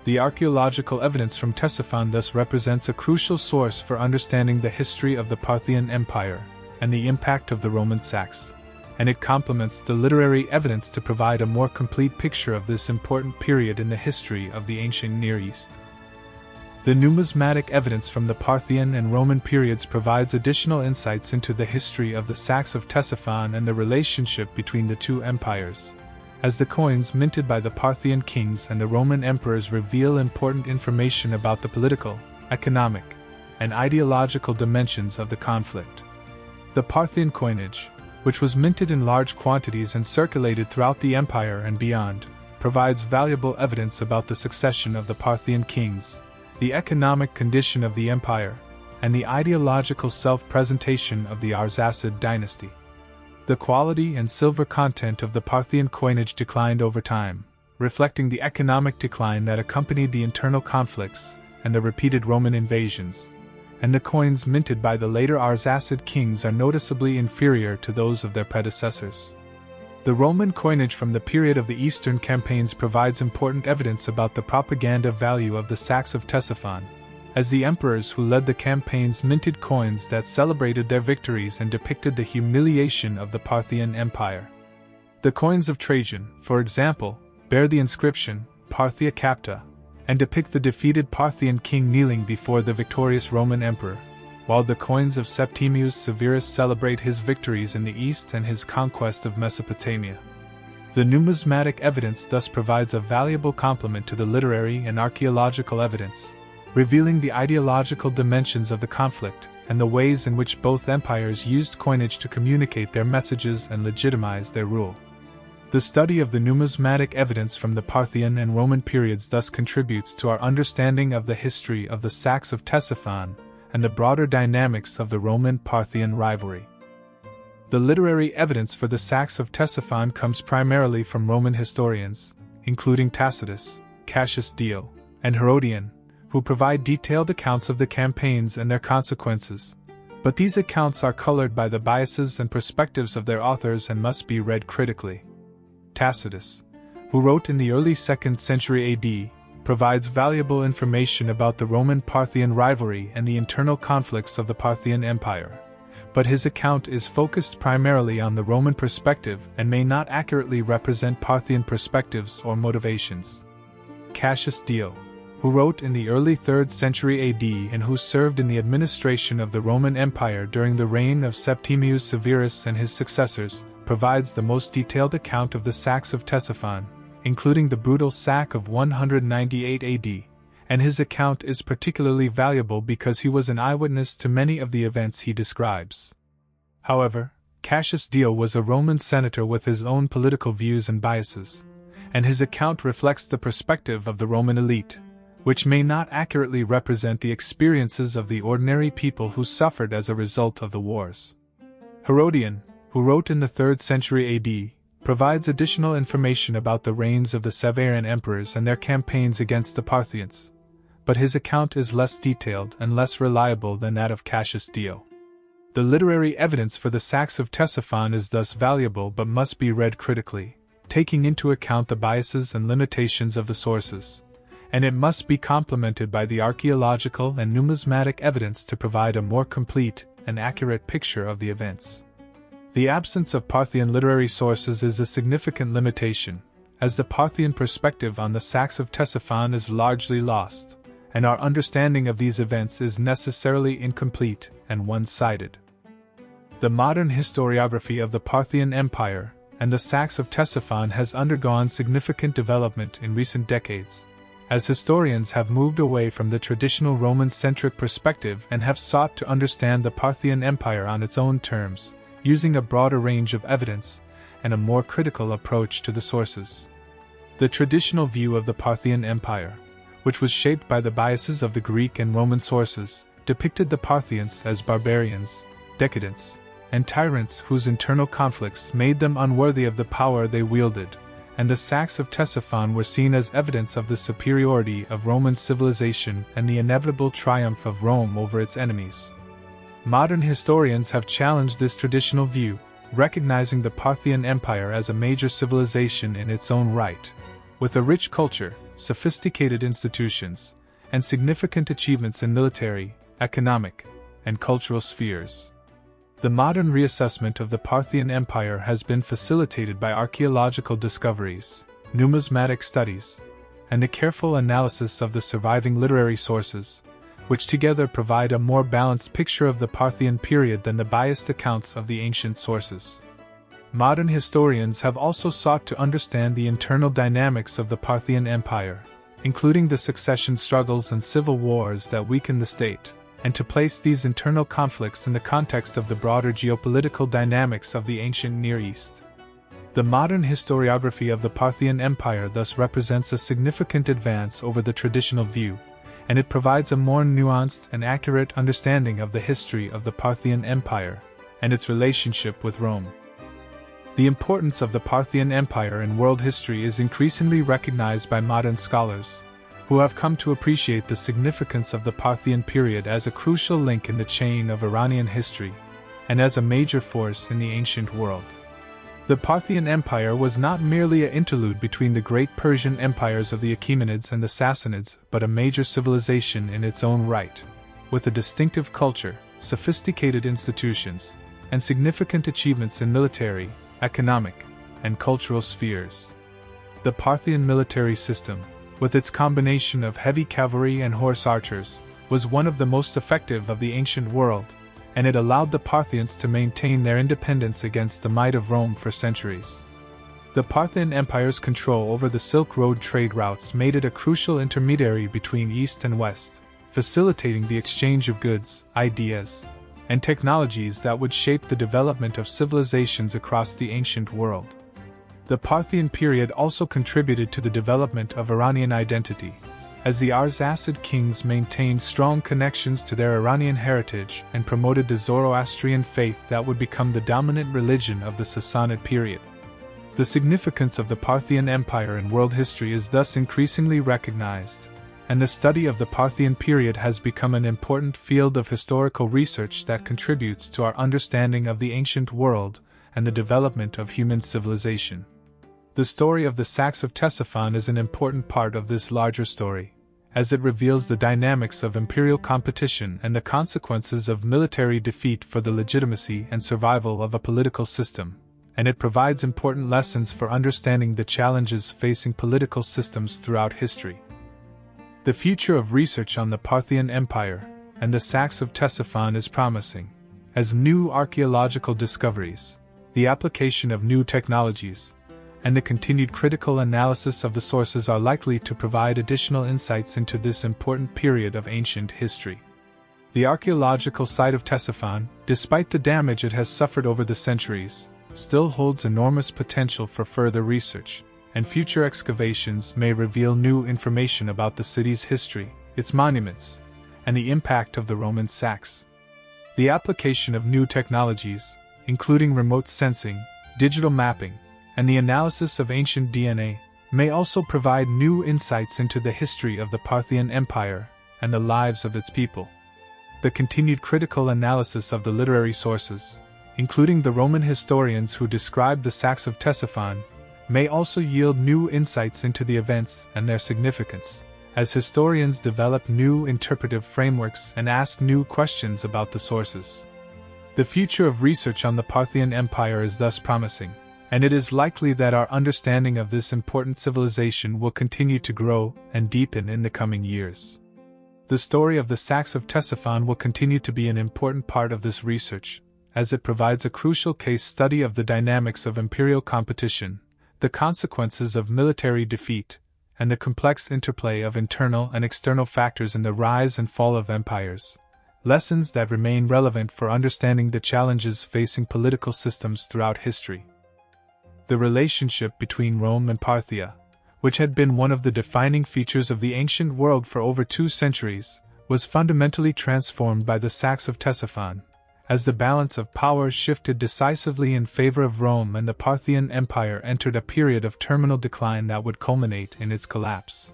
The archaeological evidence from Ctesiphon thus represents a crucial source for understanding the history of the Parthian Empire and the impact of the Roman saques, and it complements the literary evidence to provide a more complete picture of this important period in the history of the ancient Near East. The numismatic evidence from the Parthian and Roman periods provides additional insights into the history of the saques of Ctesiphon and the relationship between the two empires, as the coins minted by the Parthian kings and the Roman emperors reveal important information about the political, economic, and ideological dimensions of the conflict. The Parthian coinage, which was minted in large quantities and circulated throughout the empire and beyond, provides valuable evidence about the succession of the Parthian kings, the economic condition of the empire, and the ideological self-presentation of the Arsacid dynasty. The quality and silver content of the Parthian coinage declined over time, reflecting the economic decline that accompanied the internal conflicts and the repeated Roman invasions, and the coins minted by the later Arsacid kings are noticeably inferior to those of their predecessors. The Roman coinage from the period of the Eastern campaigns provides important evidence about the propaganda value of the saques of Ctesiphon, as the emperors who led the campaigns minted coins that celebrated their victories and depicted the humiliation of the Parthian Empire. The coins of Trajan, for example, bear the inscription, PARTHIA CAPTA, and depict the defeated Parthian king kneeling before the victorious Roman emperor, while the coins of Septimius Severus celebrate his victories in the east and his conquest of Mesopotamia. The numismatic evidence thus provides a valuable complement to the literary and archaeological evidence, revealing the ideological dimensions of the conflict and the ways in which both empires used coinage to communicate their messages and legitimize their rule. The study of the numismatic evidence from the Parthian and Roman periods thus contributes to our understanding of the history of the saques of Ctesiphon and the broader dynamics of the Roman-Parthian rivalry. The literary evidence for the saques of Ctesiphon comes primarily from Roman historians, including Tacitus, Cassius Dio, and Herodian, who provide detailed accounts of the campaigns and their consequences, but these accounts are colored by the biases and perspectives of their authors and must be read critically. Tacitus, who wrote in the early 2nd century AD, provides valuable information about the Roman-Parthian rivalry and the internal conflicts of the Parthian Empire, but his account is focused primarily on the Roman perspective and may not accurately represent Parthian perspectives or motivations. Cassius Dio, who wrote in the early 3rd century AD and who served in the administration of the Roman Empire during the reign of Septimius Severus and his successors, provides the most detailed account of the saques of Ctesiphon, including the brutal sack of 198 AD, and his account is particularly valuable because he was an eyewitness to many of the events he describes. However, Cassius Dio was a Roman senator with his own political views and biases, and his account reflects the perspective of the Roman elite, which may not accurately represent the experiences of the ordinary people who suffered as a result of the wars. Herodian, who wrote in the 3rd century AD, provides additional information about the reigns of the Severan emperors and their campaigns against the Parthians, but his account is less detailed and less reliable than that of Cassius Dio. The literary evidence for the saques of Ctesiphon is thus valuable but must be read critically, taking into account the biases and limitations of the sources, and it must be complemented by the archaeological and numismatic evidence to provide a more complete and accurate picture of the events. The absence of Parthian literary sources is a significant limitation, as the Parthian perspective on the saques of Ctesiphon is largely lost, and our understanding of these events is necessarily incomplete and one-sided. The modern historiography of the Parthian Empire and the saques of Ctesiphon has undergone significant development in recent decades, as historians have moved away from the traditional Roman-centric perspective and have sought to understand the Parthian Empire on its own terms, using a broader range of evidence and a more critical approach to the sources. The traditional view of the Parthian Empire, which was shaped by the biases of the Greek and Roman sources, depicted the Parthians as barbarians, decadents, and tyrants whose internal conflicts made them unworthy of the power they wielded, and the saques of Ctesiphon were seen as evidence of the superiority of Roman civilization and the inevitable triumph of Rome over its enemies. Modern historians have challenged this traditional view, recognizing the Parthian Empire as a major civilization in its own right, with a rich culture, sophisticated institutions, and significant achievements in military, economic, and cultural spheres. The modern reassessment of the Parthian Empire has been facilitated by archaeological discoveries, numismatic studies, and the careful analysis of the surviving literary sources, which together provide a more balanced picture of the Parthian period than the biased accounts of the ancient sources. Modern historians have also sought to understand the internal dynamics of the Parthian Empire, including the succession struggles and civil wars that weakened the state, and to place these internal conflicts in the context of the broader geopolitical dynamics of the ancient Near East. The modern historiography of the Parthian Empire thus represents a significant advance over the traditional view, and it provides a more nuanced and accurate understanding of the history of the Parthian Empire and its relationship with Rome. The importance of the Parthian Empire in world history is increasingly recognized by modern scholars, who have come to appreciate the significance of the Parthian period as a crucial link in the chain of Iranian history, and as a major force in the ancient world. The Parthian Empire was not merely an interlude between the great Persian empires of the Achaemenids and the Sassanids, but a major civilization in its own right, with a distinctive culture, sophisticated institutions, and significant achievements in military, economic, and cultural spheres. The Parthian military system, with its combination of heavy cavalry and horse archers, was one of the most effective of the ancient world, and it allowed the Parthians to maintain their independence against the might of Rome for centuries. The Parthian Empire's control over the Silk Road trade routes made it a crucial intermediary between East and West, facilitating the exchange of goods, ideas, and technologies that would shape the development of civilizations across the ancient world. The Parthian period also contributed to the development of Iranian identity, as the Arsacid kings maintained strong connections to their Iranian heritage and promoted the Zoroastrian faith that would become the dominant religion of the Sassanid period. The significance of the Parthian Empire in world history is thus increasingly recognized, and the study of the Parthian period has become an important field of historical research that contributes to our understanding of the ancient world and the development of human civilization. The story of the saques of Ctesiphon is an important part of this larger story, as it reveals the dynamics of imperial competition and the consequences of military defeat for the legitimacy and survival of a political system, and it provides important lessons for understanding the challenges facing political systems throughout history. The future of research on the Parthian Empire and the saques of Ctesiphon is promising, as new archaeological discoveries, the application of new technologies, and the continued critical analysis of the sources are likely to provide additional insights into this important period of ancient history. The archaeological site of Ctesiphon, despite the damage it has suffered over the centuries, still holds enormous potential for further research, and future excavations may reveal new information about the city's history, its monuments, and the impact of the Roman saques. The application of new technologies, including remote sensing, digital mapping, and the analysis of ancient DNA, may also provide new insights into the history of the Parthian Empire and the lives of its people. The continued critical analysis of the literary sources, including the Roman historians who described the saques of Ctesiphon, may also yield new insights into the events and their significance, as historians develop new interpretive frameworks and ask new questions about the sources. The future of research on the Parthian Empire is thus promising, and it is likely that our understanding of this important civilization will continue to grow and deepen in the coming years. The story of the saques of Ctesiphon will continue to be an important part of this research, as it provides a crucial case study of the dynamics of imperial competition, the consequences of military defeat, and the complex interplay of internal and external factors in the rise and fall of empires, lessons that remain relevant for understanding the challenges facing political systems throughout history. The relationship between Rome and Parthia, which had been one of the defining features of the ancient world for over 2 centuries, was fundamentally transformed by the saques of Ctesiphon, as the balance of power shifted decisively in favor of Rome and the Parthian Empire entered a period of terminal decline that would culminate in its collapse.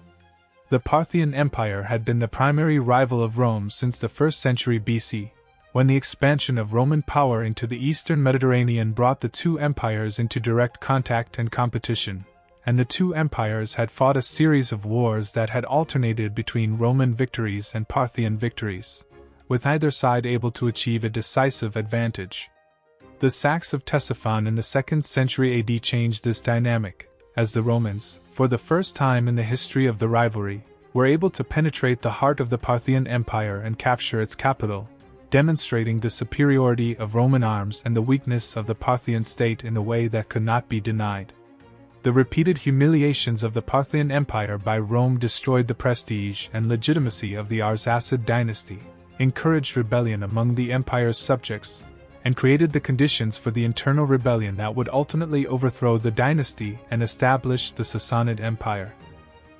The Parthian Empire had been the primary rival of Rome since the 1st century BC, when the expansion of Roman power into the eastern Mediterranean brought the two empires into direct contact and competition, and the two empires had fought a series of wars that had alternated between Roman victories and Parthian victories, with either side able to achieve a decisive advantage. The saques of Ctesiphon in the 2nd century AD changed this dynamic, as the Romans, for the first time in the history of the rivalry, were able to penetrate the heart of the Parthian Empire and capture its capital, demonstrating the superiority of Roman arms and the weakness of the Parthian state in a way that could not be denied. The repeated humiliations of the Parthian Empire by Rome destroyed the prestige and legitimacy of the Arsacid dynasty, encouraged rebellion among the empire's subjects, and created the conditions for the internal rebellion that would ultimately overthrow the dynasty and establish the Sassanid Empire.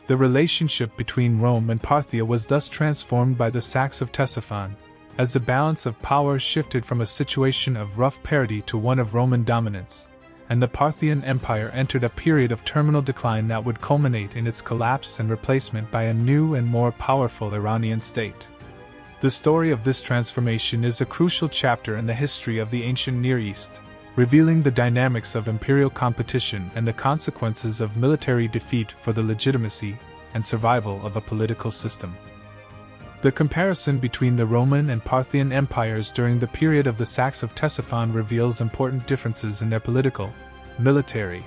The relationship between Rome and Parthia was thus transformed by the saques of Ctesiphon, as the balance of power shifted from a situation of rough parity to one of Roman dominance, and the Parthian Empire entered a period of terminal decline that would culminate in its collapse and replacement by a new and more powerful Iranian state. The story of this transformation is a crucial chapter in the history of the ancient Near East, revealing the dynamics of imperial competition and the consequences of military defeat for the legitimacy and survival of a political system. The comparison between the Roman and Parthian empires during the period of the saques of Ctesiphon reveals important differences in their political, military,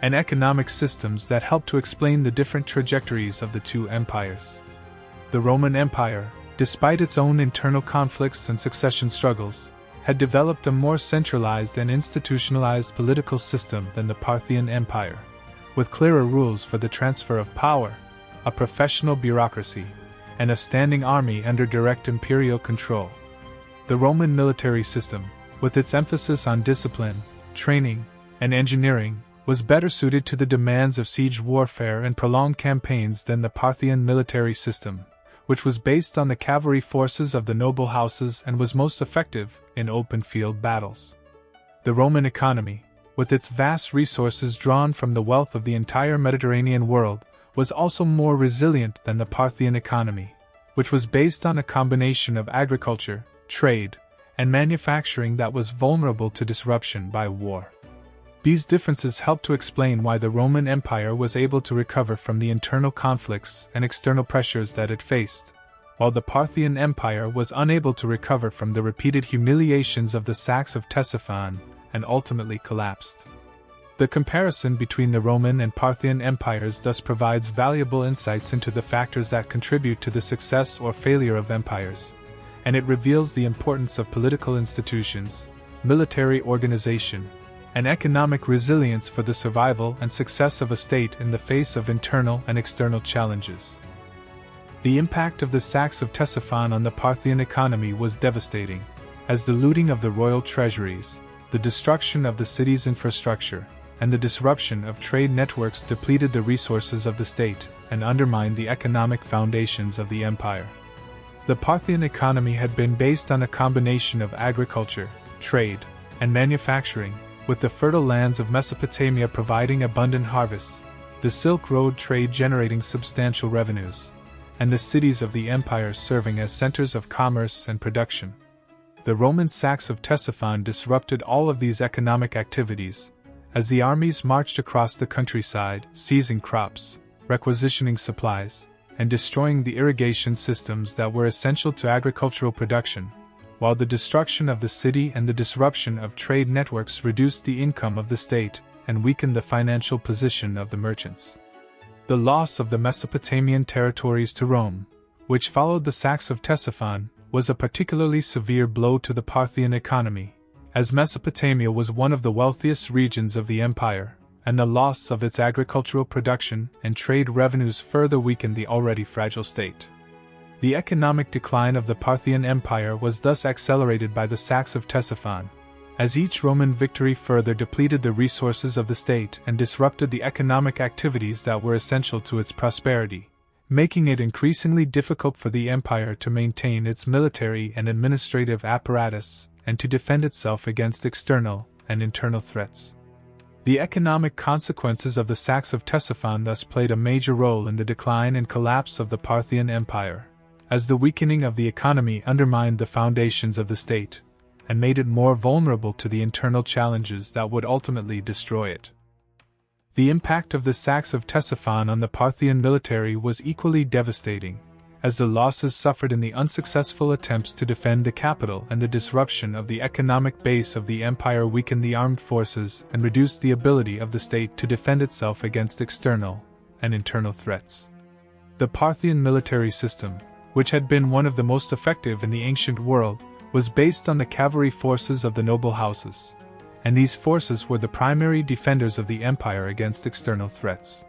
and economic systems that help to explain the different trajectories of the two empires. The Roman Empire, despite its own internal conflicts and succession struggles, had developed a more centralized and institutionalized political system than the Parthian Empire, with clearer rules for the transfer of power, a professional bureaucracy, and a standing army under direct imperial control. The Roman military system, with its emphasis on discipline, training, and engineering, was better suited to the demands of siege warfare and prolonged campaigns than the Parthian military system, which was based on the cavalry forces of the noble houses and was most effective in open-field battles. The Roman economy, with its vast resources drawn from the wealth of the entire Mediterranean world, was also more resilient than the Parthian economy, which was based on a combination of agriculture, trade, and manufacturing that was vulnerable to disruption by war. These differences help to explain why the Roman Empire was able to recover from the internal conflicts and external pressures that it faced, while the Parthian Empire was unable to recover from the repeated humiliations of the saques of Ctesiphon and ultimately collapsed. The comparison between the Roman and Parthian empires thus provides valuable insights into the factors that contribute to the success or failure of empires, and it reveals the importance of political institutions, military organization, and economic resilience for the survival and success of a state in the face of internal and external challenges. The impact of the saques of Ctesiphon on the Parthian economy was devastating, as the looting of the royal treasuries, the destruction of the city's infrastructure, and the disruption of trade networks depleted the resources of the state and undermined the economic foundations of the empire. The Parthian economy had been based on a combination of agriculture, trade, and manufacturing, with the fertile lands of Mesopotamia providing abundant harvests, the Silk Road trade generating substantial revenues, and the cities of the empire serving as centers of commerce and production. The Roman saques of Ctesiphon disrupted all of these economic activities, as the armies marched across the countryside, seizing crops, requisitioning supplies, and destroying the irrigation systems that were essential to agricultural production, while the destruction of the city and the disruption of trade networks reduced the income of the state and weakened the financial position of the merchants. The loss of the Mesopotamian territories to Rome, which followed the saques of Ctesiphon, was a particularly severe blow to the Parthian economy, as Mesopotamia was one of the wealthiest regions of the empire, and the loss of its agricultural production and trade revenues further weakened the already fragile state. The economic decline of the Parthian Empire was thus accelerated by the saques of Ctesiphon, as each Roman victory further depleted the resources of the state and disrupted the economic activities that were essential to its prosperity, making it increasingly difficult for the empire to maintain its military and administrative apparatus and to defend itself against external and internal threats. The economic consequences of the saques of Ctesiphon thus played a major role in the decline and collapse of the Parthian Empire, as the weakening of the economy undermined the foundations of the state, and made it more vulnerable to the internal challenges that would ultimately destroy it. The impact of the saques of Ctesiphon on the Parthian military was equally devastating, as the losses suffered in the unsuccessful attempts to defend the capital and the disruption of the economic base of the empire weakened the armed forces and reduced the ability of the state to defend itself against external and internal threats. The Parthian military system, which had been one of the most effective in the ancient world, was based on the cavalry forces of the noble houses, and these forces were the primary defenders of the empire against external threats.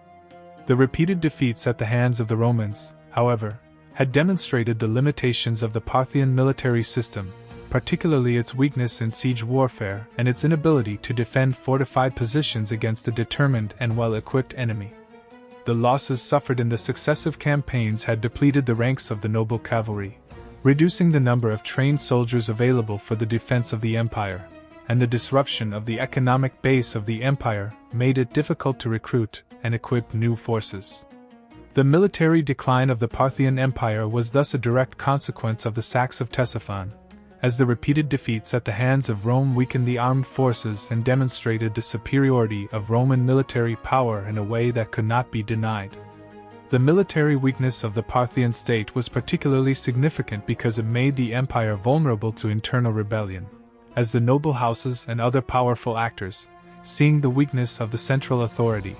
The repeated defeats at the hands of the Romans, however, had demonstrated the limitations of the Parthian military system, particularly its weakness in siege warfare and its inability to defend fortified positions against a determined and well-equipped enemy. The losses suffered in the successive campaigns had depleted the ranks of the noble cavalry, reducing the number of trained soldiers available for the defense of the empire, and the disruption of the economic base of the empire made it difficult to recruit and equip new forces. The military decline of the Parthian Empire was thus a direct consequence of the saques of Ctesiphon, as the repeated defeats at the hands of Rome weakened the armed forces and demonstrated the superiority of Roman military power in a way that could not be denied. The military weakness of the Parthian state was particularly significant because it made the empire vulnerable to internal rebellion, as the noble houses and other powerful actors, seeing the weakness of the central authority,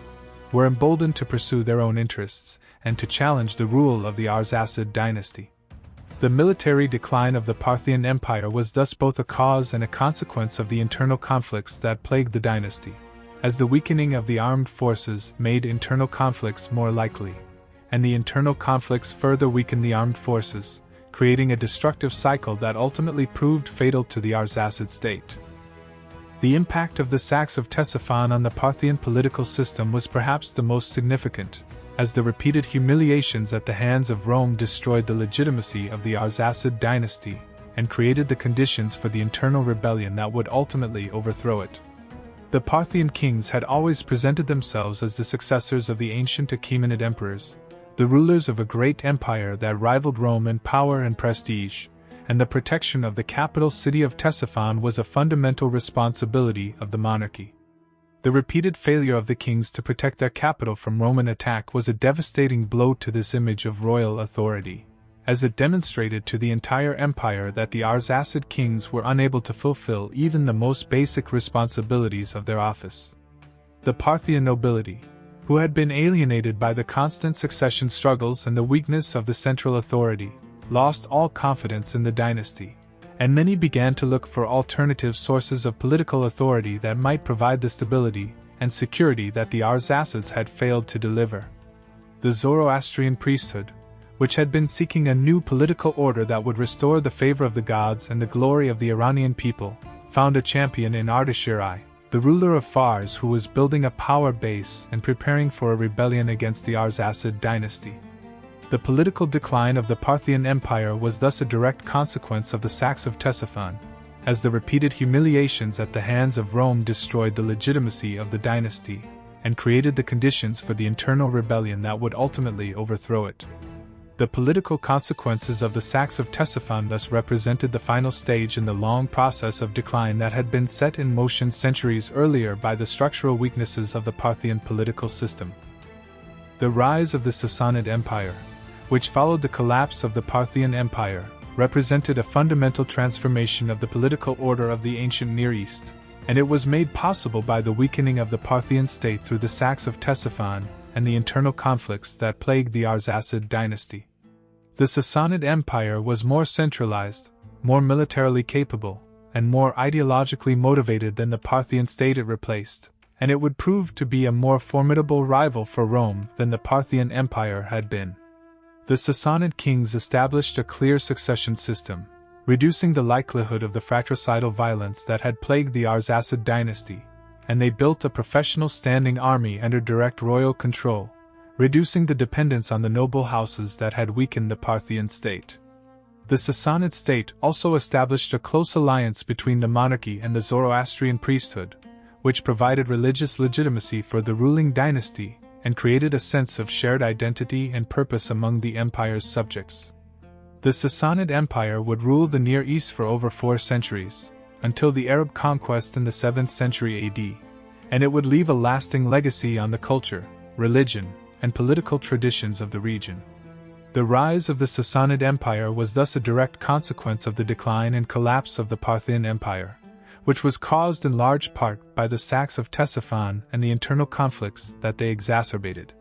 were emboldened to pursue their own interests and to challenge the rule of the Arsacid dynasty. The military decline of the Parthian Empire was thus both a cause and a consequence of the internal conflicts that plagued the dynasty, as the weakening of the armed forces made internal conflicts more likely, and the internal conflicts further weakened the armed forces, creating a destructive cycle that ultimately proved fatal to the Arsacid state. The impact of the saques of Ctesiphon on the Parthian political system was perhaps the most significant, as the repeated humiliations at the hands of Rome destroyed the legitimacy of the Arsacid dynasty and created the conditions for the internal rebellion that would ultimately overthrow it. The Parthian kings had always presented themselves as the successors of the ancient Achaemenid emperors, the rulers of a great empire that rivaled Rome in power and prestige, and the protection of the capital city of Ctesiphon was a fundamental responsibility of the monarchy. The repeated failure of the kings to protect their capital from Roman attack was a devastating blow to this image of royal authority, as it demonstrated to the entire empire that the Arsacid kings were unable to fulfill even the most basic responsibilities of their office. The Parthian nobility, who had been alienated by the constant succession struggles and the weakness of the central authority, lost all confidence in the dynasty, and many began to look for alternative sources of political authority that might provide the stability and security that the Arsacids had failed to deliver. The Zoroastrian priesthood, which had been seeking a new political order that would restore the favor of the gods and the glory of the Iranian people, found a champion in Ardashir I, the ruler of Fars, who was building a power base and preparing for a rebellion against the Arsacid dynasty. The political decline of the Parthian Empire was thus a direct consequence of the saques of Ctesiphon, as the repeated humiliations at the hands of Rome destroyed the legitimacy of the dynasty and created the conditions for the internal rebellion that would ultimately overthrow it. The political consequences of the saques of Ctesiphon thus represented the final stage in the long process of decline that had been set in motion centuries earlier by the structural weaknesses of the Parthian political system. The rise of the Sassanid Empire, which followed the collapse of the Parthian Empire, represented a fundamental transformation of the political order of the ancient Near East, and it was made possible by the weakening of the Parthian state through the saques of Ctesiphon and the internal conflicts that plagued the Arsacid dynasty. The Sassanid Empire was more centralized, more militarily capable, and more ideologically motivated than the Parthian state it replaced, and it would prove to be a more formidable rival for Rome than the Parthian Empire had been. The Sassanid kings established a clear succession system, reducing the likelihood of the fratricidal violence that had plagued the Arsacid dynasty, and they built a professional standing army under direct royal control, reducing the dependence on the noble houses that had weakened the Parthian state. The Sassanid state also established a close alliance between the monarchy and the Zoroastrian priesthood, which provided religious legitimacy for the ruling dynasty and created a sense of shared identity and purpose among the empire's subjects. The Sassanid Empire would rule the Near East for over 4 centuries, until the Arab conquest in the 7th century AD, and it would leave a lasting legacy on the culture, religion, and political traditions of the region. The rise of the Sassanid Empire was thus a direct consequence of the decline and collapse of the Parthian Empire, which was caused in large part by the saques of Ctesiphon and the internal conflicts that they exacerbated.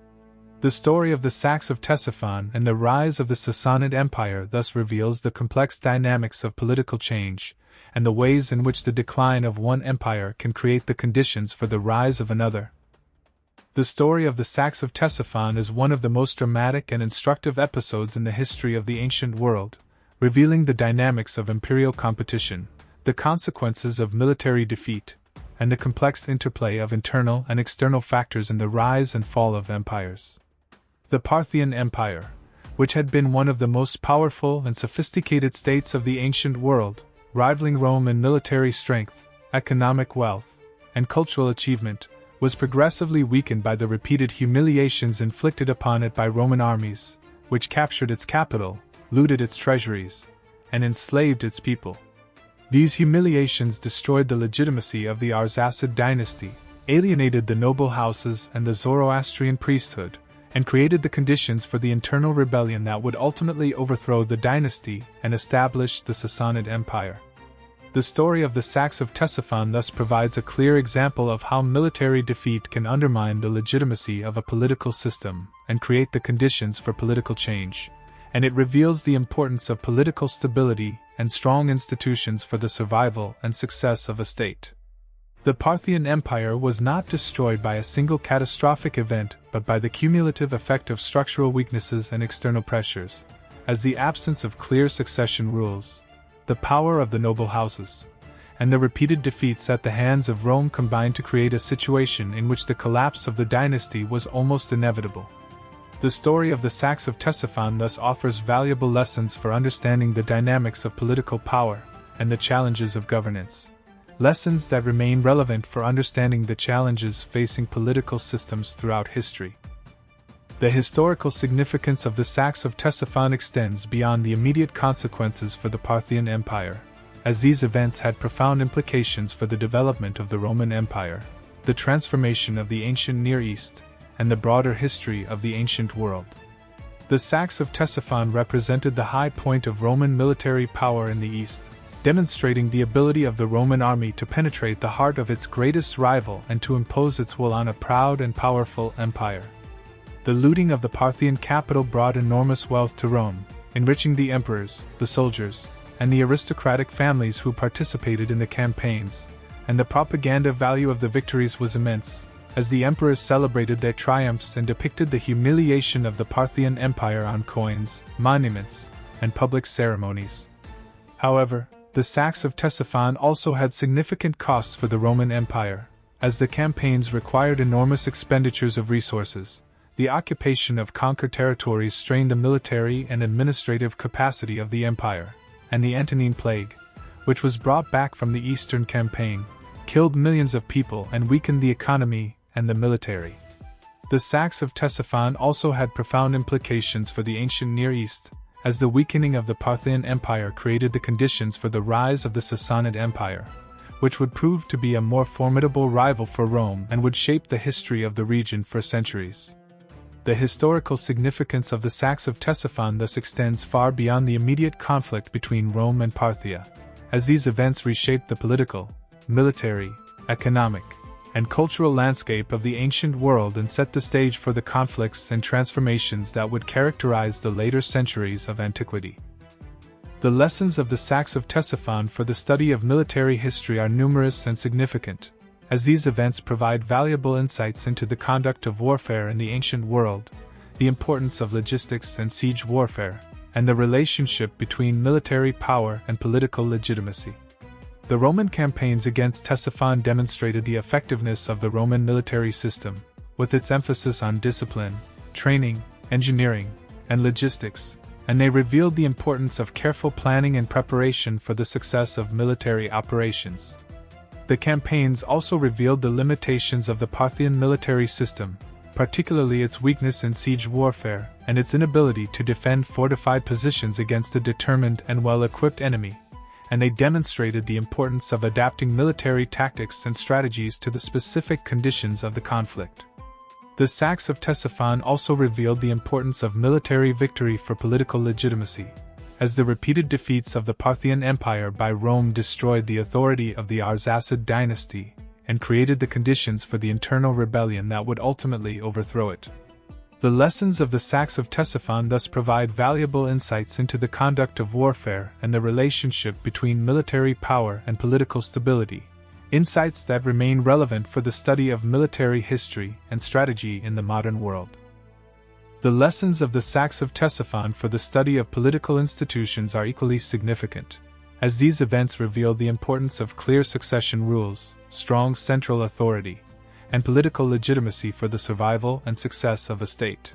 The story of the saques of Ctesiphon and the rise of the Sassanid Empire thus reveals the complex dynamics of political change, and the ways in which the decline of one empire can create the conditions for the rise of another. The story of the saques of Ctesiphon is one of the most dramatic and instructive episodes in the history of the ancient world, revealing the dynamics of imperial competition, the consequences of military defeat, and the complex interplay of internal and external factors in the rise and fall of empires. The Parthian Empire, which had been one of the most powerful and sophisticated states of the ancient world, rivaling Rome in military strength, economic wealth, and cultural achievement, was progressively weakened by the repeated humiliations inflicted upon it by Roman armies, which captured its capital, looted its treasuries, and enslaved its people. These humiliations destroyed the legitimacy of the Arsacid dynasty, alienated the noble houses and the Zoroastrian priesthood, and created the conditions for the internal rebellion that would ultimately overthrow the dynasty and establish the Sassanid Empire. The story of the saques of Ctesiphon thus provides a clear example of how military defeat can undermine the legitimacy of a political system and create the conditions for political change, and it reveals the importance of political stability and strong institutions for the survival and success of a state. The Parthian Empire was not destroyed by a single catastrophic event but by the cumulative effect of structural weaknesses and external pressures, as the absence of clear succession rules, the power of the noble houses, and the repeated defeats at the hands of Rome combined to create a situation in which the collapse of the dynasty was almost inevitable. The story of the saques of Ctesiphon thus offers valuable lessons for understanding the dynamics of political power and the challenges of governance. Lessons that remain relevant for understanding the challenges facing political systems throughout history. The historical significance of the saques of Ctesiphon extends beyond the immediate consequences for the Parthian Empire, as these events had profound implications for the development of the Roman Empire, the transformation of the ancient Near East, and the broader history of the ancient world. The saques of Ctesiphon represented the high point of Roman military power in the East, demonstrating the ability of the Roman army to penetrate the heart of its greatest rival and to impose its will on a proud and powerful empire. The looting of the Parthian capital brought enormous wealth to Rome, enriching the emperors, the soldiers, and the aristocratic families who participated in the campaigns, and the propaganda value of the victories was immense, as the emperors celebrated their triumphs and depicted the humiliation of the Parthian Empire on coins, monuments, and public ceremonies. However, the saques of Ctesiphon also had significant costs for the Roman Empire, as the campaigns required enormous expenditures of resources. The occupation of conquered territories strained the military and administrative capacity of the empire, and the Antonine Plague, which was brought back from the Eastern Campaign, killed millions of people and weakened the economy and the military. The saques of Ctesiphon also had profound implications for the ancient Near East, as the weakening of the Parthian Empire created the conditions for the rise of the Sassanid Empire, which would prove to be a more formidable rival for Rome and would shape the history of the region for centuries. The historical significance of the saques of Ctesiphon thus extends far beyond the immediate conflict between Rome and Parthia, as these events reshaped the political, military, economic, and cultural landscape of the ancient world and set the stage for the conflicts and transformations that would characterize the later centuries of antiquity. The lessons of the saques of Ctesiphon for the study of military history are numerous and significant, as these events provide valuable insights into the conduct of warfare in the ancient world, the importance of logistics and siege warfare, and the relationship between military power and political legitimacy. The Roman campaigns against Ctesiphon demonstrated the effectiveness of the Roman military system, with its emphasis on discipline, training, engineering, and logistics, and they revealed the importance of careful planning and preparation for the success of military operations. The campaigns also revealed the limitations of the Parthian military system, particularly its weakness in siege warfare and its inability to defend fortified positions against a determined and well-equipped enemy, and they demonstrated the importance of adapting military tactics and strategies to the specific conditions of the conflict. The saques of Ctesiphon also revealed the importance of military victory for political legitimacy, as the repeated defeats of the Parthian Empire by Rome destroyed the authority of the Arsacid dynasty and created the conditions for the internal rebellion that would ultimately overthrow it. The lessons of the saques of Ctesiphon thus provide valuable insights into the conduct of warfare and the relationship between military power and political stability, insights that remain relevant for the study of military history and strategy in the modern world. The lessons of the saques of Ctesiphon for the study of political institutions are equally significant, as these events reveal the importance of clear succession rules, strong central authority, and political legitimacy for the survival and success of a state.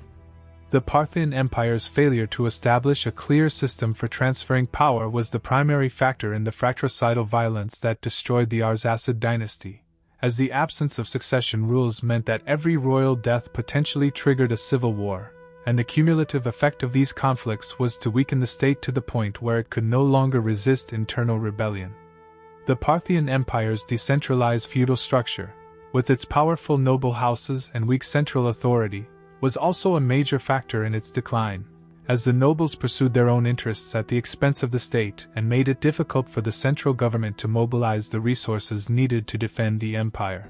The Parthian Empire's failure to establish a clear system for transferring power was the primary factor in the fratricidal violence that destroyed the Arsacid dynasty, as the absence of succession rules meant that every royal death potentially triggered a civil war, and the cumulative effect of these conflicts was to weaken the state to the point where it could no longer resist internal rebellion. The Parthian Empire's decentralized feudal structure, with its powerful noble houses and weak central authority, was also a major factor in its decline, as the nobles pursued their own interests at the expense of the state and made it difficult for the central government to mobilize the resources needed to defend the empire.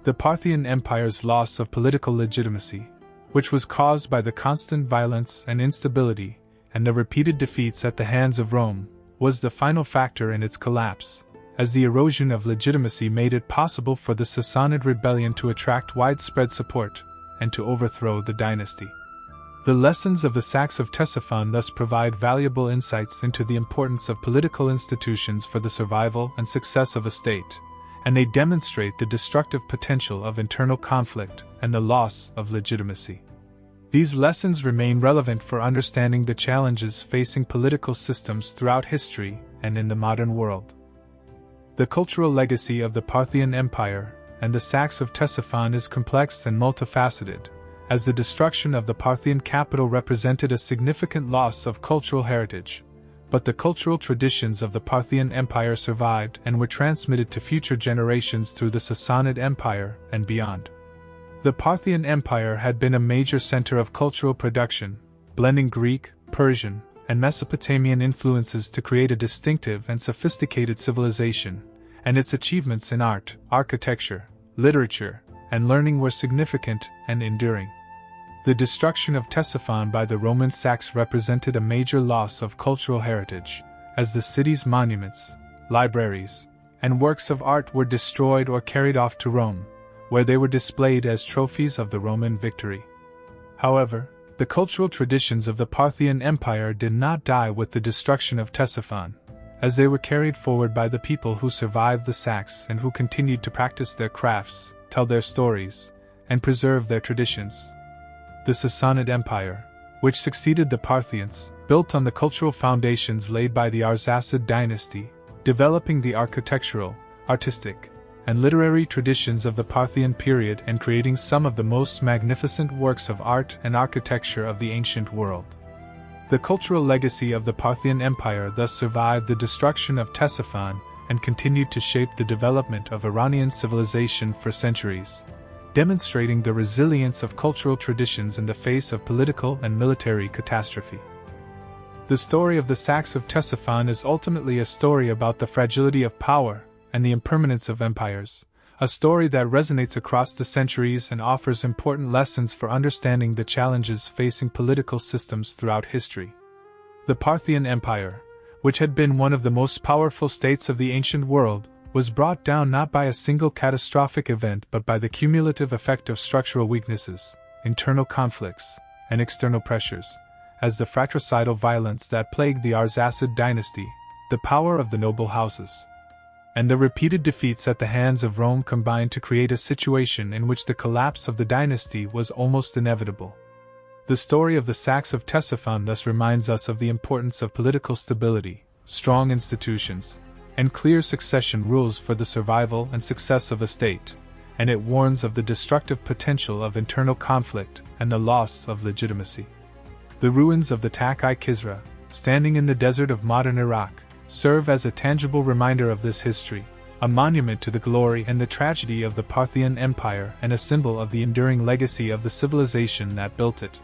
The Parthian Empire's loss of political legitimacy, which was caused by the constant violence and instability and the repeated defeats at the hands of Rome, was the final factor in its collapse, as the erosion of legitimacy made it possible for the Sassanid rebellion to attract widespread support and to overthrow the dynasty. The lessons of the saques of Ctesiphon thus provide valuable insights into the importance of political institutions for the survival and success of a state, and they demonstrate the destructive potential of internal conflict and the loss of legitimacy. These lessons remain relevant for understanding the challenges facing political systems throughout history and in the modern world. The cultural legacy of the Parthian Empire and the saques of Ctesiphon is complex and multifaceted, as the destruction of the Parthian capital represented a significant loss of cultural heritage, but the cultural traditions of the Parthian Empire survived and were transmitted to future generations through the Sassanid Empire and beyond. The Parthian Empire had been a major center of cultural production, blending Greek, Persian, and Mesopotamian influences to create a distinctive and sophisticated civilization, and its achievements in art, architecture, literature, and learning were significant and enduring. The destruction of Ctesiphon by the Roman saques represented a major loss of cultural heritage, as the city's monuments, libraries, and works of art were destroyed or carried off to Rome, where they were displayed as trophies of the Roman victory. However, the cultural traditions of the Parthian Empire did not die with the destruction of Ctesiphon, as they were carried forward by the people who survived the saques and who continued to practice their crafts, tell their stories, and preserve their traditions. The Sassanid Empire, which succeeded the Parthians, built on the cultural foundations laid by the Arsacid Dynasty, developing the architectural, artistic, and literary traditions of the Parthian period and creating some of the most magnificent works of art and architecture of the ancient world. The cultural legacy of the Parthian Empire thus survived the destruction of Ctesiphon and continued to shape the development of Iranian civilization for centuries, demonstrating the resilience of cultural traditions in the face of political and military catastrophe. The story of the saques of Ctesiphon is ultimately a story about the fragility of power and the impermanence of empires, a story that resonates across the centuries and offers important lessons for understanding the challenges facing political systems throughout history. The Parthian Empire, which had been one of the most powerful states of the ancient world, was brought down not by a single catastrophic event but by the cumulative effect of structural weaknesses, internal conflicts, and external pressures, as the fratricidal violence that plagued the Arsacid dynasty, the power of the noble houses, and the repeated defeats at the hands of Rome combined to create a situation in which the collapse of the dynasty was almost inevitable. The story of the saques of Ctesiphon thus reminds us of the importance of political stability, strong institutions, and clear succession rules for the survival and success of a state, and it warns of the destructive potential of internal conflict and the loss of legitimacy. The ruins of the Tak-i-Kisra, standing in the desert of modern Iraq, serve as a tangible reminder of this history, a monument to the glory and the tragedy of the Parthian Empire and a symbol of the enduring legacy of the civilization that built it.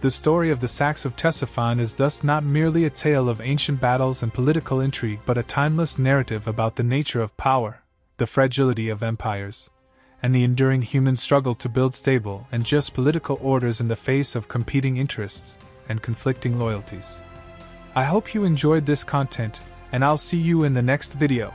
The story of the saques of Ctesiphon is thus not merely a tale of ancient battles and political intrigue but a timeless narrative about the nature of power, the fragility of empires, and the enduring human struggle to build stable and just political orders in the face of competing interests and conflicting loyalties. I hope you enjoyed this content, and I'll see you in the next video.